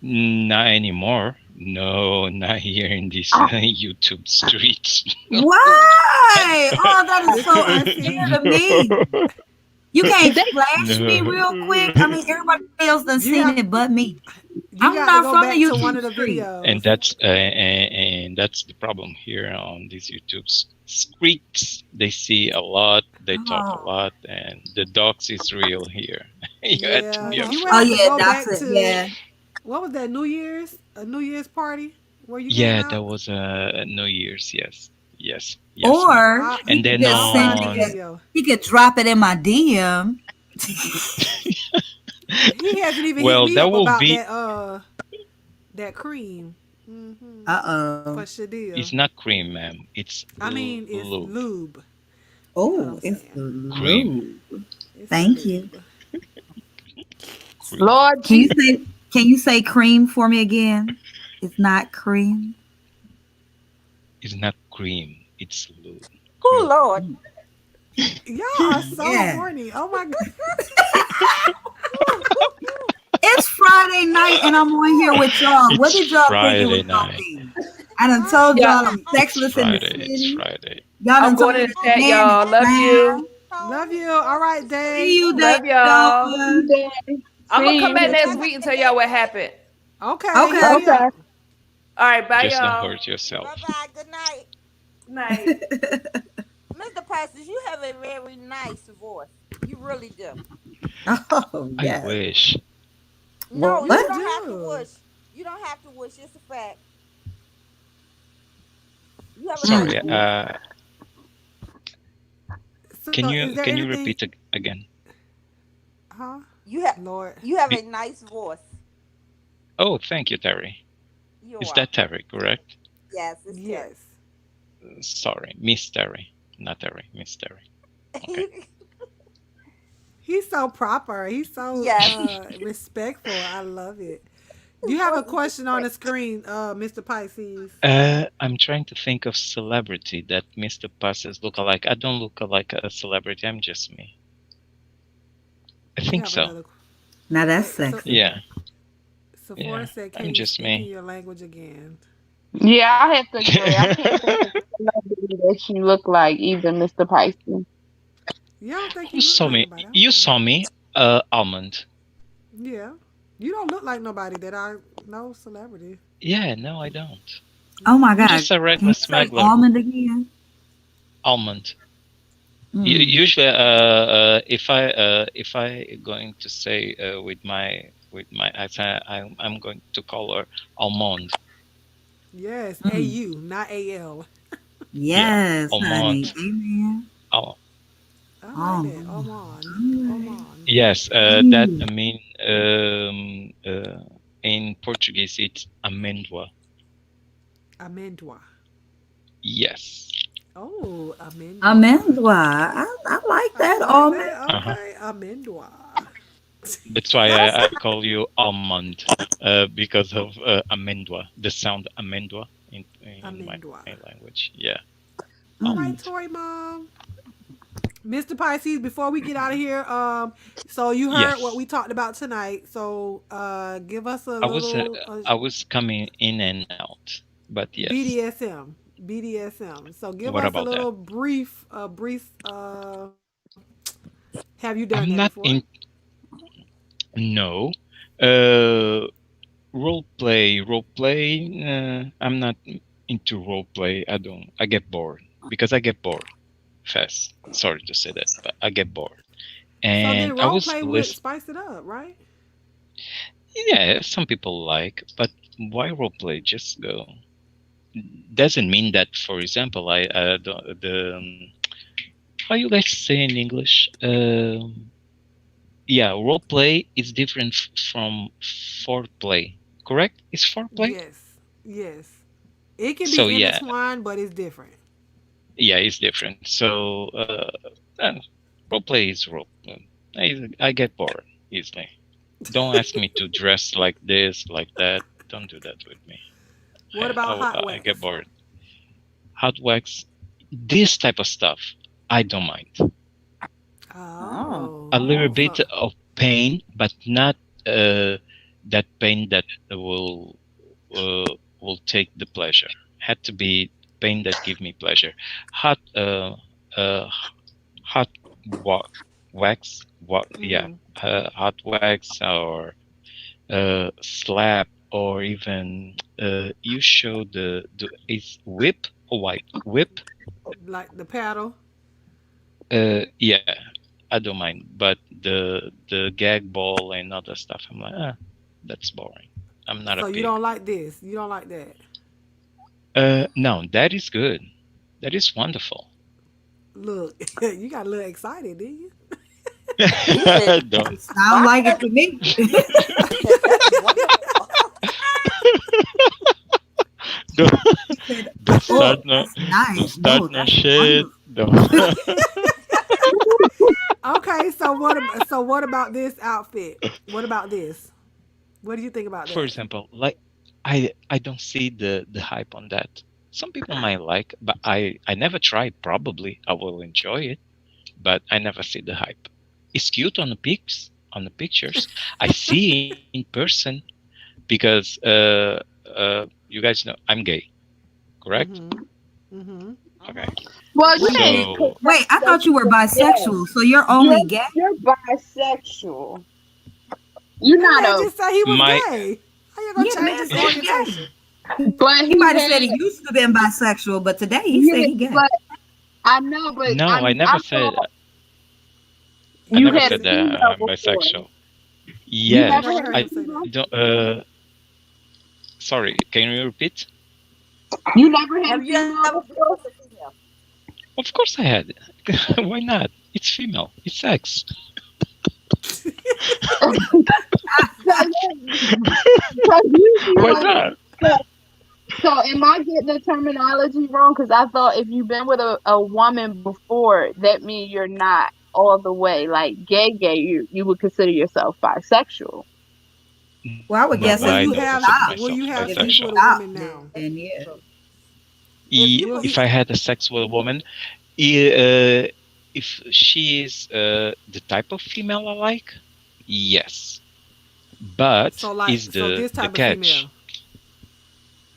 Not anymore. No, not here in this Oh, YouTube streets. Why? Oh, that is so Mr. unfair Pisces. to me. You can't they flash me No. real quick. I mean, everybody else done You seen have it but me. You I'm got to not go from the back to one YouTube of the street. And videos. that's the problem here on these YouTube streets. They see a lot, they talk a Oh, lot, and the dogs is real here. You had to Yeah, be you oh, would oh afraid. have to yeah, go that's back it. to Yeah. what was that New Year's? A New Year's party where you came Yeah, that out? was New Year's. Yes, yes, yes, ma'am. So Or And he could then just I'll send find the me on, a, video. he could drop it in my DM. He hasn't even hit well, me that up will about be. that cream. Hmm. Uh-oh. For It's Shadil. not cream, ma'am. It's I mean, it's lube. lube. You know what Oh, I'm it's saying? the Cream, lube. It's the Thank you. lube. cream. Lord Can you Jesus. say cream for me again? It's not cream. It's not cream. It's lube. Oh Cream. Lord. Y'all are so Yeah. horny. Oh my god. It's Friday night and I'm on here with y'all. What It's did y'all think it was Friday gonna night. be? I done told Right. Yeah, y'all I'm It's sexless in the Friday. It's city. Friday. Y'all I'm done told going me in the the chat, man is y'all. Love you. clown. Love you. All right, Day. See you, Love y'all. Daytona. I'm gonna See come you. back next week and tell y'all what happened. Okay, hit Okay. me Okay. up. All right, bye, Just don't y'all. hurt yourself. Bye bye. Good night. Good night. Mr. Prices, you have a very nice voice. You really do. Oh I yes. wish. No, You you What? don't have to do. wish. You don't have to wish. It's a fact. You have a nice Sorry. Mm. voice. So Can is you there can you anything? repeat again? Huh? You have Lord. you have a Be- nice voice. oh, thank you, Terry. You're Is that welcome. Terry, correct? Yes, it's Terry. Yes. Sorry, Miss Terry, not Terry, Miss Terry. Okay. He's so proper. He's so Yes. respectful. I love it. You have a question on the screen, Mr. Pisces. I'm trying to think of celebrity that Mr. Passes look alike. I don't look like a celebrity. I'm just me. I You think have so. another. Now that's Wait, so sexy. Yeah, Sephora yeah. said, "Can I'm you just speak in me. your language again?" Yeah, I have to agree. I can't think of a celebrity that she look like either, Mr. Pisces. You don't think Who you look saw like me? nobody? You Okay. saw me, Almond. Yeah. You don't look like nobody that I know celebrity. Yeah, no, I don't. Oh my I'm God. just a Can regular you say smuggler. almond again? Almond. Mm. Usually, if I going to say with my accent, I'm going to call her Almond. Yes, Mm. AU, not AL. Yeah, Yes, honey. Almond. Amen. Oh, I like that. Almond. Oman. All right. Oman. yes. That Mm. I mean, in Portuguese, it's amêndoa. Amendwa. Yes. Oh, amendwa. Amendwa. I like I that like almond. that. Uh-huh. Okay, amendwa. That's why That's I call you almond, because of amêndoa, the sound amêndoa in my Amendwa. language. Yeah, All right, Mm. almond. Tori Mom. Mr. Pisces, before we get out of here, so you heard what Yes, we talked about tonight. So give us a I was uh, little I was coming in and out, but yes. BDSM. BDSM. So give What us a about that? little brief have you done I'm that not before? in. No, uh, role play. I'm not into role play. I don't. I get bored because I get bored fast. Sorry to say that, but I get bored. So And then I role was play would list. spice it up, right? Yeah, some people like, but why role play? Just go. Doesn't mean that, for example, I the how you guys say in English? Yeah, role play is different from foreplay. Correct? It's foreplay. Yes. Yes. It can So be yeah, intertwined, but it's different. yeah, it's different. So role play is role play. I get bored easily. Don't ask me to dress like this, like that. Don't do that with me. What about hot I get wax? bored. Hot wax, this type of stuff, I don't mind. Oh. A Oh. little So bit of pain, but not that pain that will take the pleasure. Had to be pain that give me pleasure. Hot uh, hot wa- wax, what? Yeah, mhm. hot wax or slap, or even you show the is whip or white whip. Like the paddle. Yeah, I don't mind, but the gag ball and other stuff, I'm like, that's boring. I'm not a So you pig. don't like this. You don't like that. No, that is good. That is wonderful. Look, you got a little excited, didn't you? He said, Don't Sound "Why like it that's to me. that's wonderful." don't He said, don't start "Oh, no that's don't nice. start No, no that's shit. wonderful." Don't. Okay, so what about this outfit? What about this? What do you think about For that? example, like I don't see the hype on that. Some people might like, but I never tried. Probably I will enjoy it, but I never see the hype. It's cute on the pics, on the pictures. I see in person because you guys know I'm gay, correct? Mhm. Mhm. Okay, Mhm. Well, you Wait a can't minute. so confess Wait, I that thought you were you're gay. bisexual, so you're You're only gay. you're bisexual. You're That not man a. just said he was my gay. How you gonna Yeah, the change man his said he gay. orientation? But He he might have said had. he used to been bisexual, but today he said Yeah, he gay. but I know. But no, I thought I you never Never had a said said that that. female I'm before. bisexual. You I never Yes, never had heard a him I say that. female. don't. Sorry, can you repeat? You never had a Have you female ever been before. with a female? Of course I had. Why not? It's female. It's sex. So, so you Why feel. not? So, so am I getting the terminology wrong? Because I thought if you've been with a woman before, that means you're not all the way like gay. You would consider yourself bisexual. Well, I would No, guess Will if I you he don't have consider stopped. will myself you have If he sex with bisexual. a woman stopped, now? then yeah. If you Will was he? If I had a sex with a woman, if she is the type of female I like, yes. But is So this the type of catch? female.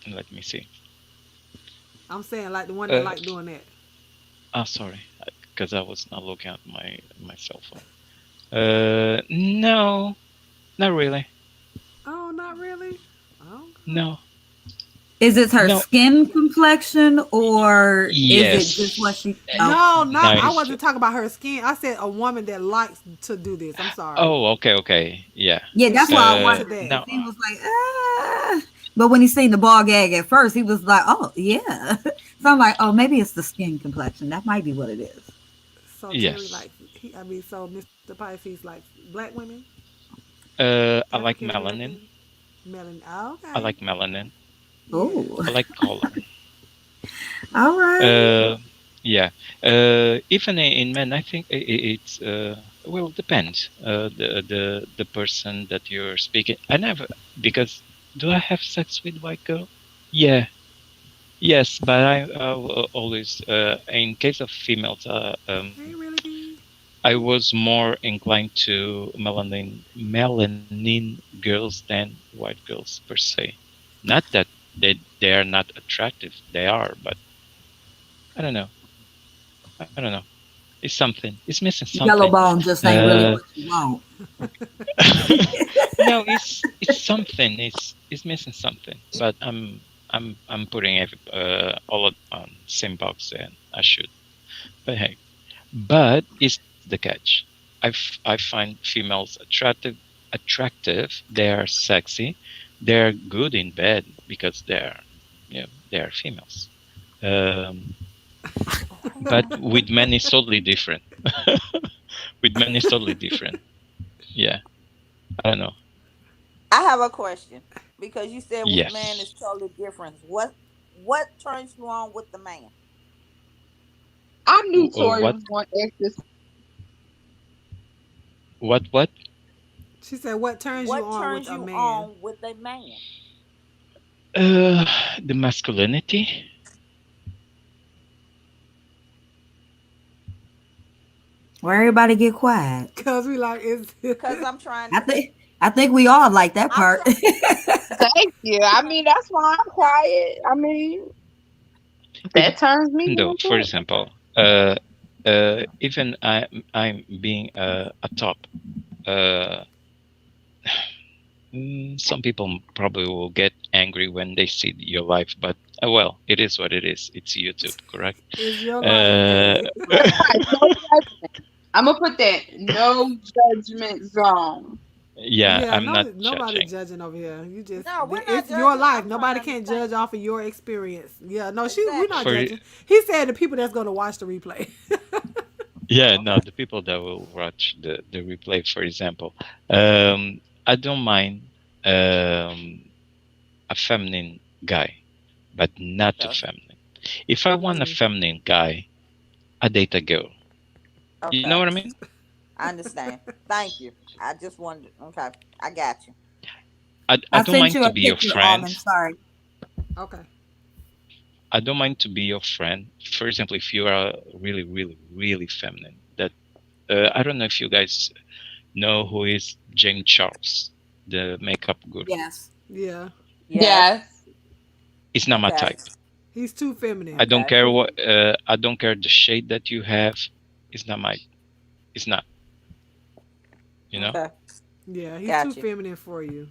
Let me see. I'm saying like the one that Uh, like doing that. Sorry, because I was not looking at my cell phone. No, not really. Oh, not really. Okay. No, Is it her no. skin complexion or is it just what Yes. she? Oh, No, not. I Nice. wasn't talking about her skin. I said a woman that likes to do this. I'm sorry. Oh, okay, okay. Yeah. yeah, If that's she why I into wondered. that. If No. he was like, but when he seen the ball gag at first, he was like, oh yeah. So I'm like, oh, maybe it's the skin complexion. That might be what it is. So Terry Yes. likes. So Mr. Pisces likes black women, I like African melanin. American, melon. Oh, I okay. like melanin. Yes. Oh, I like color. all right. Yeah. Even in men, I think it's well, depends. The person that you're speaking. I never, because do I have sex with white girl? Yeah. Yes, but I always in case of females, Hey, really be. I was more inclined to melanin girls than white girls per se. Not that they are not attractive. They are, but I don't know. I don't know. It's something. It's missing something. Yellow bone just ain't really Uh, what you want. no, it's something. It's missing something. But I'm putting all on same box, and I should. But hey, but it's the catch. I find females attractive. They are sexy. They're good in bed because they are females. Um, but with men it's totally different. With men it's totally different. Yeah, I don't know. I have a question because you said with man Yes. is totally different. What turns you on with the man? I knew Tori What? was going to ask this. What? She said, "What turns you What on with turns a you man?" on with a man? Uh, the masculinity. Where everybody get quiet. Cause we like it's. Because I'm trying I to. think I think we all like that I'm part. trying. Thank you. I mean, that's why I'm quiet. I mean, It that turns me depends, though. on For too. example, even I'm being a top. Uh, Some people probably will get angry when they see your life, but well, it is what it is. It's YouTube, correct? It's your life, Uh, A. Right, no judgment. I'm gonna put that no judgment zone. yeah, Yeah, I'm not no, nobody judging. judging over here. You just, No, we're not it's your judging. life. I'm trying to Nobody can't understand. judge off of your experience. Yeah, no, we're not Exactly. For judging. He said the people that's gonna watch the replay. yeah, Okay. no, the people that will watch the replay, for example, I don't mind a feminine guy, but not too Okay. feminine. If I want a Mm. feminine guy, I date a girl. You know Okay. what I mean? I understand. Thank you. I just wanted. Okay. I got you. I I don't sent mind you to a be your picture, friend. Almond. Sorry. Okay. I don't mind to be your friend. For example, if you are really, really, really feminine, that I don't know if you guys know who is James Charles, the makeup guru. Yes. Yeah, Yes. Yes. It's not my Okay. type. he's too feminine. I don't Okay. care what. I don't care the shade that you have. It's not my. It's not. You know. Okay. Yeah, he's too Got you. feminine for you.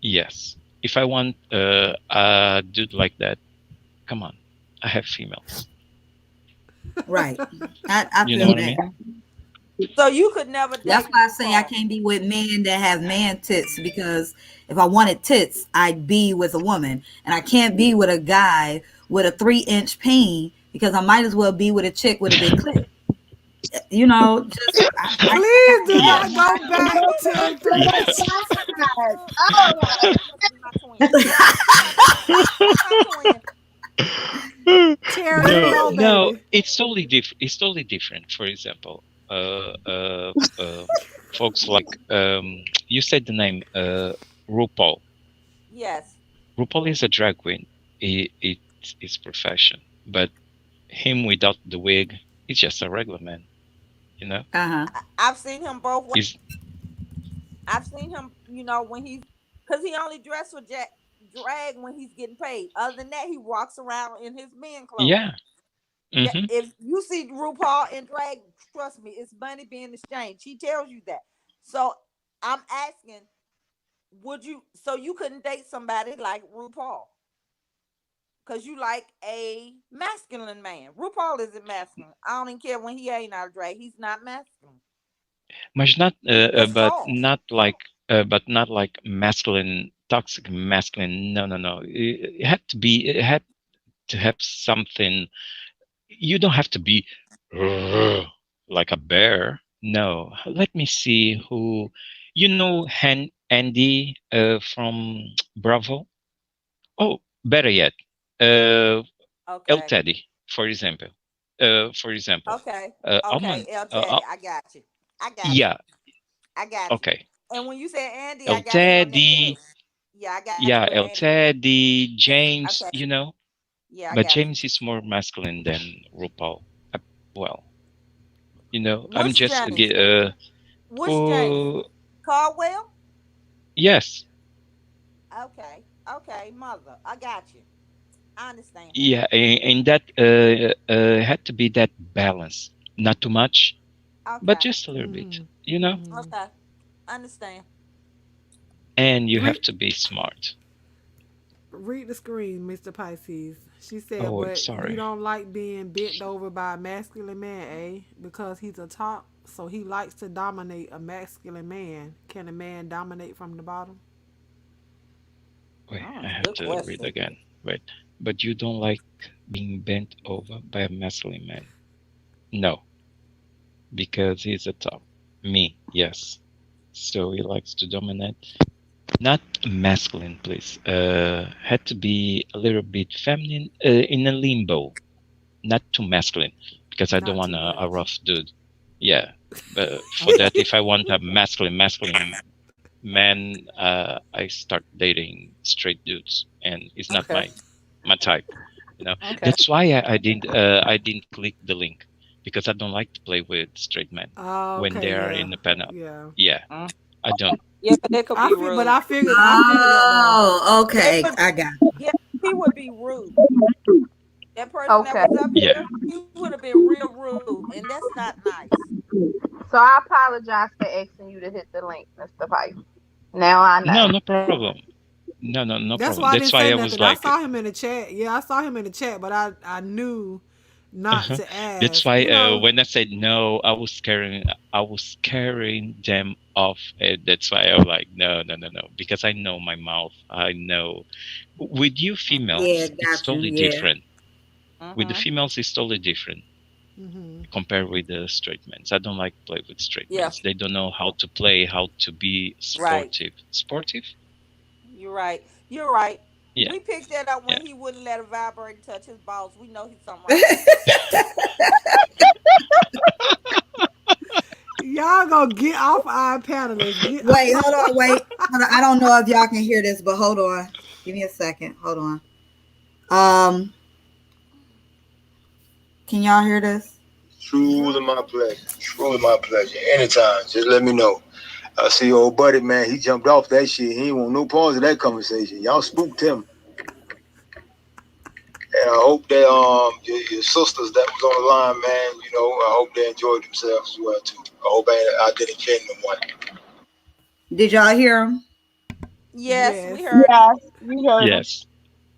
Yes. If I want a dude like that, come on. I have females. Right. I You know feel what I that. mean? So you could never That's date why I say I RuPaul. can't be with men that have man tits because if I wanted tits, I'd be with a woman. And I can't be with a guy with a 3-inch peen because I might as well be with a chick with a big clit. You know, just I Please do gotta have not Yes. go one. back to three. Oh Oh my no, that must be my twin. That's my twin. Terrence, No, no, no, baby. it's totally different. It's totally different. For example, folks like you said the name RuPaul. Yes. RuPaul is a drag queen. It's his profession, but him without the wig, he's just a regular man. You know, Uh-huh. I've seen him both ways. he's I've seen him, when he's, because he only dress for drag when he's getting paid. Other than that, he walks around in his men clothes. yeah. Yeah, Hmm. if you see RuPaul in drag, trust me, it's money being exchanged. He tells you that. So I'm asking, would you? So you couldn't date somebody like RuPaul because you like a masculine man. RuPaul isn't masculine. I don't even care when he ain't out of drag. He's not masculine. Much not, He's just soft. but not like masculine, toxic masculine. No, no, no. It had to be. It had to have something. You don't have to be like a bear. No. Let me see who. You know, Andy from Bravo. Oh, better yet, uh, El Okay. Teddy, for example. For example, Okay. Almond. Okay. El Teddy, I got you. I got you. Yeah. I got you. Okay. And when you said Andy, I El got you on that too. Teddy. Yeah, I got you Yeah, with El Andy. Teddy, James, Okay. you know, Yeah, I but got you. James is more masculine than RuPaul. Well, you know, I'm Which just James? Which James? who, Caldwell? yes, Okay. Okay, mother. I got you. I understand. yeah, and that had to be that balance, not too much, but Okay. just a little bit, Mm-hmm. you know, Mm-hmm. Okay. Understand. and you have Read, to be smart. read the screen, Mr. Pisces. She said, Oh, but you sorry. don't like being bent over by a masculine man, eh? Because he's a top, so he likes to dominate a masculine man. Can a man dominate from the bottom? Wait, Oh, I that's a have good to read question. again. Wait, but you don't like being bent over by a masculine man? No, because he's a top. Me, yes. So he likes to dominate. Not masculine, please. Had to be a little bit feminine, in a limbo, not too masculine, because I don't Not want too a much. rough dude. Yeah, but for Okay. that, if I want a masculine man, I start dating straight dudes, and it's not Okay. my type. You know, Okay. that's why I didn't click the link because I don't like to play with straight men Oh, when okay, they are yeah, in the panel. yeah. Yeah, Mm. I don't. Yeah, 'cause that could be But rude. I figured that though. Oh, It okay. would, I got yeah, he would be rude. That person that Okay. was up Yeah. here, he would have been real rude, and that's not nice. So I apologize for asking you to hit the link, Mr. Pipe. Now I No, know. no problem. No, no, no That's problem. why I That's didn't why say I was nothing. I like, saw him in the chat. Yeah, I saw him in the chat, but I knew not uh to that's ask. why You know. when I said no, I was scaring them off. That's why I was like, no, no, no, no, because I know my mouth. I know. With you Yeah, females, it's got you. totally Yeah. different. With the Mm-hmm. females, it's totally different Hmm. compared with the straight men. I don't like play with straight men. Yeah. They don't know how to play, how to be Right. sportive. Sportive? You're right. You're right. Yeah, We picked that up yeah. when he wouldn't let a vibrator touch his balls. We know he's something wrong. Y'all gonna get off our panelists. Get Wait, off. hold on, wait. Hold on. I don't know if y'all can hear this, but hold on. Give me a second. Hold on. Um, can y'all hear this? Truly my pleasure. Truly my pleasure. Anytime. Just let me know. I see old buddy, man. He jumped off that shit. He ain't want no pause of that conversation. Y'all spooked him. And I hope that your sisters that was on the line, man, I hope they enjoyed themselves as well too. I hope I didn't offend no one. Did y'all hear him? Yes, we Yes. heard him. Yes, we heard him. Yes.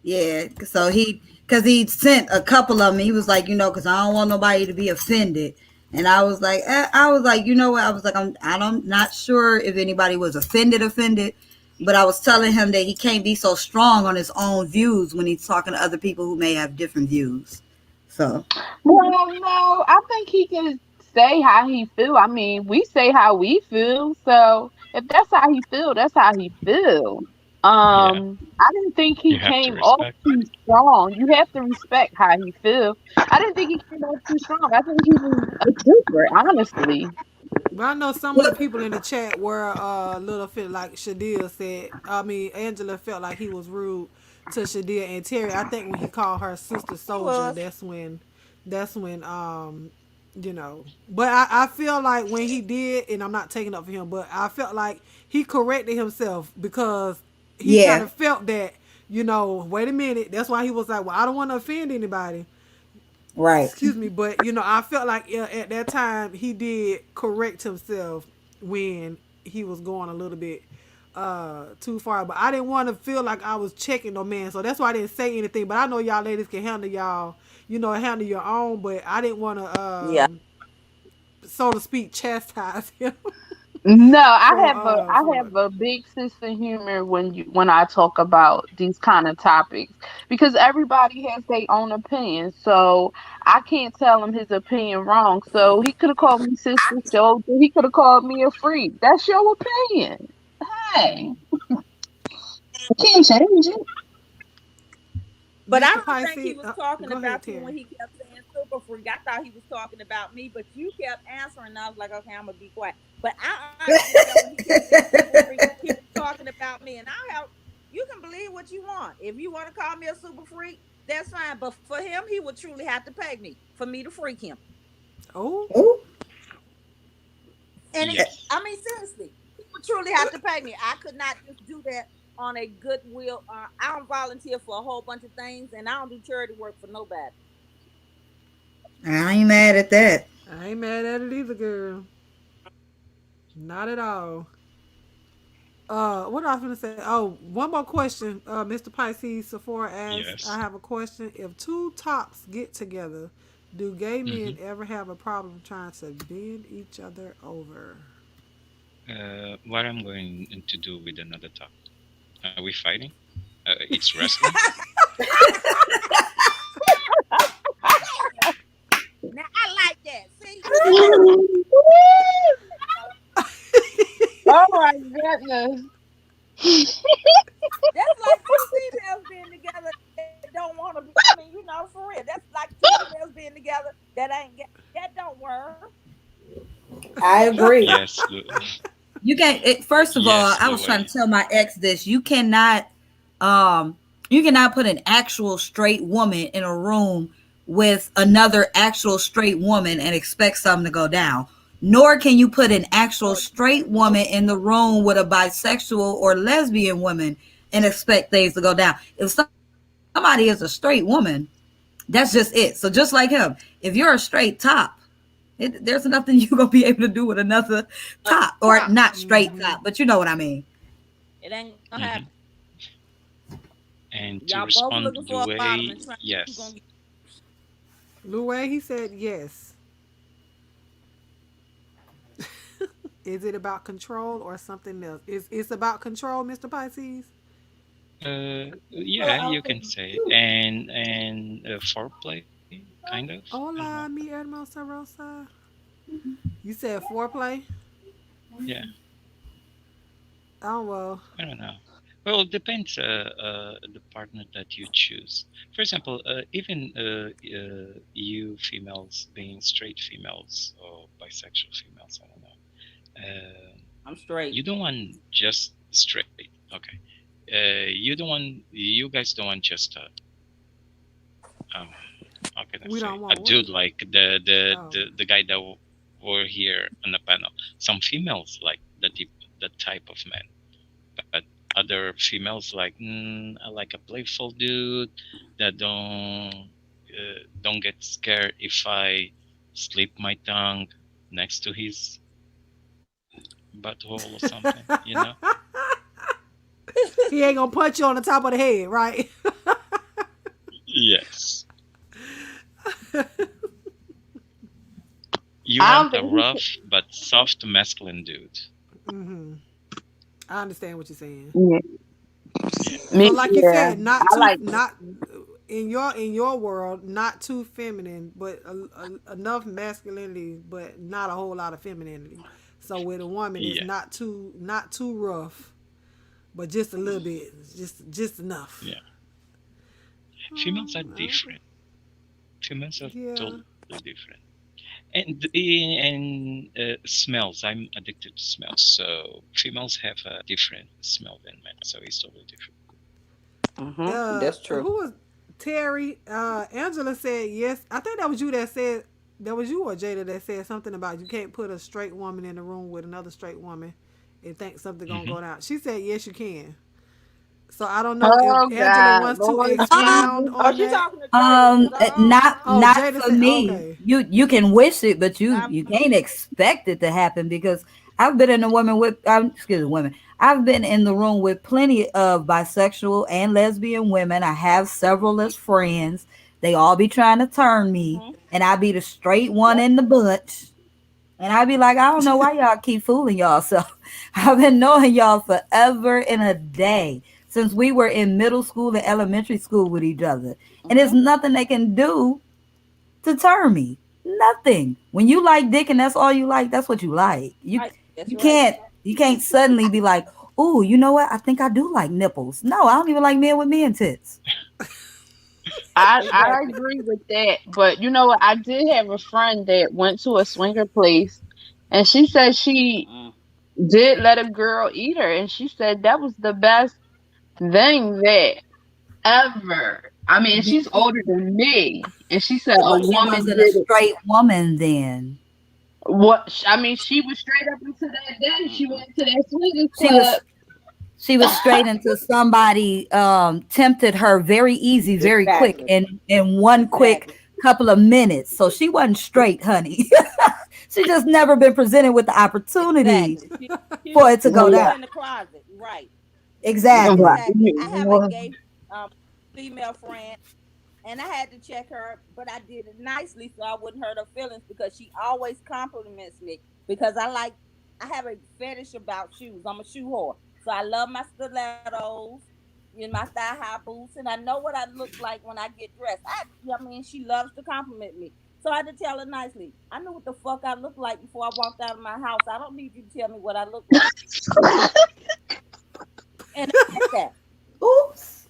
Yeah. So because he sent a couple of them. He was like, because I don't want nobody to be offended. And I was like, you know what? I was like, I'm not sure if anybody was offended, but I was telling him that he can't be so strong on his own views when he's talking to other people who may have different views. So Well, no, I think he can say how he feel. I mean, we say how we feel. So if that's how he feel, that's how he feel. Yeah. I didn't think You he have to came off respect. too strong. You have to respect how he feel. I didn't think he came off too strong. I think he was a trooper, honestly. But I know some of the what? people in the chat were a little fit like Shadia said. I mean, Angela felt like he was rude to Shadia and Terry. I think when he called her sister He soldier, was. that's when But I feel like when he did, and I'm not taking up for him, but I felt like he corrected himself because he kind Yeah. of felt that, wait a minute. That's why he was like, well, I don't want to offend anybody. Right. Excuse me, but I felt like at that time he did correct himself when he was going a little bit too far. But I didn't want to feel like I was checking no man, so that's why I didn't say anything. But I know y'all ladies can handle handle your own. But I didn't want to, Yeah. so to speak, chastise him No, I for it. have a big sense of humor when I talk about these kind of topics because everybody has their own opinion. So I can't tell him his opinion wrong. So he could have called me sister soldier. He could have called me a freak. That's your opinion. Hey, I can't change it. But I Mr. don't think he Pisces, was talking go ahead, about you Terry. when he kept saying super freak. I thought he was talking about me, but you kept answering. And I was like, okay, I'm gonna be quiet. But I honestly felt when he kept saying super freak, he was talking about me. And I have you can believe what you want. If you want to call me a super freak, that's fine. But for him, he would truly have to pay me for me to freak him. Oh, Oh, And Yes. I mean, seriously, he would truly have to pay me. I could not just do that on a goodwill. I don't volunteer for a whole bunch of things, and I don't do charity work for nobody. I ain't mad at that. I ain't mad at it either, girl. Not at all. What I was gonna say? Oh, one more question. Mr. Pisces Sephora asked, I Yes. have a question. If two tops get together, do gay men Hmm. ever have a problem trying to bend each other over? What I'm going to do with another top? Are we fighting? It's wrestling. Now I like that. See, Oh my goodness. that's like two females being together that don't want to be. I mean, for real, that's like two females being together that ain't get that don't work. I agree. Yes. You can't. First of all, Yes, I was trying Louis. to tell my ex this. Um, you cannot put an actual straight woman in a room with another actual straight woman and expect something to go down. Nor can you put an actual straight woman in the room with a bisexual or lesbian woman and expect things to go down. If somebody is a straight woman, that's just it. So just like him, if you're a straight top, there's nothing you're gonna be able to do with another A top or top. not straight Hmm. top, but you know what I mean. It ain't gonna happen. Hmm. And to Y'all both respond looking the for a bottom and way, trying who gonna yes. get. Louis, he said yes. Is it about control or something else? Is it's about control, Mr. Pisces? Yeah, you can say it. And foreplay, kind of. I don't know. Hola, mi hermosa Rosa. You said foreplay? Yeah, Oh well. I don't know. Well, it depends the partner that you choose. For example, even you females being straight females or bisexual females, I don't know. I'm straight. You don't want just straight. Okay. You don't want. You guys don't want just um, how can I We say don't a want what? dude like Oh. the guy that were here on the panel. Some females like that type of man, but other females like I like a playful dude that don't get scared if I slip my tongue next to his butthole or something. You know? He ain't gonna punch you on the top of the head, right? Yes. You I don't want a think rough but soft masculine dude. Mm-hmm. I understand what you're saying. yeah, Yeah. So, me, like you yeah. said, not I too, like not in your world, not too feminine, but enough masculinity, but not a whole lot of femininity. So with a woman, it's Yeah. not too rough, but just a little bit, just enough. Yeah. Females are Oh, okay. different. Females are Yeah. totally different. And smells. I'm addicted to smells. So females have a different smell than men. So it's totally different. That's true. Who was Terry? Angela said yes. I think that was you that said that was you or Jada that said something about you can't put a straight woman in the room with another straight woman and think something gonna Hmm. go down. She said yes, you can. So I don't know if oh Angela God, wants to Lord expound Jesus. Oh, on she that. talking to Jada. Not Oh, not Jada for said me. okay. You can wish it, but you I'm you can't expect it to happen because I've been in a woman with excuse me, women. I've been in the room with plenty of bisexual and lesbian women. I have several as friends. They all be trying to turn me, mhm. and I be the straight one Yep. in the bunch. And I be like, I don't know why y'all keep fooling y'all. So I've been knowing y'all forever and a day since we were in middle school and elementary school with each other. And there's Mhm. nothing they can do to turn me. Nothing. When you like dick and that's all you like, that's what you like. You Right. That's you right. can't you can't suddenly be like, oh, you know what? I think I do like nipples. No, I don't even like men with men tits. I Exactly. agree with that, but you know what? I did have a friend that went to a swinger place, and she said she Mm. did let a girl eat her, and she said that was the best thing that ever. I mean, she's older than me, and she said a So she woman wasn't a did it. straight woman then. I mean, she was straight up until that day. She Mm-mm. went to that swingers She club. was she was straight until somebody tempted her very easy, very quick, Exactly. in one quick Exactly. couple of minutes. So she wasn't straight, honey. She just never been presented with the opportunity Exactly. for it to go She was down. Yeah, in the closet. Right. Exactly. Exactly. I have a gay female friend, and I had to check her, but I did it nicely so I wouldn't hurt her feelings because she always compliments me because I have a fetish about shoes. I'm a shoe whore, so I love my stilettos and my thigh high boots, and I know what I look like when I get dressed. I mean, she loves to compliment me. So I had to tell her nicely. I knew what the fuck I looked like before I walked out of my house. I don't need you to tell me what I look like. And I like that. Oops.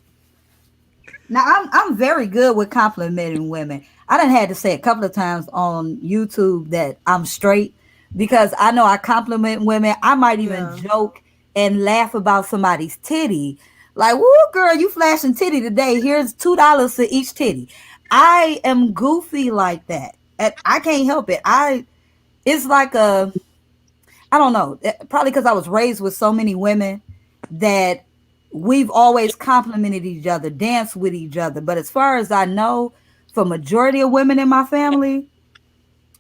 Now I'm very good with complimenting women. I done had to say a couple of times on YouTube that I'm straight because I know I compliment women. I might even Yeah. joke and laugh about somebody's titty. Like, woo, girl, you flashing titty today. Here's $2 for each titty. I am goofy like that. And I can't help it. It's like a I don't know. Probably because I was raised with so many women that we've always complimented each other, danced with each other. But as far as I know, for majority of women in my family,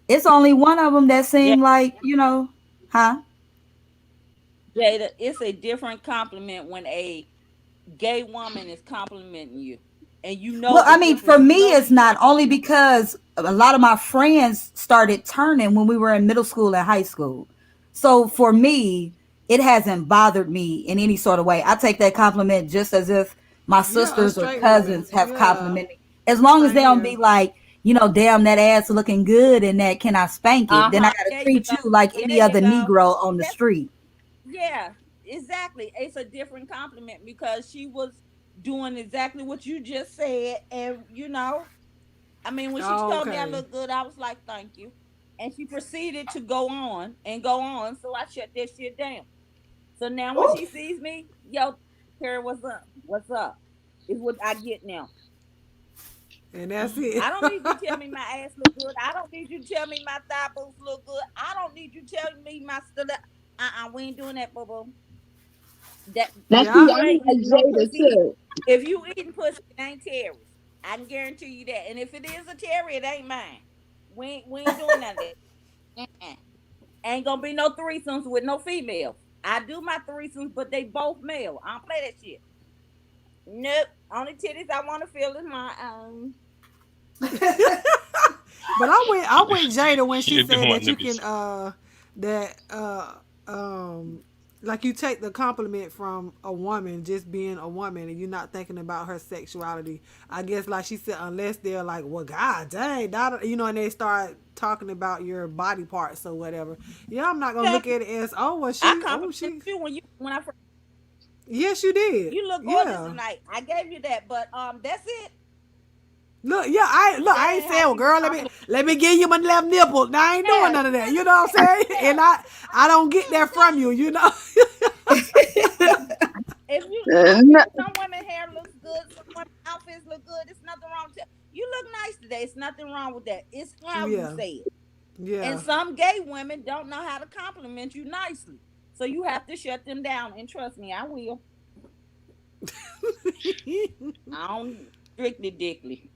it's only one of them that Yeah. seemed like, huh? Jada, it's a different compliment when a gay woman is complimenting you, and you know Well, the I mean, difference. for You me, know the it's not difference. only because a lot of my friends started turning when we were in middle school and high school. So for me, it hasn't bothered me in any sort of way. I take that compliment just as if my Yeah, us sisters or straight women. cousins have Yeah. complimented me. As long as they Same don't here. be like, damn, that ass looking good and that can I spank it? Then I Uh-huh. gotta There you treat go. you like There any you other go. Negro on the That's street. yeah, exactly. It's a different compliment because she was doing exactly what you just said. And I mean, when she Oh, told me I okay. looked good, I was like, thank you. And she proceeded to go on and go on. So I shut that shit down. So now when she sees me, yo, Kara, what's up? What's up? Is what I get now. And that's it. I don't need you to tell me my ass look good. I don't need you to tell me my thigh boots look good. I don't need you telling me my still. We ain't doing that, boo boo. That Now, if see, Yeah. you I'm ain't like no Jada pussy eating, too. if you eating pussy, it ain't Terry's. I can guarantee you that. And if it is a Terry, it ain't mine. We ain't doing none of that. Uh-uh. Ain't gonna be no threesomes with no females. I do my threesomes, but they both male. I don't play that shit. Nope. Only titties I want to feel is my own. But I'm with Jada when she You don't said want that to you be. can that um like you take the compliment from a woman just being a woman and you're not thinking about her sexuality. I guess like she said, unless they're like, well, God dang, that, and they start talking about your body parts or whatever. Yeah, I'm not gonna look Exactly. at it as, oh, well, I she. complimented you when I first. Yes, you did. You look gorgeous Yeah. tonight. I gave you that, but that's it. Look, yeah, I That ain't ain't how saying, well, people girl, compliment. let me give you my left nipple. Now I ain't doing Yeah, none of that. You know what I'm saying? yeah, And I don't get yeah, that from you. exactly. You know. If you, No, some women hair looks good, some women outfits look good. It's nothing wrong with that. You look nice today. It's nothing wrong with that. It's how you Yeah, say it. And yeah. some gay women don't know how to compliment you nicely, so you have to shut them down. And trust me, I will. I don't strictly dickly.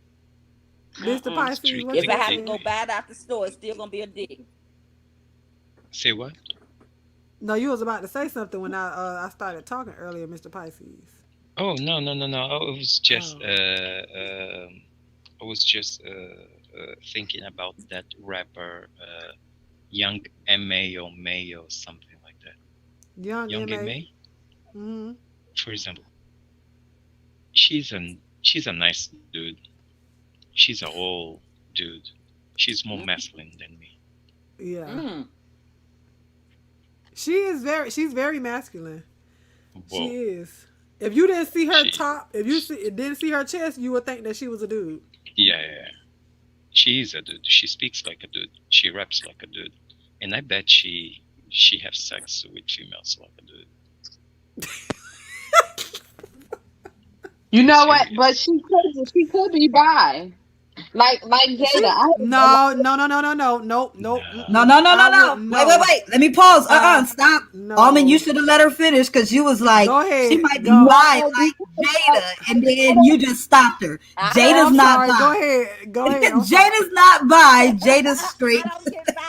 Mr. Mm-mm. Pisces, what If you Strictly I were have to saying? go dickly. buy it out the store, it's still gonna be a dick. Say what? No, you was about to say something when I started talking earlier, Mr. Pisces. Oh, no, no, no, no. Oh, I was just thinking about that rapper, Young Ma or May or something like that. young Young Ma. Ma, Mm-hmm. for example, she's a nice dude. She's a old dude. She's more masculine than me. Yeah, Mm. she's very masculine. She Whoa, is. If you didn't see her she, top, if you didn't see her chest, you would think that she was a dude. yeah, yeah, yeah. She is a dude. She speaks like a dude. She raps like a dude, and I bet she has sex with females like a dude. you I'm know what? But serious. she could be bi. Like Jada, She I have a lot. no no no no no no nope nope. Nah, No, Mm-mm. no, no, no, I would no. Wait, wait, no. wait. Let me pause. Stop. Almond, you No. should have let her finish because you was like, Go she ahead. might be Go. bi No, like because Jada. And then I you just stopped her. I Oh, Jada's I'm don't get. not sorry. Go bi. ahead. Go ahead. I'm sorry. Jada's not bi. Jada's I straight. don't get by.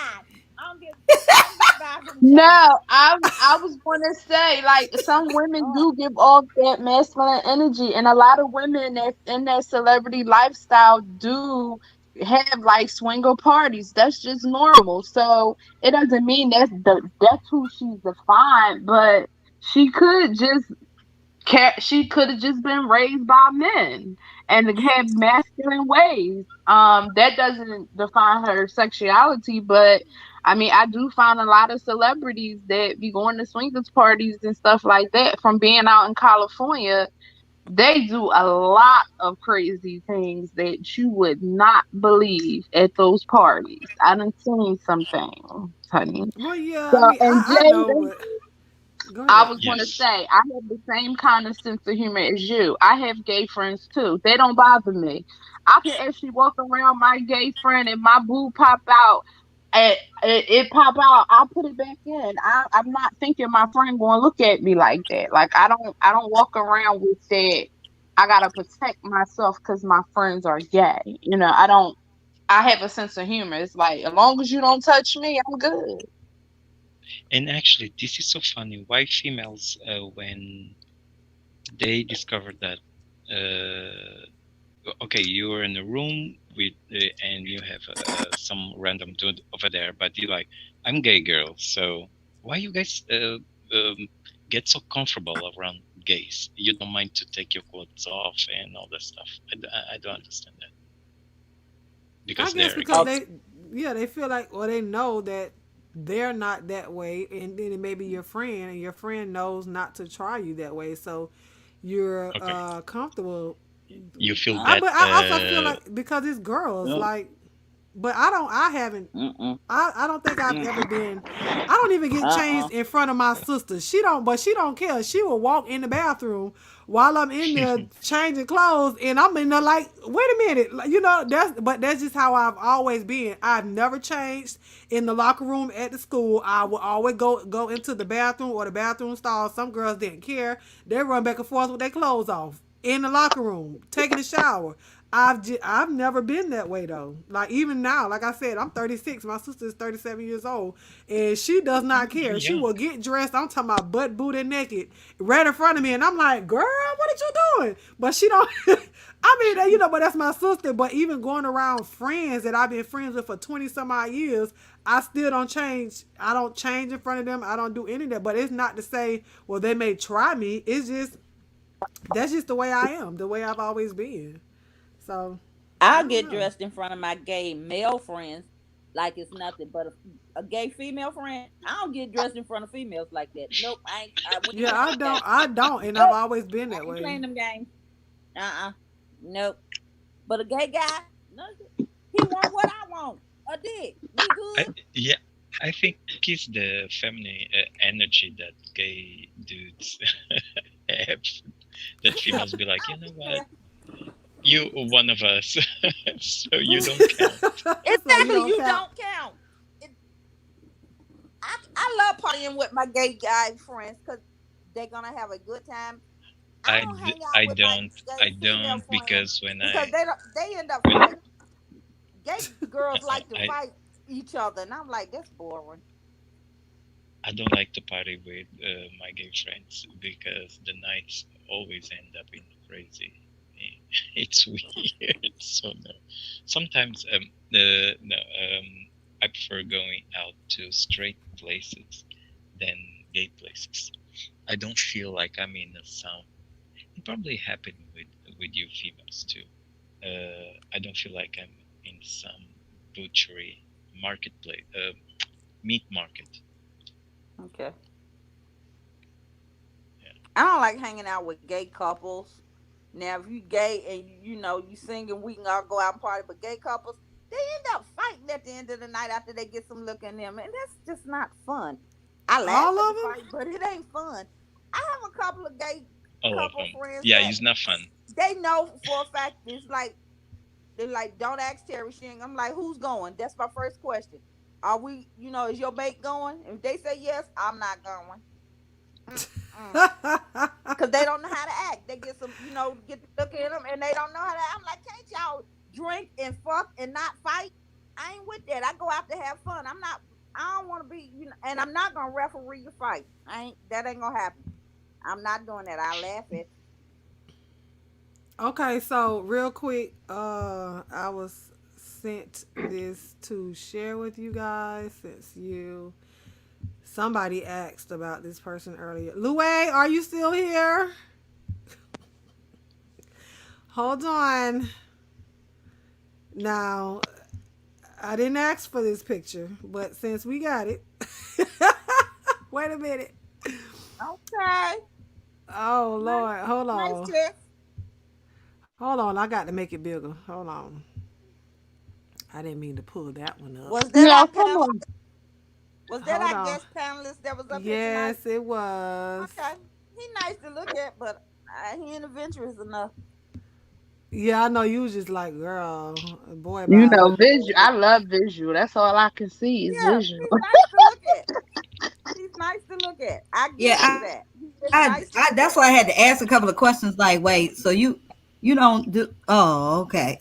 I don't get. I don't get by from No, Jada. I was gonna say like some women Oh, do give off that masculine energy, and a lot of women that's in that celebrity lifestyle do have like swinger parties. That's just normal. So it doesn't mean that's who she's defined, but she could just she could have just been raised by men and have masculine ways. That doesn't define her sexuality, but I mean, I do find a lot of celebrities that be going to swingers parties and stuff like that. From being out in California, they do a lot of crazy things that you would not believe at those parties. I done seen some things, honey. Well, yeah. So, I mean, and I know, Jada, but go I ahead. was going to yes. say, I have the same kind of sense of humor as you. I have gay friends too. They don't bother me. I can actually walk around my gay friend and my boob pop out. And it pop out. I'll put it back in. I'm not thinking my friend going to look at me like that. Like I don't walk around with that. I gotta protect myself because my friends are gay. I don't. I have a sense of humor. It's like as long as you don't touch me, I'm good. And actually, this is so funny. Why females, when they discover that, okay, you're in a room with, and you have some random dude over there, but you're like, I'm gay girl, so why you guys get so comfortable around gays? You don't mind to take your clothes off and all that stuff. I don't understand that I because guess they're because gays. they, yeah, they feel like, or they know that they're not that way, and then it may be your friend, and your friend knows not to try you that way, so you're Okay, comfortable. you feel Uh, I that. but I also feel like because it's girls, no. like, but I don't. I haven't. Mm-mm. I don't think I've ever Mm-mm. been. I don't even get changed Uh-uh. in front of my sister. She don't, but she don't care. She will walk in the bathroom while I'm in there changing clothes, and I'm in there like, wait a minute, like, that's just how I've always been. I've never changed in the locker room at the school. I will always go into the bathroom or the bathroom stall. Some girls didn't care. They run back and forth with their clothes off in the locker room, taking a shower. I've never been that way though. Like even now, like I said, I'm 36. My sister is 37 years old, and she does not care. You're She young. will get dressed. I'm talking about butt, booty, naked, right in front of me, and I'm like, "Girl, what are you doing?" But she don't. I mean, but that's my sister. But even going around friends that I've been friends with for 20 some odd years, I still don't change. I don't change in front of them. I don't do any of that. But it's not to say, well, they may try me. It's just that's just the way I am, the way I've always been. So I I'll don't get know. dressed in front of my gay male friends like it's nothing but a gay female friend. I don't get dressed in front of females like that. Nope, I ain't. We ain't Yeah, playing I them don't. games. I don't, and I've Nope, always been I that ain't way. playing them games. Nope. But a gay guy, no, he want what I want. A dick. We good. Yeah, I think it's the feminine energy that gay dudes have. That females be like, I you know don't what, care. you one of us, so you don't count. So you Exactly. don't You count. don't count. It, I love partying with my gay guy friends because they're gonna have a good time. I don't hang out with my I gay female don't friends because when because they end up when fighting. Gay girls like to I fight each other, and I'm like, that's boring. I don't like to party with my gay friends because the nights always end up in crazy. It's weird. So no. Sometimes no I prefer going out to straight places than gay places. I don't feel like I'm in a sound. It probably happened with you females too. I don't feel like I'm in some butchery marketplace, meat market. Okay. Yeah. I don't like hanging out with gay couples. Now, if you gay and you singing, we can all go out and party. But gay couples, they end up fighting at the end of the night after they get some look in them, and that's just not fun. I laugh All at of the them. fight, but it ain't fun. I have a couple of gay All of couple them. friends Yeah, that it's not fun. they know for a fact it's like they're like, don't ask Terry Shing. I'm like, who's going? That's my first question. Are we, is your mate going? If they say yes, I'm not going. Mm-mm. Cause they don't know how to act. They get get the look at them, and they don't know how to. I'm like, can't y'all drink and fuck and not fight? I ain't with that. I go out to have fun. I'm not. I don't want to be, and I'm not gonna referee your fight. That ain't gonna happen. I'm not doing that. I laugh at Okay, so real quick, I was sent this to share with you guys since somebody asked about this person earlier. Lue, are you still here? Hold on. Now, I didn't ask for this picture, but since we got it, wait a minute. you. Okay, Oh nice, Lord, hold nice on, test. hold on. I got to make it bigger. Hold on. I didn't mean to pull that one up. Was that No, our come panel? on. Was that Hold our on. guest panelist that was up here tonight? Yes, it was. Okay, he nice to look at, but he ain't adventurous enough. Yeah, I know you was just like, girl, boy, You bye. know, visual. I love visual. That's all I can see is Yeah, visual. he's nice to look at. He's nice to look at. I give Yeah, you that. He's just nice to look that's at. why I had to ask a couple of questions like, wait, so you don't do oh, okay.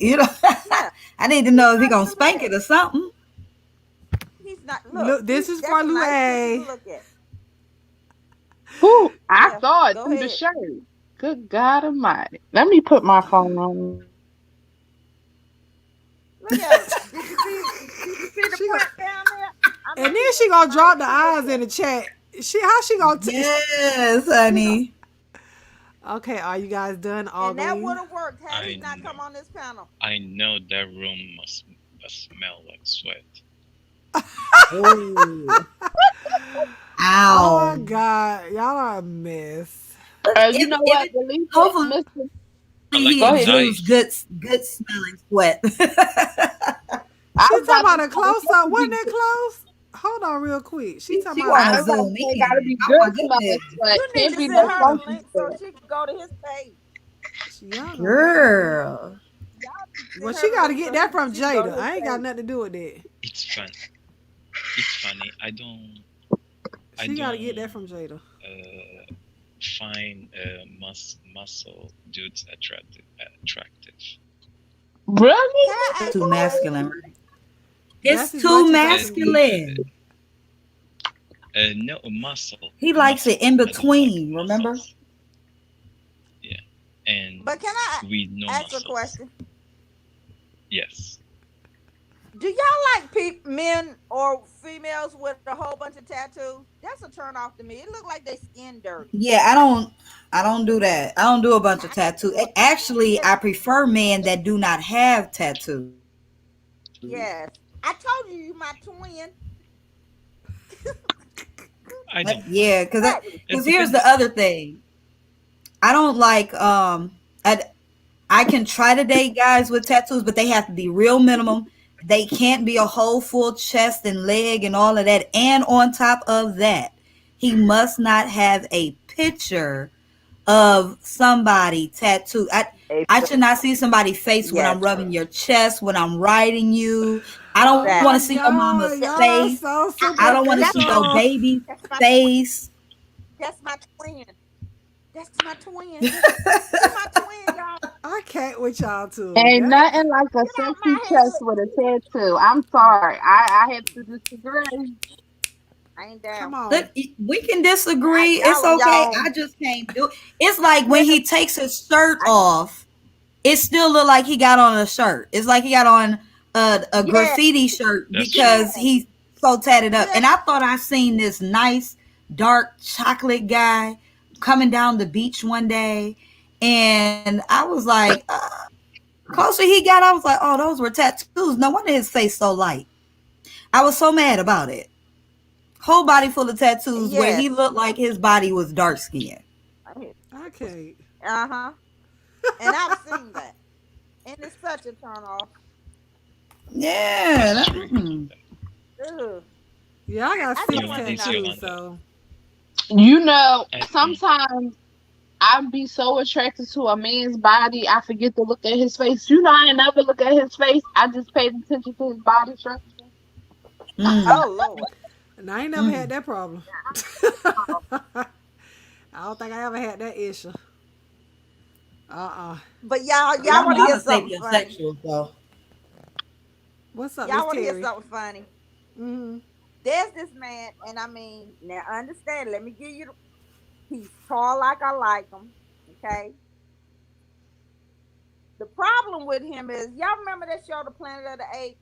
Yeah, I need to he's know if he nice gonna to look spank at. it or something. He's not look. Look, this is That's for a nice picture to Louie. look at. Who I Yeah, saw it go through the ahead. shirt. Good God Almighty! Let me put my phone on. Look at her. Did you see the She go, print down there? I and mean, then she it's gonna nice drop the to look eyes in at. the chat. How she gonna? Yes, She go, honey. Okay, are you guys done and that would ogling? have worked had he I not know. come on this panel. I know that room must smell like sweat. Oh. Oh my Ow. God, y'all are a mess. But You know if what? it, Release it, hopefully Mister. I he like Go it ahead. exudes nice. good smelling sweat. I She was talking about to about a say it close has up. to Wasn't be. that close? Hold on, real quick. She talking She about want I to was about a. to zoom say it got to in. be Oh good my smelling goodness. sweat. You need Can't to be send no her the funky link so sweat. she can go to his page. Y'all gonna make me. Girl. Y'all need to Well, send she her the got to link get so that from she can go Jada. to his I ain't got page. nothing to do with that. It's fun. It's funny. I She got to get that don't from Jada. find muscle dudes attractive. Really? Can I ask Too a question? masculine, right? That's It's as too much as I Uh, can give. masculine. no muscle, He likes it muscle. in I don't like between, remember? muscles. Yeah, and But can I with no ask a muscles. question? Yes. Do y'all like men or females with a whole bunch of tattoos? That's a turn off to me. It look like they skin dirty. Yeah, I don't do that. I don't do a bunch of I tattoos. do. Actually, It, I prefer men that do not have tattoos. yes. I told you you my twin. I But don't mind. yeah, because Exactly. It here's depends. the other thing. I don't like I can try to date guys with tattoos, but they have to be real minimum. They can't be a whole full chest and leg and all of that. And on top of that, he must not have a picture of somebody tattooed. I should not see somebody's face when Yes. I'm rubbing your chest, when I'm riding you. I Oh don't want my to Exactly. see your God, mama's y'all are face. so I don't want to That's see my your superficial. baby's that's my face. that's my twin. That's my twin. She my twin, y'all. I can't with y'all too. Ain't That nothing like a Get out sexy my chest head. with a tattoo. I'm sorry. I have to disagree. I ain't come down. on. Look, we can disagree. It's Y'all on okay. y'all. I just can't do it. It's like when Listen, he takes his shirt I, off, it still look like he got on a shirt. It's like he got on a yeah, graffiti shirt That's true. because yeah, he's so tatted up. yeah. And I thought I seen this nice dark chocolate guy coming down the beach one day, and I was like, closer he got, I was like, oh, those were tattoos. No wonder his face so light. I was so mad about it. Whole body full of tattoos where he Yes. looked like his body was dark skinned. I can't. Uh huh. And I've seen that, and it's such a turn off. Yeah. It's true. Ugh. Yeah, I got I just six You want to and know. tattoos, Yolanda. so You know, And sometimes I'd be so attracted to a man's body, I forget to look at his face. You know, I ain't never look at his face. I just paid attention to his body structure. Mm, Oh Lord. and I ain't never had mm. that problem. I don't think I ever had that issue. Uh. But y'all I'm, want to I'm hear a something funny? sapiosexual, so. What's up, Miss Y'all want to hear Terry? something funny? Mm-hmm. There's this man, and I mean, now understand. Let me give you. He's tall like I like him. Okay. The problem with him is, y'all remember that show, The Planet of the Apes?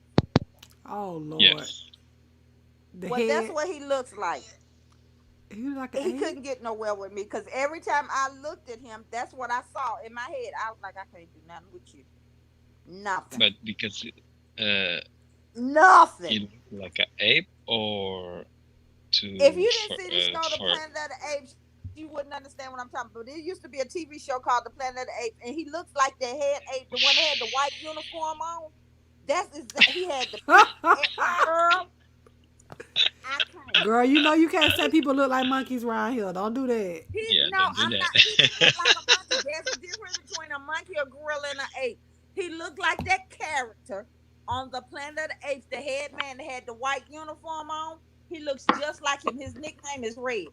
Oh Lord, yes, the Well, that's head. what he looks like. He was like an He ape. couldn't get nowhere with me because every time I looked at him, that's what I saw in my head. I was like, I can't do nothing with you. Nothing. but because uh, Nothing. he looked like an ape, or If to you didn't see the show, The for Planet of the Apes, you wouldn't understand what I'm talking about. There used to be a TV show called The Planet of the Apes, and he looks like the head ape, the one that had the white uniform on. He had the pink girl. I can't. Girl, you know you can't say people look like monkeys around here. Don't do that. yeah, No, don't do I'm not. He didn't that. look like a monkey. There's a difference between a monkey, a gorilla, and an ape. He looked like that character on the Planet of the Apes, the head man that had the white uniform on. He looks just like him. His nickname is Red.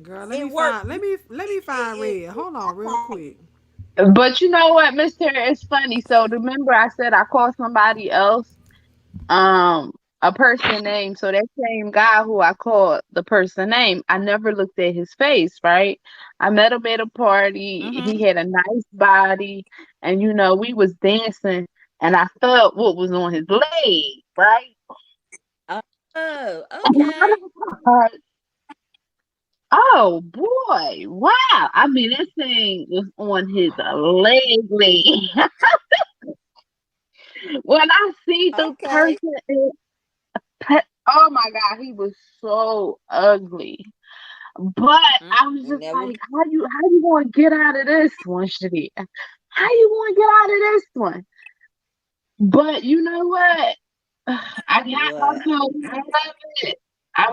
Girl, let me It worked. find. Let me find red. Hold on, real I quick. But you know what, Mister? It's funny. So remember, I said I called somebody else. Um, a person name. So that same guy who I called the person name, I never looked at his face, right? I met him at a party. He Mm-hmm. had a nice body, and we was dancing, and I felt what was on his leg, right? Oh, okay. Oh boy, wow. I mean, that thing was on his leg. When I see the Okay. person, oh my God, he was so ugly. But I was And just that was like, how you gonna get out of this one, Shadi? How you gonna get out of this one? But you know what? I got what? myself out of it. I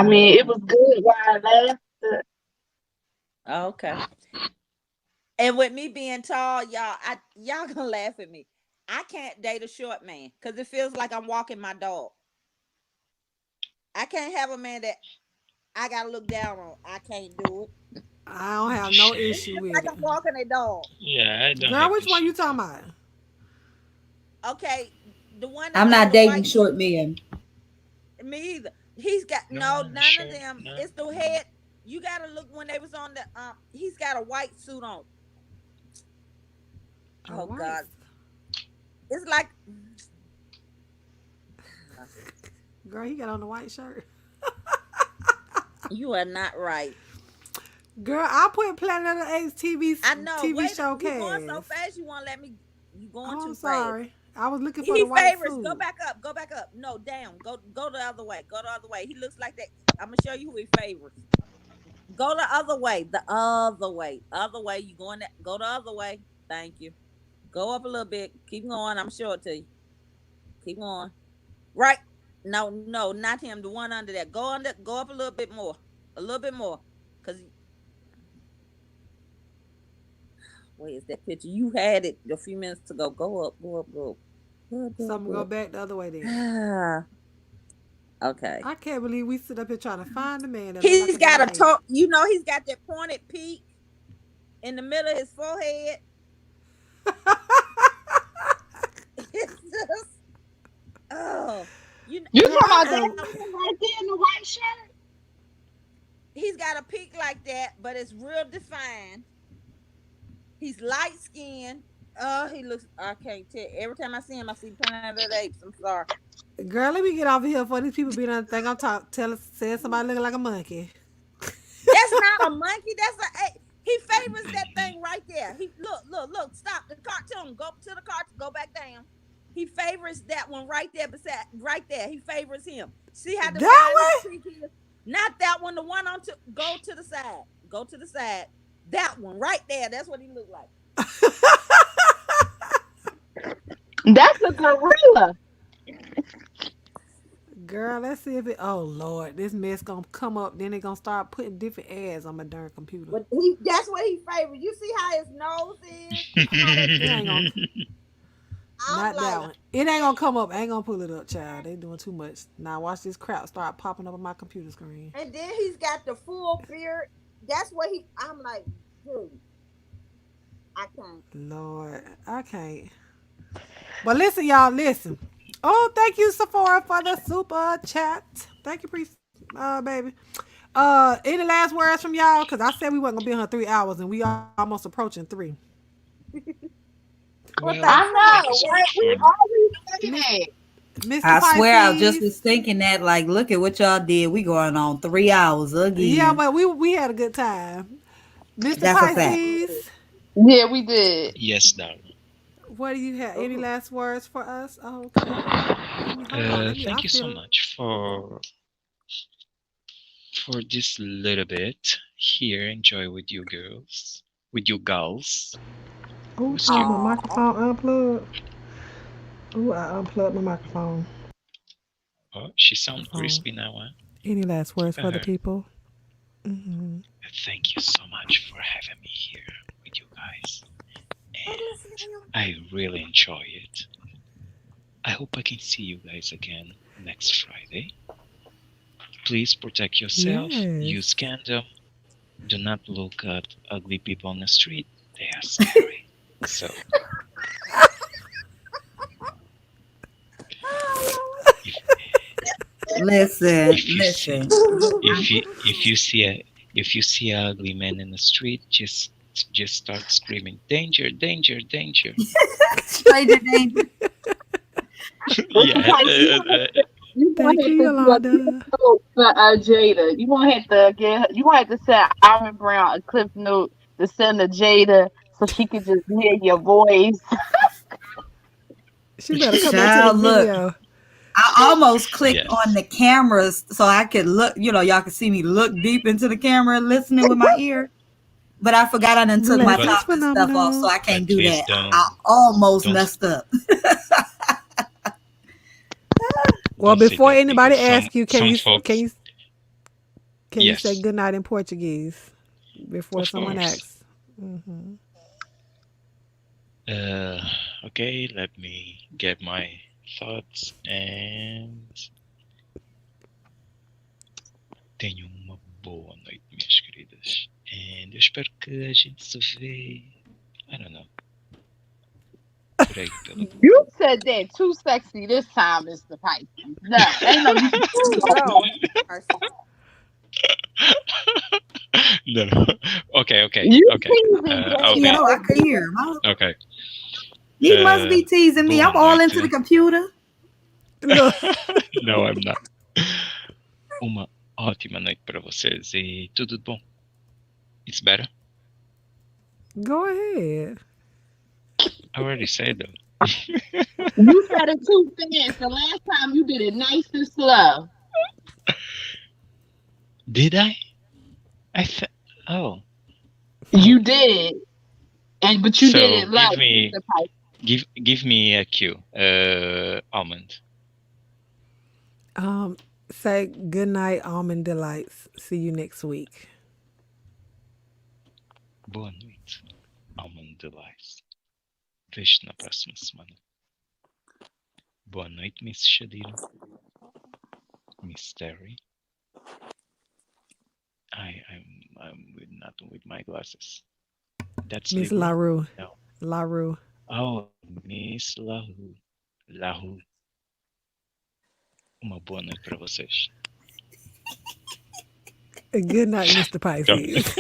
mean, it was good while I lasted. Okay. And with me being tall, y'all gonna laugh at me. I can't date a short man because it feels like I'm walking my dog. I can't have a man that I gotta look down on. I can't do it. I don't have no It's issue just with like it. I'm walking a dog. Yeah, I don't Girl, have which one issue you talking too. about? Okay, the one that I'm got not the dating white short suit. men. Me either. He's got No, no none of sure, them. no. It's the head. You gotta look when they was on the. He's got a white suit on. A Oh white. God, it's like Girl, he got on the white shirt. you are not right. Girl, I put Planet of the Apes I know. TV Wait, show you going so cast. fast? You won't let me? You going Oh, I'm too fast? sorry. I was looking for the He white favors. Go suit. back up. Go back up. No, down. Go the other way. Go the other way. He looks like that. I'm gonna show you who he favors. Go the other way. The other way. Other way. You going that? Go the other way. Thank you. Go up a little bit. Keep going. I'm sure it to you. Keep going. Right. No, no, not him. The one under there. Go under. Go up a little bit more. A little bit more. Cause where's that picture? You had it a few minutes ago. Go up. Go up. Go up. Go up. Go So up. I'm gonna go Go back the other way then. up. Okay. I can't believe we sit up here trying to find a man that look like He's a got damn a ape. to- you know he's got that pointed peak in the middle of his forehead. It's just oh You Girl, talking I about I that am. don't man right there in the white shirt? he's got a peak like that, but it's real defined. He's light skinned. Oh, he looks I can't tell. Every time I see him, I see Planet of the Apes. I'm sorry. Girl, let me get off of here before these people be done think I'm telling saying somebody looking like a monkey. That's not a monkey. He favors that thing right there. He look. Stop the cartoon. Go to the cartoon. Go back down. He favors that one right there beside right there. He favors him. See how That defined his way? peak is? Not that one. The one on to go to the side. Go to the side. That one right there. That's what he looked like. That's a gorilla. Girl, let's see if it. Oh Lord, this mess gonna come up. Then they gonna start putting different ads on my darn computer. But that's what he favors. You see how his nose is? How that It ain't gonna. I'm Not that like, one. It ain't gonna come up. I ain't gonna pull it up, child. They doing too much. Now watch this crap start popping up on my computer screen. and then he's got the full beard. That's what I'm like, dude, I can't. Lord, I can't. But listen, y'all, listen. Oh, thank you, Sephora, for the super chat. Thank you, priest, baby. Any last words from y'all? Cause I said we wasn't gonna be on here 3 hours, and we almost approaching 3. Well, Well, thanks I for thank you know, so right? much We for Miss always say Mr. I swear I just Pisces. was thinking that, like, look at what y'all did. We going on 3 hours Yeah, again. but we had a good time. Mr. That's a that. fact. Pisces, that. Yeah, we did. yes, darling. what do you have? Any Ooh. last words for us? Oh, okay. Let me hold on. Let me. I Thank you so feel. much for this little bit here. Enjoy with you girls, with you gals. Oh, Who's child, you? my Aw. microphone unplugged. Oh, I unplugged my microphone. Oh, she sound Phone. crispy now, huh? Any last words for the Uh, people? Hmm. Thank you so much for having me here with you guys, I'm and listening to you. I really enjoy it. I hope I can see you guys again next Friday. Please protect yourself, Yes. use condom, do not look at ugly people on the street. They are scary. So, Listen, If you see listen. if you see a ugly man in the street, just start screaming, danger, danger, danger. Stranger danger. Mr. Yeah. Price, you gonna Thank have you, to do a clip Yolanda. note for Jada. You gonna have to get. You gonna have to send Iron Brown a clip note to send to Jada so she could just hear your voice. She better come back to the Child, look. video. I almost clicked on Yes. the cameras so I could look, y'all could see me look deep into the camera listening with my ear. But I forgot I done took my But Blessings, top and stuff off, so phenomenal. I can't do please that. I almost don't messed up. Well, don't say before that anybody because asks you, some folks. can you say Yes. good night in Portuguese before Of someone course. asks? Hmm. Uh, okay, let me get my thoughts and tenham uma boa noite, minhas queridas. And eu espero que a gente se vê. I don't know. Por aí pela. You said that too sexy this time, Mr. Price. No, ain't no. Oh Lord, have mercy. No. Okay, okay, You okay. teasing I'll You Jada be know, I could again. hear him. okay. He must be teasing me. Boa I'm all into the noite. computer. Look, No, I'm not. Uma ótima noite para vocês e tudo de bom. It's better. go ahead. I already said though. You said it too fast. The last time you did it nice and slow. Did I? Oh. You did, but you did So it low, give me Mr. Price. give me a cue. Almond. Say good night, almond delights. See you next week. Boa noite. Almond Delights. Vejo-te na próxima semana. Boa noite, Miss Shadira. Miss Terry. I'm not with my glasses. That's Miss Libra? LaRue. No. LaRue. Oh, Miss Lahu. Lahu. Uma boa noite para vocês. Good night, Mr. Pisces.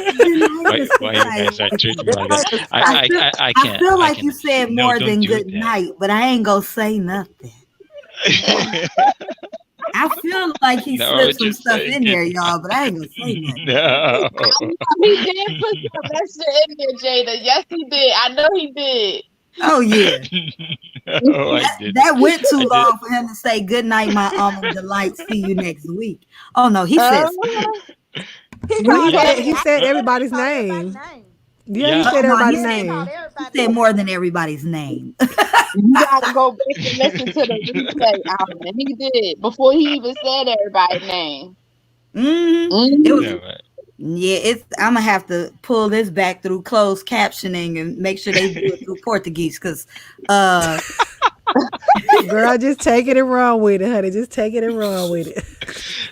Why you guys are treating me like that? I I feel like you can't. said No, more don't than do good that. night, but I ain't gonna say nothing. I feel like he No, slipped some just stuff say in good there, y'all, but I ain't gonna say nothing. No. He did put some extra in there, Jada. Yes, he did. I know he did. Oh yeah, No, I didn't. that went too I did. long for him to say good night, my almond delight. See you next week. Oh no, he says He Well, called every, he said everybody everybody's called everybody's name. name. Yeah, he Yeah. said no, he everybody's said He called name. he everybody. said more than everybody's name. You gotta go back and listen to the replay, and he did before he even said everybody's name. It was No, yeah. It's I'm gonna have to pull this back through closed captioning and make sure they do it through Portuguese because Girl, just take it and run with it, honey. Just take it and run with it.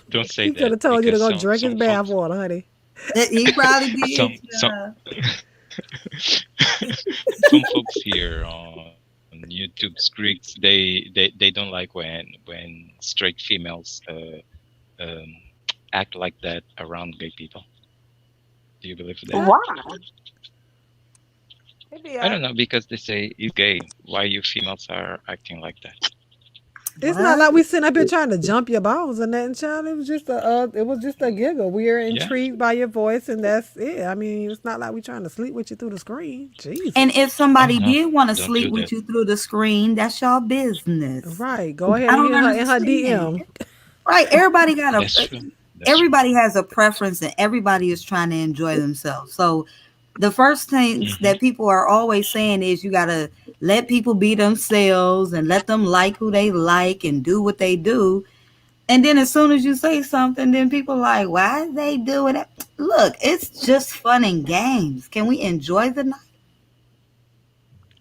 don't say He could that have told you to because go drink his some bath folks water, honey. he probably did. some some folks here on YouTube scripts they don't like when straight females act like that around gay people. Do you believe that? Why? He'd be I don't know because they say you're gay. Why you females are acting like that? It's not like we sitting up here trying to jump your balls or nothing, child. It was just a giggle. We are Yeah. intrigued by your voice, and that's it. I mean, it's not like we trying to sleep with you through the screen. Jesus. And if Oh somebody no, did want to don't sleep do with that. you through the screen, that's y'all business. Right. Go ahead I and don't hit her in her understand. DM. Right? Everybody got That's a true. That's true. everybody has a preference, and everybody is trying to enjoy themselves. So the first things Mhm. that people are always saying is you gotta let people be themselves and let them like who they like and do what they do. And then as soon as you say something, then people like, why are they doing it? Look, it's just fun and games. Can we enjoy the night?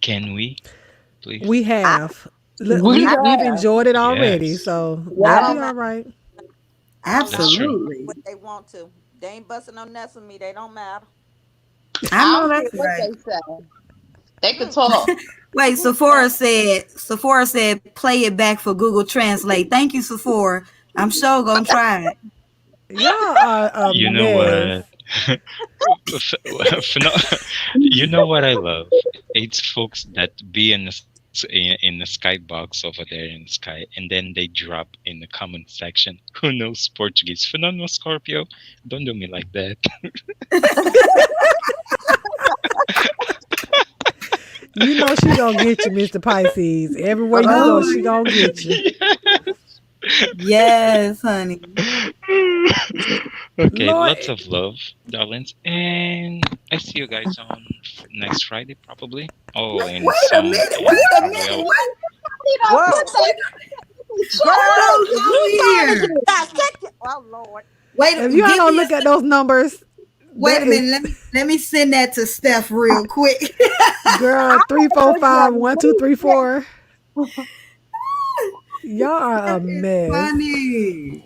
Can we, We please? I have. Look, We we've have. enjoyed it already, Yes, so I they'll Yeah. be don't all mind. right. I don't that's mind true. Absolutely. what they want to. They ain't busting no nuts with me. They don't matter. I I know don't care that's what right. they say. They could Mm, talk. Wait, Sephora said, play it back for Google Translate. Thank you, Sephora. I'm sure gonna try it. Y'all are a You know mess. what? You know what I love? It's folks that be in the skybox over there in the sky, and then they drop in the comment section. Who knows Portuguese? Fernando Scorpio. Don't do me like that. You know she gonna get you, Mr. Pisces. Everywhere you go, Oh, she gonna get you. yes, honey. Okay, Lord, lots of love, darlings, and I see you guys on next Friday, probably. Oh, and Wait a some, minute. and Wait a probably minute. I'll. What? You don't Whoa, put that girl, Hold is on over you trying to here. dissect it? Oh Lord. Wait. if you ain't Give gonna me a. look at those numbers, Wait that a is minute. Let me send that to Steph real quick. girl I 345 was 1234. Y'all are a That is mess. funny.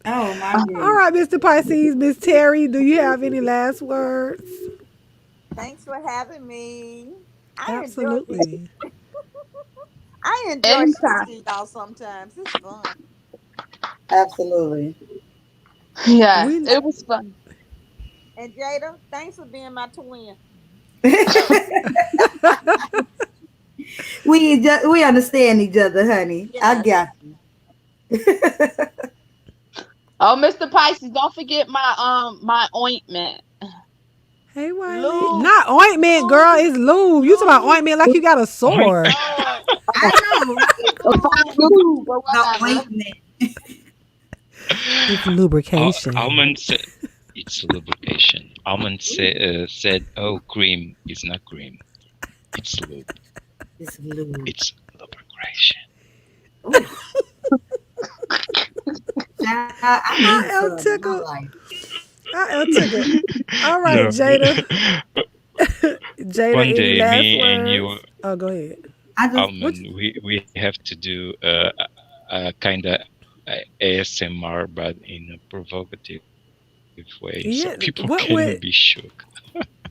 Oh my All goodness. right, Mr. Pisces, Miss Terry, do you have any last words? Thanks for having me. I enjoy this. Absolutely. I enjoy anytime. talking to y'all sometimes. It's fun. Absolutely. Yes, We it was fun. And Jada, thanks for being my twin. We understand each other, honey. I Yes. got Oh, Mr. Pisces, don't forget my ointment. Hey Wiley. Lube, Not ointment, girl. lube, It's lube. You talking about lube. ointment like you got a Oink. sore. Lord, I know, right? lube. Or The whatever. ointment. It's Almond lubrication. said it's lubrication. Said, "Oh, cream is not cream. It's lube. It's lube. It's lubrication." Ooh, I need I am some in my tickled. life. I am tickled. All right, No, Jada. Jada, one any day, last me and you, words? Oh, go ahead. I just What? Almond, we have to do a kind of ASMR, but in a provocative way, so people Yeah. can be What shook. would?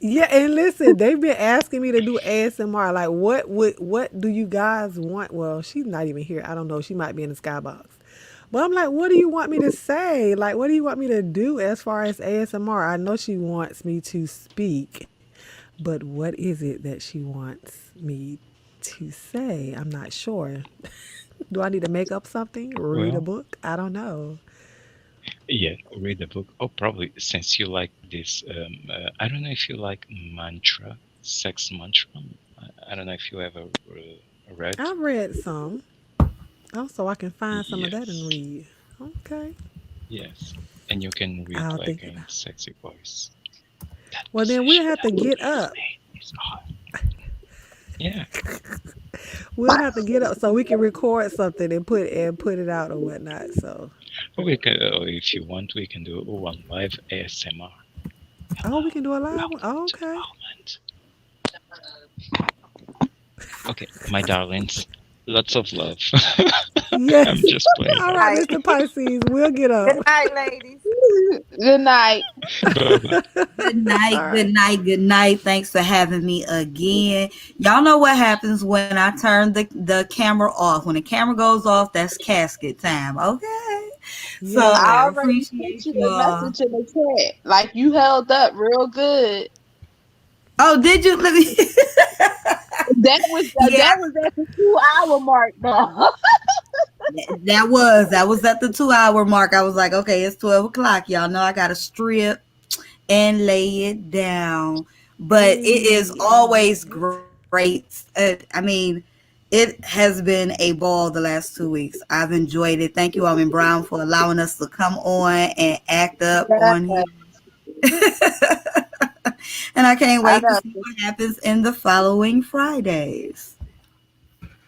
Yeah, and listen, they've been asking me to do ASMR. Like, what do you guys want? Well, she's not even here. I don't know. She might be in the skybox. But I'm like, what do you want me to say? Like, what do you want me to do as far as ASMR? I know she wants me to speak, but what is it that she wants me to say? I'm not sure. Do I need to make up something? Read a Well, book? I don't know. yeah, read the book. Oh, probably since you like this. I don't know if you like mantra, sex mantra. I don't know if you ever read. I've read some. Oh, so I can find some of that and Yes, read. Okay. yes, and you can read I'll like think in about it. sexy voice. That Well, then we'll position have to that get is up. made is hot. Yeah, We'll have to get up so we can record something and put it out or whatnot. So, we can. If you want, we can do one live ASMR. oh, we Hello, can do a live one. welcome Oh, to the okay. moment. Okay, my darlings, lots of love. I'm Yes. just playing, All right, guys. Night. Mr. Pisces, we'll get Good up. night, ladies. Good night. Bye bye. good All night, good right. night, good night. Thanks for having me again. Y'all know what happens when I turn the camera off. When the camera goes off, that's casket time. Okay. So I I Yes. already sent appreciate you a y'all. message in the chat. Like you held up real good. Oh, did you? Let me. Yeah, That was at the 2 hour mark though. that was at the 2 hour mark. I was like, okay, it's 12 o'clock. Y'all know I got to strip and lay it down. But it is Hey, I love always it. great. I mean, it has been a ball the last 2 weeks. I've enjoyed it. Thank you, Alvin Brown, for allowing us to come on and act up on here. And I can't I wait to know. see what happens in the following Fridays.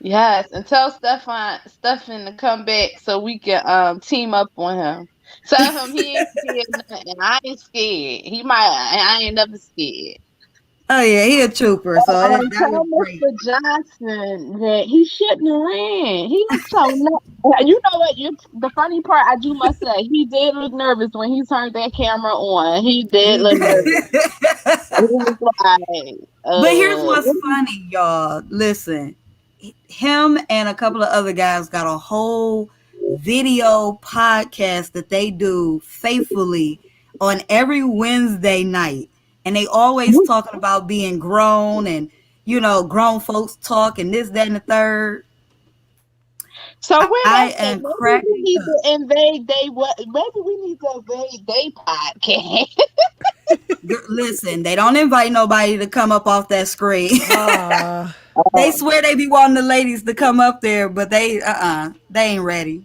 Yes, and tell Stefan to come back so we can team up on him. Tell him he ain't scared of nothing. I ain't scared. He might. I ain't never scared. Oh yeah, he a trooper, so that was Tell great. Mr. Johnson that he shouldn't have ran. He looked so. You know what? The funny part, I do must say, he did look nervous when he turned that camera on. He did He look did. nervous. He was like, But here's what's funny, y'all. Listen, him and a couple of other guys got a whole video podcast that they do faithfully on every Wednesday night. And they always talking about being grown and, grown folks talk and this, that, and the third. So I where am that's at? Maybe cracking we need up. to invade they what? Maybe we need to invade they podcast. Listen, they don't invite nobody to come up off that screen. Ah, They swear they be wanting the ladies to come up there, but they ain't ready.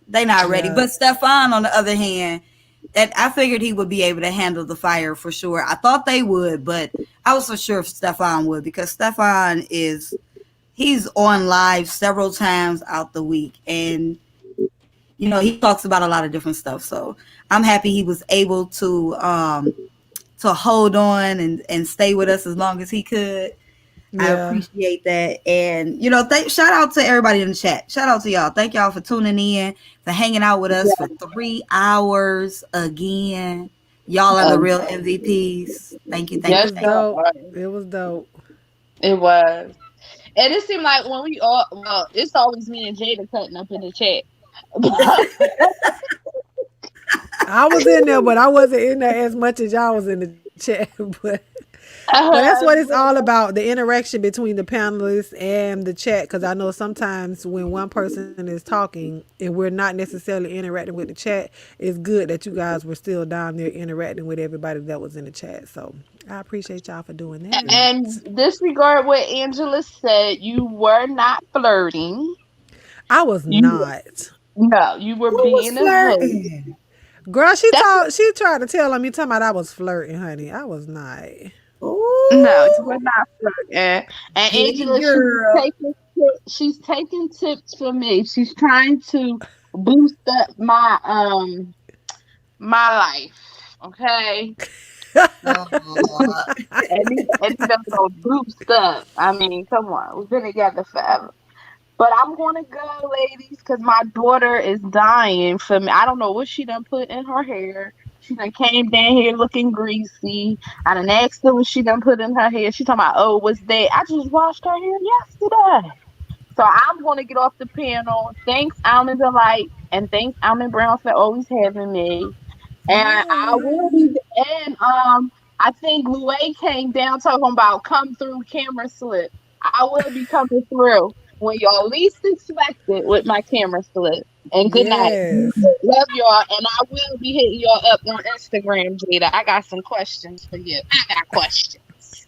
They not ready. yeah, But Stefan, on the other hand, that I figured he would be able to handle the fire for sure. I thought they would, but I was for sure Stefan would because Stefan he's on live several times out the week, and he talks about a lot of different stuff. So I'm happy he was able to hold on and stay with us as long as he could. I yeah, appreciate that. And, shout out to everybody in the chat. Shout out to y'all. Thank y'all for tuning in, for hanging out with us for 3 hours again. Y'all are the real MVPs. Thank you, it thank you, Yes, was thank you. dope. sir. It was dope. It was. And it seemed like when we all, well, it's always me and Jada cutting up in the chat. I was in there, but I wasn't in there as much as y'all was in the chat. But that's what it's all about—the interaction between the panelists and the chat. Because I know sometimes when one person is talking and we're not necessarily interacting with the chat, it's good that you guys were still down there interacting with everybody that was in the chat. So I appreciate y'all for doing And that. disregard what Angela said. You were not flirting. I was You not. no, you were Who was being a host. flirting? Girl, she That's told she tried to tell me talking about I was flirting, honey. I was not. no, you Ooh, were not flirting. And get it, Angela, girl. she's taking tips from me. She's trying to boost up my life. Okay. Oh, And them go boost up. I mean, come on. We've been together forever. But I'm gonna go, ladies, because my daughter is dying for me. I don't know what she done put in her hair. She done came down here looking greasy. I done asked her what she done put in her hair. She talking about, oh, what's that? I just washed her hair yesterday. So I'm gonna get off the panel. Thanks, Almond Delight, and thanks, Almond Brown, for always having me. And I will Yes. be. And I think Louis came down talking about come through camera slip. I will be coming through when y'all least expect it with my camera slip. And good night. Yes. Love y'all. And I will be hitting y'all up on Instagram, Jada. I got some questions for you. I got questions.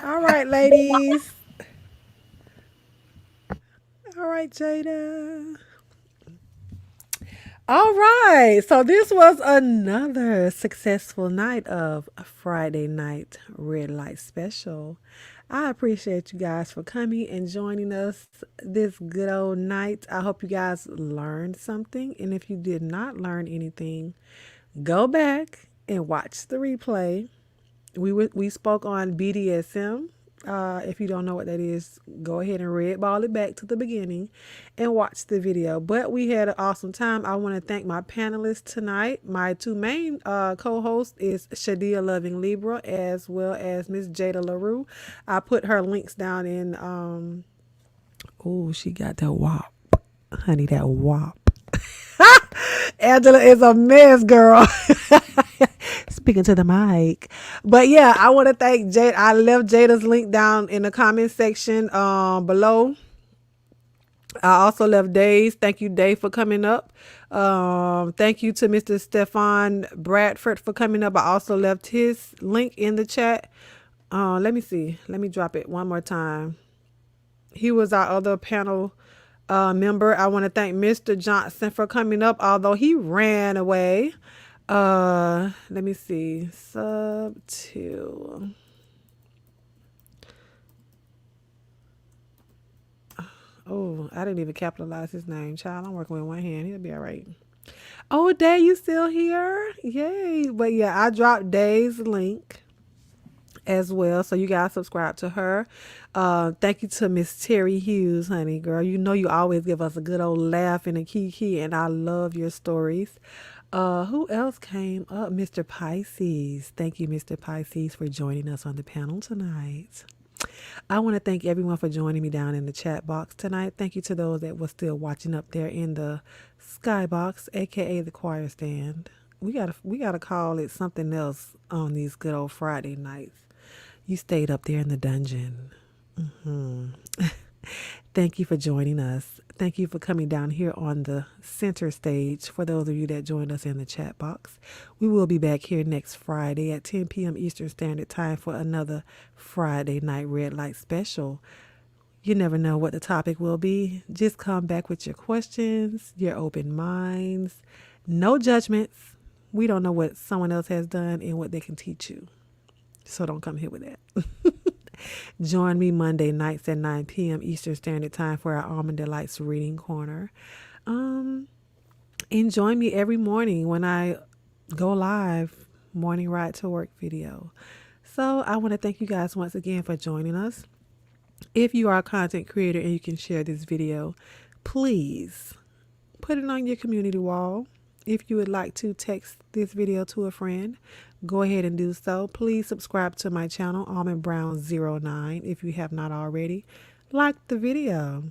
All right, ladies. All right, Jada. All right. So this was another successful night of a Friday night red light special. I appreciate you guys for coming and joining us this good old night. I hope you guys learned something. And if you did not learn anything, go back and watch the replay. We spoke on BDSM. If you don't know what that is, go ahead and red ball it back to the beginning and watch the video. But we had an awesome time. I want to thank my panelists tonight. My two main co-hosts is Shadia Loving Libra as well as Miss Jada LaRue. I put her links down in oh, she got that wop. Honey, that wop. Angela is a mess, girl. Speaking to the mic. But yeah, I want to thank Jade. I left Jada's link down in the comment section below. I also left Dave's. Thank you, Dave, for coming up. Thank you to Mr. Stefan Bradford for coming up. I also left his link in the chat. Let me see. Let me drop it one more time. He was our other panel member. I want to thank Mr. Johnson for coming up, although he ran away. Let me see. Sub to. Oh, I didn't even capitalize his name. Child, I'm working with one hand. He'll be all right. Oh, Day, you still here? Yay. But yeah, I dropped Day's link as well. So you guys subscribe to her. Thank you to Miss Terry Hughes, honey girl. You know you always give us a good old laugh and a kiki, and I love your stories. Who else came up? Mr. Pisces. Thank you, Mr. Pisces, for joining us on the panel tonight. I want to thank everyone for joining me down in the chat box tonight. Thank you to those that were still watching up there in the skybox, aka the choir stand. We gotta call it something else on these good old Friday nights. You stayed up there in the dungeon. Thank you for joining us. Thank you for coming down here on the center stage. For those of you that joined us in the chat box, we will be back here next Friday at 10 p.m. Eastern Standard Time for another Friday night red light special. You never know what the topic will be. Just come back with your questions, your open minds, no judgments. We don't know what someone else has done and what they can teach you. So don't come here with that. Join me Monday nights at 9 p.m. Eastern Standard Time for our Almond Delights Reading Corner. And join me every morning when I go live, morning ride to work video. So I want to thank you guys once again for joining us. If you are a content creator and you can share this video, please put it on your community wall. If you would like to text this video to a friend, go ahead and do so. Please subscribe to my channel, Almond Brown 09, if you have not already. Like the video.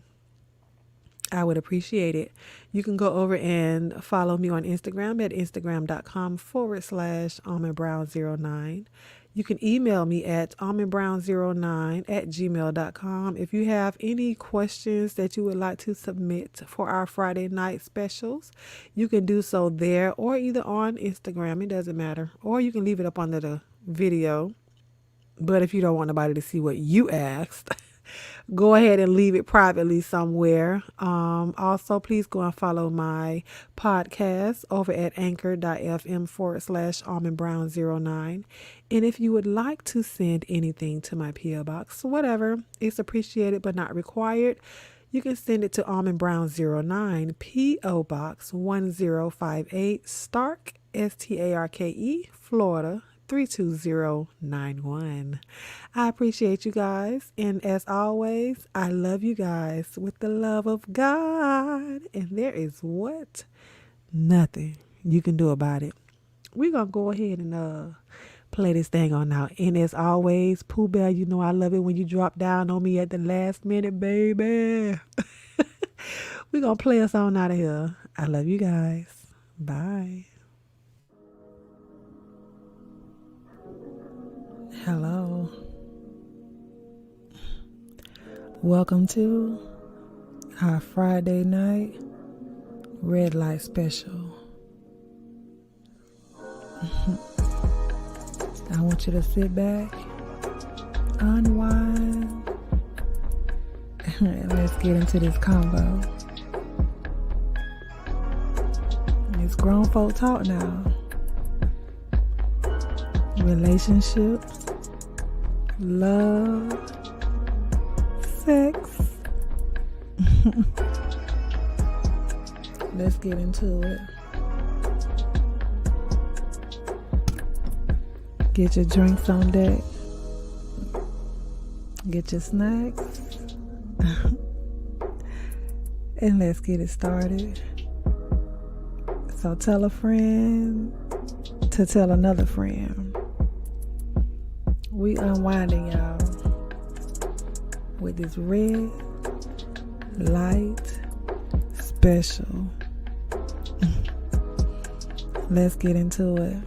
I would appreciate it. You can go over and follow me on Instagram at instagram.com/almondbrown09. You can email me at almondbrown09@gmail.com. If you have any questions that you would like to submit for our Friday night specials, you can do so there or either on Instagram. It doesn't matter. Or you can leave it up under the video. But if you don't want nobody to see what you asked, go ahead and leave it privately somewhere. Also, please go and follow my podcast over at anchor.fm/almondbrown09. And if you would like to send anything to my P.O. Box, whatever, it's appreciated but not required. You can send it to Almond Brown 09, P.O. Box 1058, Starke, STARKE, Florida 32091. I appreciate you guys. And as always, I love you guys with the love of God. And there is what? Nothing you can do about it. We're going to go ahead and play this thing on now. And as always, Pooh Bear, you know I love it when you drop down on me at the last minute, baby. We're going to play us on out of here. I love you guys. Bye. Hello. Welcome to our Friday night red light special. I want you to sit back, unwind, and let's get into this combo. It's grown folk talk now. Relationships, love, sex. Let's get into it. Get your drinks on deck. Get your snacks. And let's get it started. So tell a friend to tell another friend. We unwinding, y'all, with this red light special. Let's get into it.